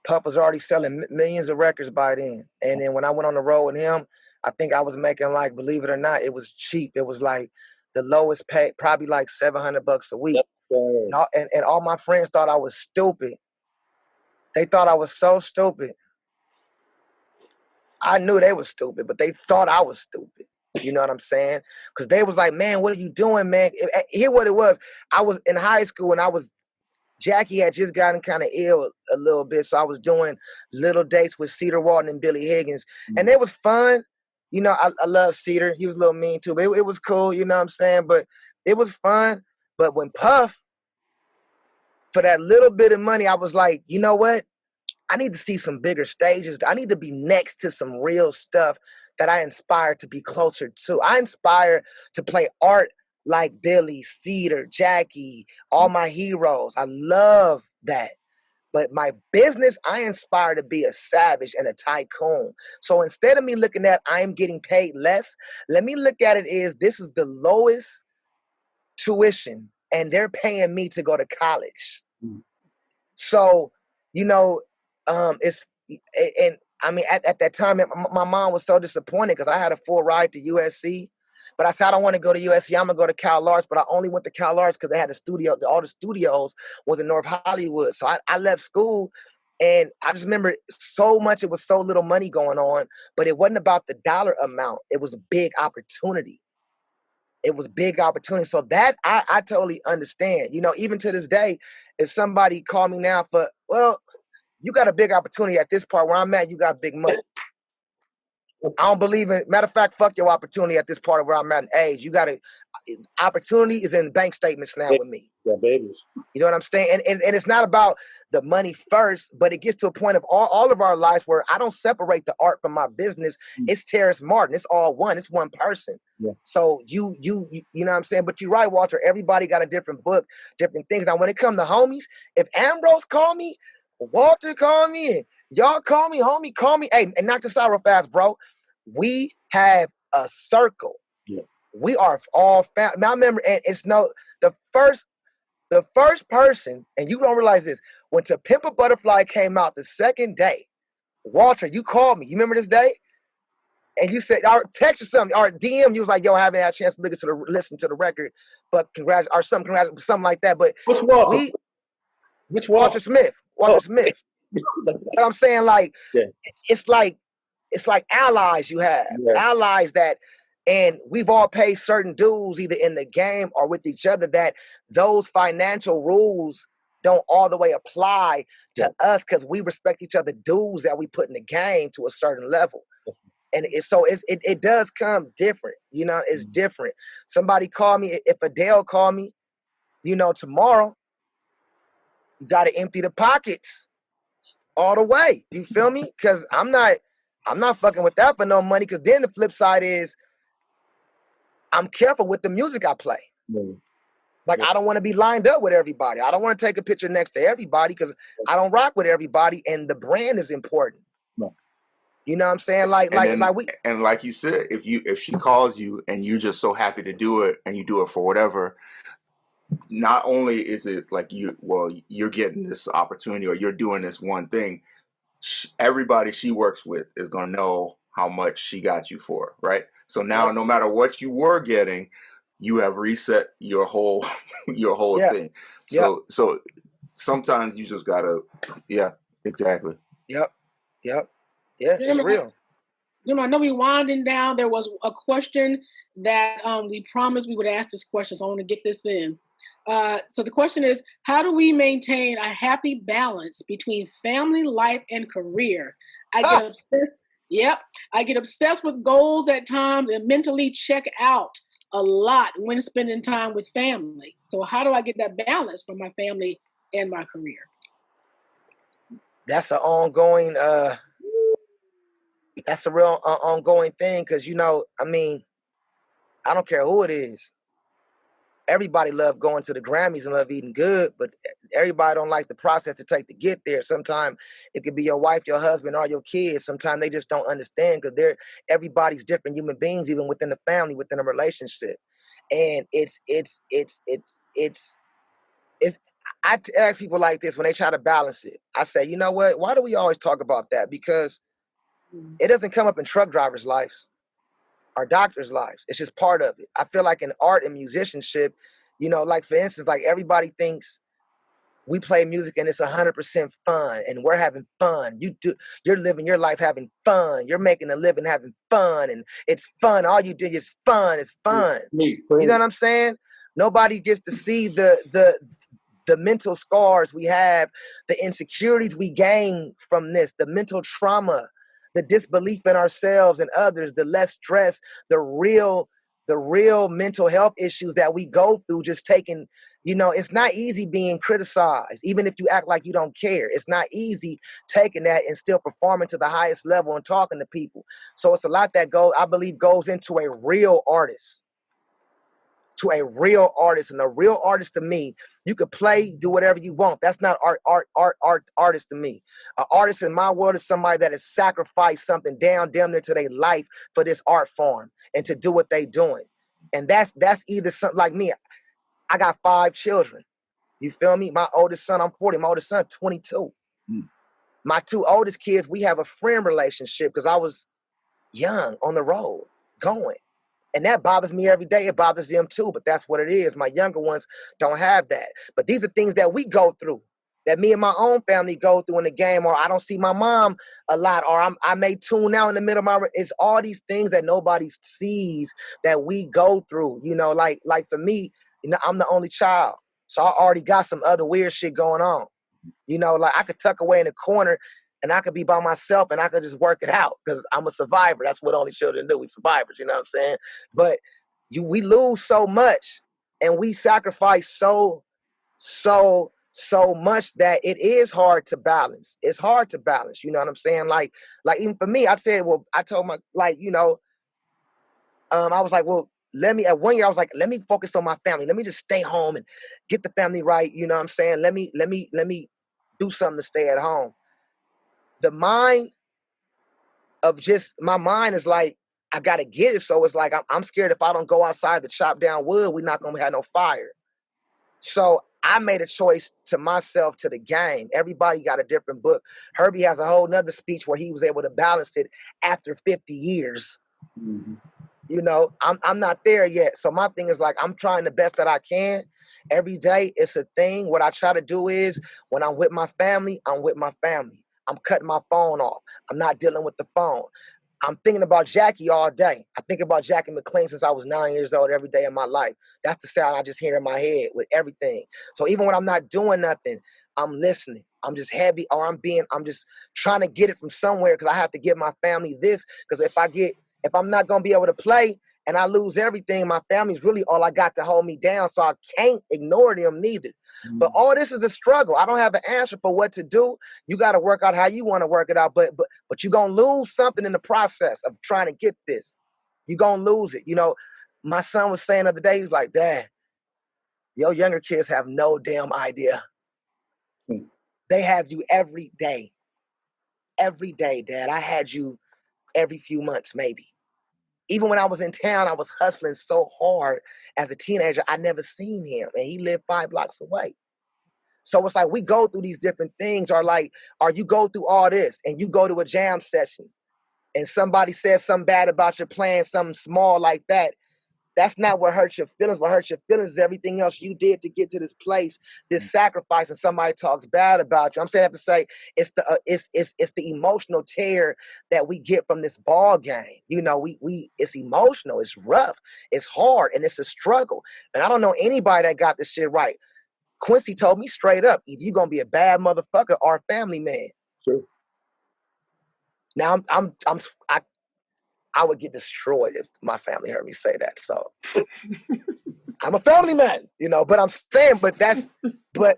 D: Puff was already selling millions of records by then, and then when I went on the road with him, I think I was making, like, believe it or not, it was cheap. It was like the lowest pay, probably like $700 a week. And all my friends thought I was stupid. They thought I was so stupid. I knew they were stupid, but they thought I was stupid. You know what I'm saying? Because they was like, man, what are you doing, man? Hear what it was. I was in high school, and Jackie had just gotten kind of ill a little bit, so I was doing little dates with Cedar Walton and Billy Higgins, and it was fun. I love Cedar. He was a little mean too, but it was cool, you know what I'm saying? But it was fun. But when Puff, for that little bit of money, I was like, you know what? I need to see some bigger stages. I need to be next to some real stuff that I inspire to be closer to. I inspire to play art like Billy, Cedar, Jackie, all my heroes. I love that. But my business, I inspire to be a savage and a tycoon. So instead of me looking at I'm getting paid less, let me look at it as this is the lowest tuition, and they're paying me to go to college. So, at that time, my mom was so disappointed because I had a full ride to USC. But I said, I don't want to go to USC. I'm going to go to Cal Arts. But I only went to Cal Arts because they had a studio. All the studios was in North Hollywood. So I left school, and I just remember so much. It was so little money going on. But it wasn't about the dollar amount. It was a big opportunity. So that I totally understand. Even to this day, if somebody called me now for, well, you got a big opportunity at this part where I'm at, you got big money. I don't believe in, matter of fact, fuck your opportunity at this part of where I'm at in age. You got opportunity is in bank statements now with me.
A: Yeah, babies.
D: You know what I'm saying? And it's not about the money first, but it gets to a point of all of our lives where I don't separate the art from my business. It's Terrace Martin. It's all one. It's one person. Yeah. So you know what I'm saying? But you're right, Walter. Everybody got a different book, different things. Now, when it comes to homies, if Ambrose call me, Walter call me, and y'all call me, homie, call me. Hey, and knock this out real fast, bro. We have a circle. Yeah. We are all family. Now, I remember, and it's the first person, and you don't realize this, when To Pimp a Butterfly came out the second day, Walter, you called me. You remember this day? And you said, or text or something, or DM, you was like, yo, I haven't had a chance to listen to the record, but congrats, or something like that. But
A: which Walter? Which Walter?
D: Walter Smith. Walter Smith. But I'm saying, like, it's like allies you have. Allies that, and we've all paid certain dues either in the game or with each other, that those financial rules don't all the way apply to us because we respect each other dues that we put in the game to a certain level. And it does come different. It's different. Somebody call me, if Adele call me, tomorrow, you got to empty the pockets all the way. You feel me? Because I'm not fucking with that for no money, because then the flip side is I'm careful with the music I play. Like, I don't want to be lined up with everybody. I don't want to take a picture next to everybody because I don't rock with everybody, and the brand is important. You know what I'm saying? Like we.
C: And like you said, if she calls you and you're just so happy to do it and you do it for whatever, not only is it like you're getting this opportunity or you're doing this one thing, everybody she works with is going to know how much she got you for, right? So now, no matter what you were getting, you have reset your whole thing. So sometimes you just gotta, exactly.
D: Yep. Yeah, it's real.
B: I know we're winding down. There was a question that we promised we would ask this question, so I want to get this in. So the question is, how do we maintain a happy balance between family life and career? I get obsessed. Yep. I get obsessed with goals at times and mentally check out a lot when spending time with family. So how do I get that balance for my family and my career?
D: That's an ongoing, that's a real ongoing thing. Cause I mean, I don't care who it is. Everybody love going to the Grammys and love eating good, but everybody don't like the process it take to get there. Sometimes it could be your wife, your husband, or your kids. Sometimes they just don't understand because everybody's different human beings, even within the family, within a relationship. And I ask people like this when they try to balance it. I say, you know what? Why do we always talk about that? Because it doesn't come up in truck drivers' lives. Our doctors' lives. It's just part of it. I feel like in art and musicianship, like for instance, like everybody thinks we play music and it's 100% fun and we're having fun. You're living your life having fun. You're making a living having fun and it's fun. All you do is fun. It's fun. You know what I'm saying? Nobody gets to see the mental scars we have, the insecurities we gain from this, the mental trauma, the disbelief in ourselves and others, the less stress, the real mental health issues that we go through just taking, it's not easy being criticized, even if you act like you don't care. It's not easy taking that and still performing to the highest level and talking to people. So it's a lot that I believe goes into a real artist. To a real artist. And a real artist to me, you could play, do whatever you want. That's not artist to me. An artist in my world is somebody that has sacrificed something damn near to their life for this art form and to do what they doing. And that's either something like me. I got 5 children. You feel me? My oldest son, I'm 40. My oldest son, 22. My 2 oldest kids, we have a friend relationship because I was young on the road going. And that bothers me every day. It bothers them too, but that's what it is. My younger ones don't have that. But these are things that we go through, that me and my own family go through in the game, or I don't see my mom a lot, or I may tune out in the middle of it's all these things that nobody sees that we go through. Like for me, I'm the only child. So I already got some other weird shit going on. Like I could tuck away in the corner and I could be by myself and I could just work it out because I'm a survivor. That's what only children do. We survivors, you know what I'm saying? But we lose so much and we sacrifice so much that it is hard to balance. It's hard to balance. You know what I'm saying? Like even for me, I told my, I was like, well, at 1 year, I was like, let me focus on my family. Let me just stay home and get the family right. You know what I'm saying? Let me do something to stay at home. The mind of my mind is like, I got to get it. So it's like, I'm scared if I don't go outside to chop down wood, we're not going to have no fire. So I made a choice to myself, to the game. Everybody got a different book. Herbie has a whole nother speech where he was able to balance it after 50 years. Mm-hmm. I'm not there yet. So my thing is like, I'm trying the best that I can. Every day it's a thing. What I try to do is when I'm with my family, I'm with my family. I'm cutting my phone off. I'm not dealing with the phone. I'm thinking about Jackie all day. I think about Jackie McLean since I was 9 years old every day of my life. That's the sound I just hear in my head with everything. So even when I'm not doing nothing, I'm listening. I'm just heavy or I'm just trying to get it from somewhere because I have to give my family this. Because if I'm not going to be able to play and I lose everything, my family's really all I got to hold me down. So I can't ignore them neither. Mm-hmm. But all this is a struggle. I don't have an answer for what to do. You got to work out how you want to work it out. But you're going to lose something in the process of trying to get this. You're going to lose it. My son was saying the other day, he was like, Dad, your younger kids have no damn idea. They have you every day. Every day, Dad. I had you every few months, maybe. Even when I was in town, I was hustling so hard as a teenager, I never seen him, and he lived 5 blocks away. So it's like we go through these different things, or you go through all this and you go to a jam session and somebody says something bad about your playing something small like that. That's not what hurts your feelings. What hurts your feelings is everything else you did to get to this place, this sacrifice, and somebody talks bad about you. I'm saying I have to say it's the emotional tear that we get from this ball game. You know, it's emotional, it's rough, it's hard, and it's a struggle. And I don't know anybody that got this shit right. Quincy told me straight up, either you're gonna be a bad motherfucker or a family man.
A: Sure.
D: Now I would get destroyed if my family heard me say that. So I'm a family man, you know, but I'm saying, but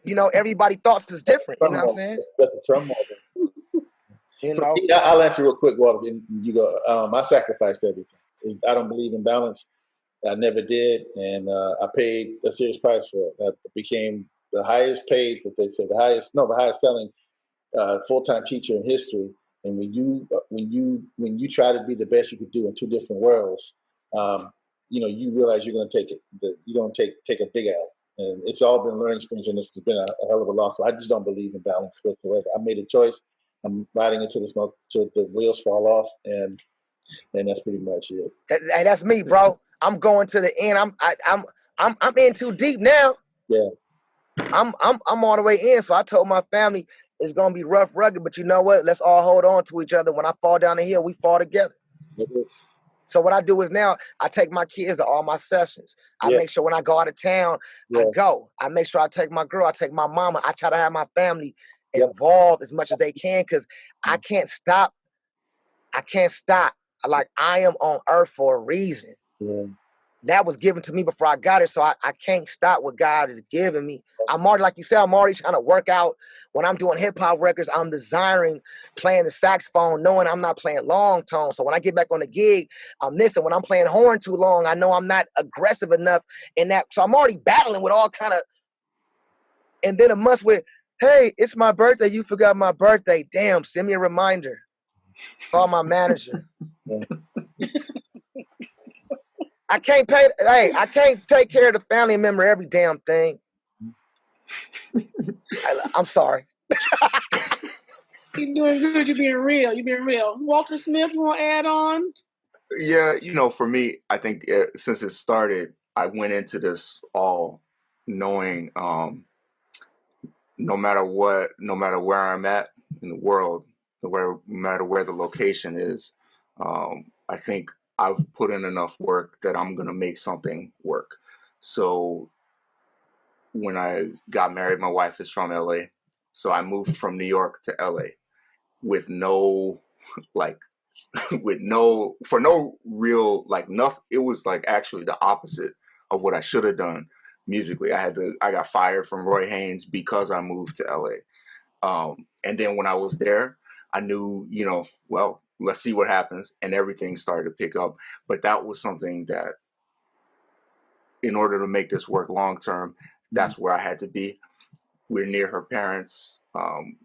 D: you know, everybody thoughts is different. You know what I'm saying?
A: That's the turmoil.
D: You know,
A: I'll answer real quick, Walter. You go. I sacrificed everything. I don't believe in balance. I never did, and I paid a serious price for it. I became the highest paid, what they say, the highest selling full-time teacher in history. And when you try to be the best you could do in two different worlds, you know, you realize you're going to take it. You're going to take a big L, and it's all been learning experience, and it's been a hell of a loss. So I just don't believe in balance whatsoever. I made a choice. I'm riding into the smoke till the wheels fall off, and that's pretty much it.
D: Hey, that's me, bro. I'm going to the end. I'm in too deep now.
A: Yeah.
D: I'm all the way in. So I told my family it's gonna be rough, rugged, but you know what? Let's all hold on to each other. When I fall down the hill, we fall together.
A: Mm-hmm.
D: So what I do is now I take my kids to all my sessions. I make sure when I go out of town, I go. I make sure I take my girl, I take my mama. I try to have my family involved as much as they can, because I can't stop. I can't stop. Like, I am on earth for a reason.
A: Yeah.
D: That was given to me before I got it, so I can't stop what God is giving me. I'm already, like you said, I'm already trying to work out. When I'm doing hip-hop records, I'm desiring playing the saxophone, knowing I'm not playing long tone. So when I get back on the gig, I'm missing. When I'm playing horn too long, I know I'm not aggressive enough in that. So I'm already battling with all kind of, and then a month with, hey, it's my birthday, you forgot my birthday. Damn, send me a reminder. Call my manager. I can't take care of the family member every damn thing. I'm sorry.
B: You're doing good. You're being real. You're being real. Walter Smith, you want to add on?
C: Yeah, you know, for me, I think since it started, I went into this all knowing no matter where I'm at in the world, no matter where the location is, I think I've put in enough work that I'm going to make something work. So when I got married, my wife is from LA. So I moved from New York to LA with no, like, for no real, like, nothing. It was like actually the opposite of what I should have done musically. I got fired from Roy Haynes because I moved to LA. And then when I was there, I knew, you know, well, let's see what happens. And everything started to pick up. But that was something that, in order to make this work long term, that's where I had to be. We're near her parents.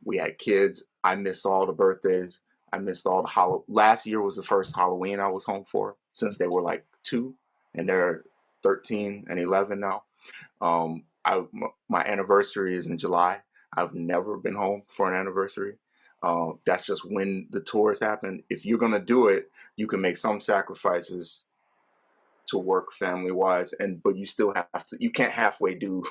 C: We had kids. I missed all the birthdays. I missed all the last year was the first Halloween I was home for, since they were like 2 and they're 13 and 11 now. My anniversary is in July. I've never been home for an anniversary. That's just when the tours happen. If you're gonna do it, you can make some sacrifices to work family wise, but you still have to. You can't halfway do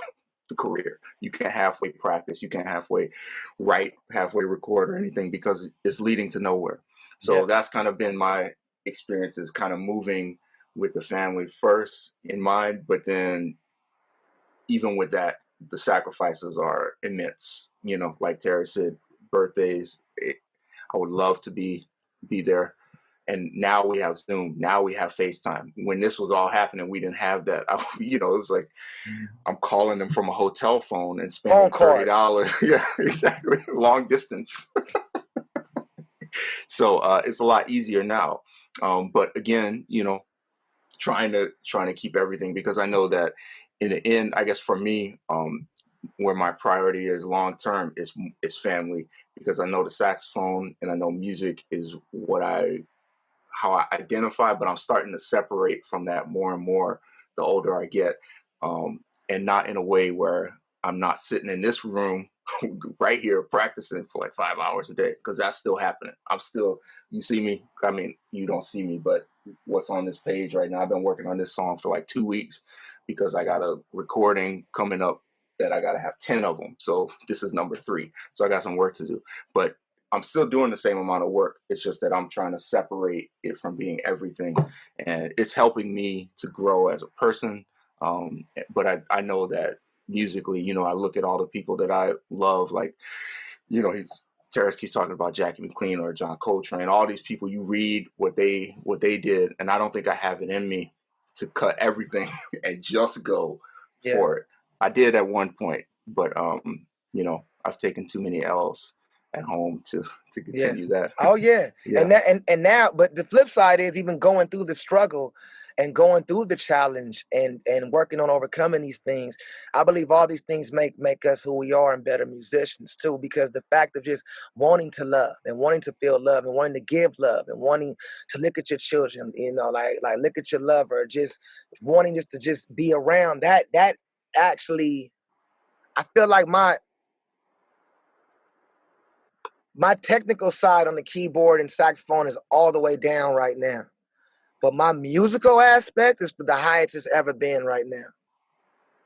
C: the career. You can't halfway practice. You can't halfway write, halfway record or anything, because it's leading to nowhere. So that's kind of been my experiences, kind of moving with the family first in mind, but then even with that, the sacrifices are immense. You know, like Terrace said, birthdays. I would love to be there. And now we have Zoom. Now we have FaceTime. When this was all happening, we didn't have that. You know, it was like I'm calling them from a hotel phone and spending $30. Yeah, exactly. Long distance. So it's a lot easier now. But again, you know, trying to keep everything, because I know that in the end, I guess for me, where my priority is long term is family, because I know the saxophone and I know music is what I how I identify, but I'm starting to separate from that more and more the older I get, and not in a way where I'm not sitting in this room right here practicing for like 5 hours a day, because that's still happening. I'm still, you see me, I mean, you don't see me, but what's on this page right now, I've been working on this song for like 2 weeks because I got a recording coming up that I got to have 10 of them. So this is number 3. So I got some work to do, but I'm still doing the same amount of work. It's just that I'm trying to separate it from being everything, and it's helping me to grow as a person. But I know that musically, you know, I look at all the people that I love, like, you know, Terrace keeps talking about Jackie McLean or John Coltrane, all these people. You read what they did, and I don't think I have it in me to cut everything and just go for it. I did at one point, but you know, I've taken too many L's at home to continue that.
D: Oh yeah. And now, but the flip side is even going through the struggle and going through the challenge and working on overcoming these things. I believe all these things make us who we are and better musicians too, because the fact of just wanting to love and wanting to feel love and wanting to give love and wanting to look at your children, you know, like look at your lover, just wanting just to be around that actually, I feel like my technical side on the keyboard and saxophone is all the way down right now. But my musical aspect is the highest it's ever been right now.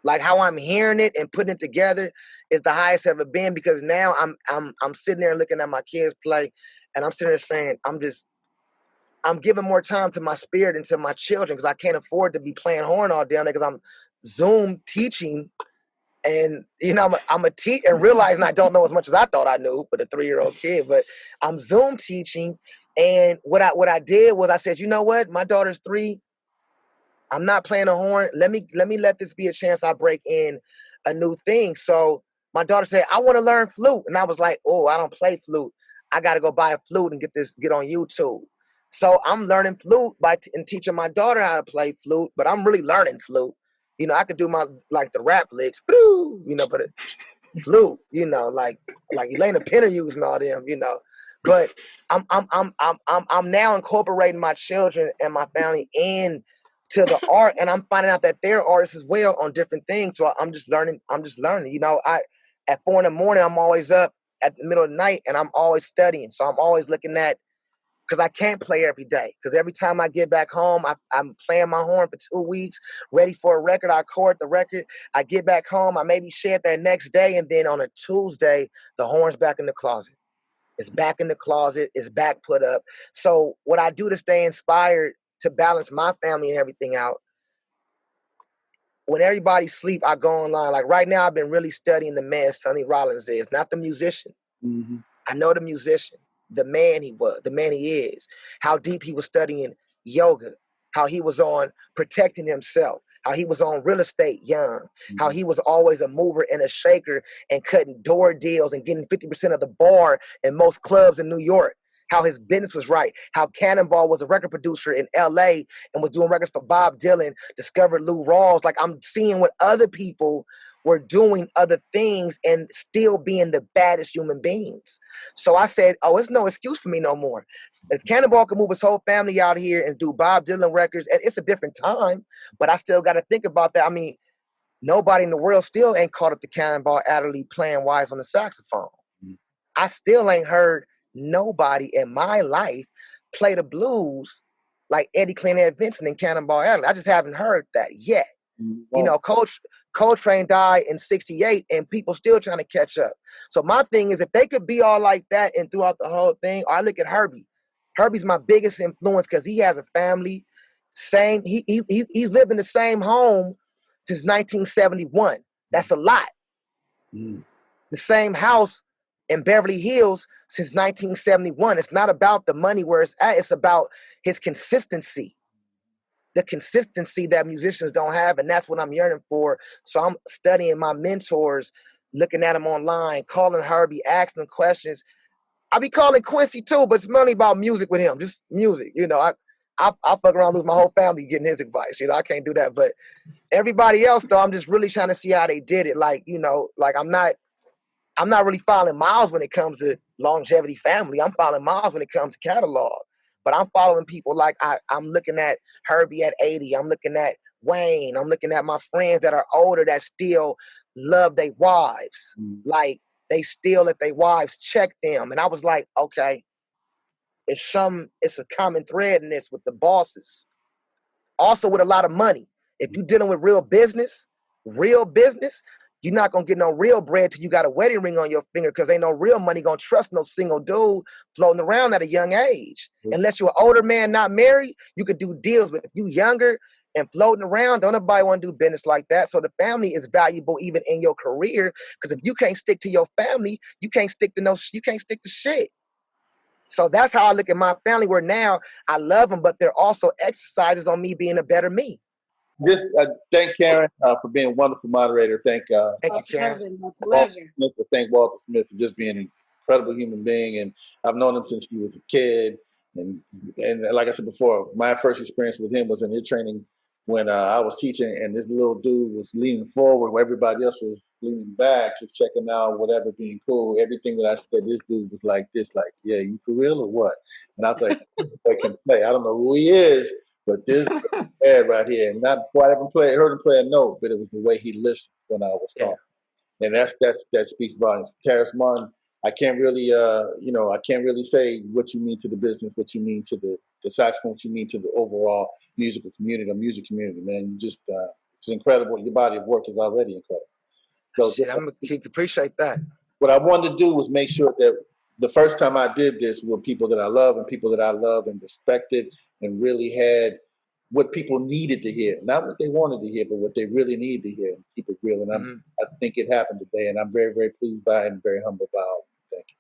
D: Like how I'm hearing it and putting it together is the highest ever been, because now I'm sitting there looking at my kids play, and I'm sitting there saying, I'm giving more time to my spirit and to my children, because I can't afford to be playing horn all day because I'm Zoom teaching. And, you know, I'm a teach and realizing I don't know as much as I thought I knew for the 3-year-old kid, but I'm Zoom teaching. And what I did was I said, you know what? My daughter's 3. I'm not playing a horn. Let me let this be a chance I break in a new thing. So my daughter said, I want to learn flute. And I was like, oh, I don't play flute. I got to go buy a flute and get on YouTube. So I'm learning flute and teaching my daughter how to play flute, but I'm really learning flute. You know, I could do the rap licks, you know, but flute, you know, like Elena Pinner using all them, you know. But I'm now incorporating my children and my family into the art, and I'm finding out that they're artists as well on different things. So I'm just learning. You know, at 4 a.m, I'm always up at the middle of the night, and I'm always studying. So I'm always looking at, because I can't play every day. Because every time I get back home, I'm playing my horn for 2 weeks, ready for a record. I record the record. I get back home. I maybe share it that next day. And then on a Tuesday, the horn's back in the closet. It's back in the closet. It's back put up. So what I do to stay inspired to balance my family and everything out, when everybody sleep, I go online. Like right now, I've been really studying the man Sonny Rollins is, not the musician. Mm-hmm. I know the musician. The man he was, the man he is, how deep he was studying yoga, how he was on protecting himself, how he was on real estate young, how he was always a mover and a shaker and cutting door deals and getting 50% of the bar in most clubs in New York, how his business was right, how Cannonball was a record producer in LA and was doing records for Bob Dylan, discovered Lou Rawls. Like I'm seeing what other people were doing other things and still being the baddest human beings. So I said, oh, it's no excuse for me no more. If Cannonball can move his whole family out here and do Bob Dylan records, and it's a different time, but I still got to think about that. I mean, nobody in the world still ain't caught up to Cannonball Adderley playing wise on the saxophone. Mm-hmm. I still ain't heard nobody in my life play the blues like Eddie Clarinette Vincent and Cannonball Adderley. I just haven't heard that yet. Mm-hmm. You know, Coltrane died in 68 and people still trying to catch up. So my thing is, if they could be all like that and throughout the whole thing, or I look at Herbie. Herbie's my biggest influence because he has a family. He's lived in the same home since 1971. That's a lot. Mm. The same house in Beverly Hills since 1971. It's not about the money where it's at. It's about his consistency. The consistency that musicians don't have, and that's what I'm yearning for. So I'm studying my mentors, looking at them online, calling Herbie, asking them questions. I be calling Quincy too, but it's mainly about music with him, just music. You know, I'll fuck around, lose my whole family getting his advice. You know, I can't do that. But everybody else, though, I'm just really trying to see how they did it. Like, you know, like I'm not really following Miles when it comes to longevity family. I'm following Miles when it comes to catalog. But I'm following people like I'm looking at Herbie at 80. I'm looking at Wayne. I'm looking at my friends that are older that still love their wives. Like, they still let their wives check them. And I was like, okay, it's a common thread in this with the bosses. Also with a lot of money. If you're dealing with real business, you're not gonna get no real bread till you got a wedding ring on your finger, because ain't no real money gonna trust no single dude floating around at a young age. Unless you're an older man not married, you could do deals. But if you younger and floating around, don't nobody want to do business like that. So the family is valuable even in your career, because if you can't stick to your family, you can't stick to shit. So that's how I look at my family, where now I love them, but they're also exercises on me being a better me.
A: Just thank Karen for being a wonderful moderator. Thank
D: you, Karen.
B: My pleasure.
A: Thank Walter Smith for just being an incredible human being. And I've known him since he was a kid. And like I said before, my first experience with him was in his training when I was teaching, and this little dude was leaning forward where everybody else was leaning back, just checking out whatever, being cool. Everything that I said, this dude was like this, like, yeah, you for real or what? And I was like, I can play. I don't know who he is, but this bad right here. And not before I ever heard him play a note, but it was the way he listened when I was talking. And that speaks volumes. Terrace Martin, I can't really I can't really say what you mean to the business, what you mean to the saxophone, what you mean to the overall musical community or music community, man. You just it's incredible. Your body of work is already incredible. So
D: I'm gonna appreciate that.
A: What I wanted to do was make sure that the first time I did this with people that I love and people that I love and respected and really had what people needed to hear, not what they wanted to hear, but what they really needed to hear, and keep it real. And I think it happened today, and I'm very, very pleased by it and very humbled by it. Thank you.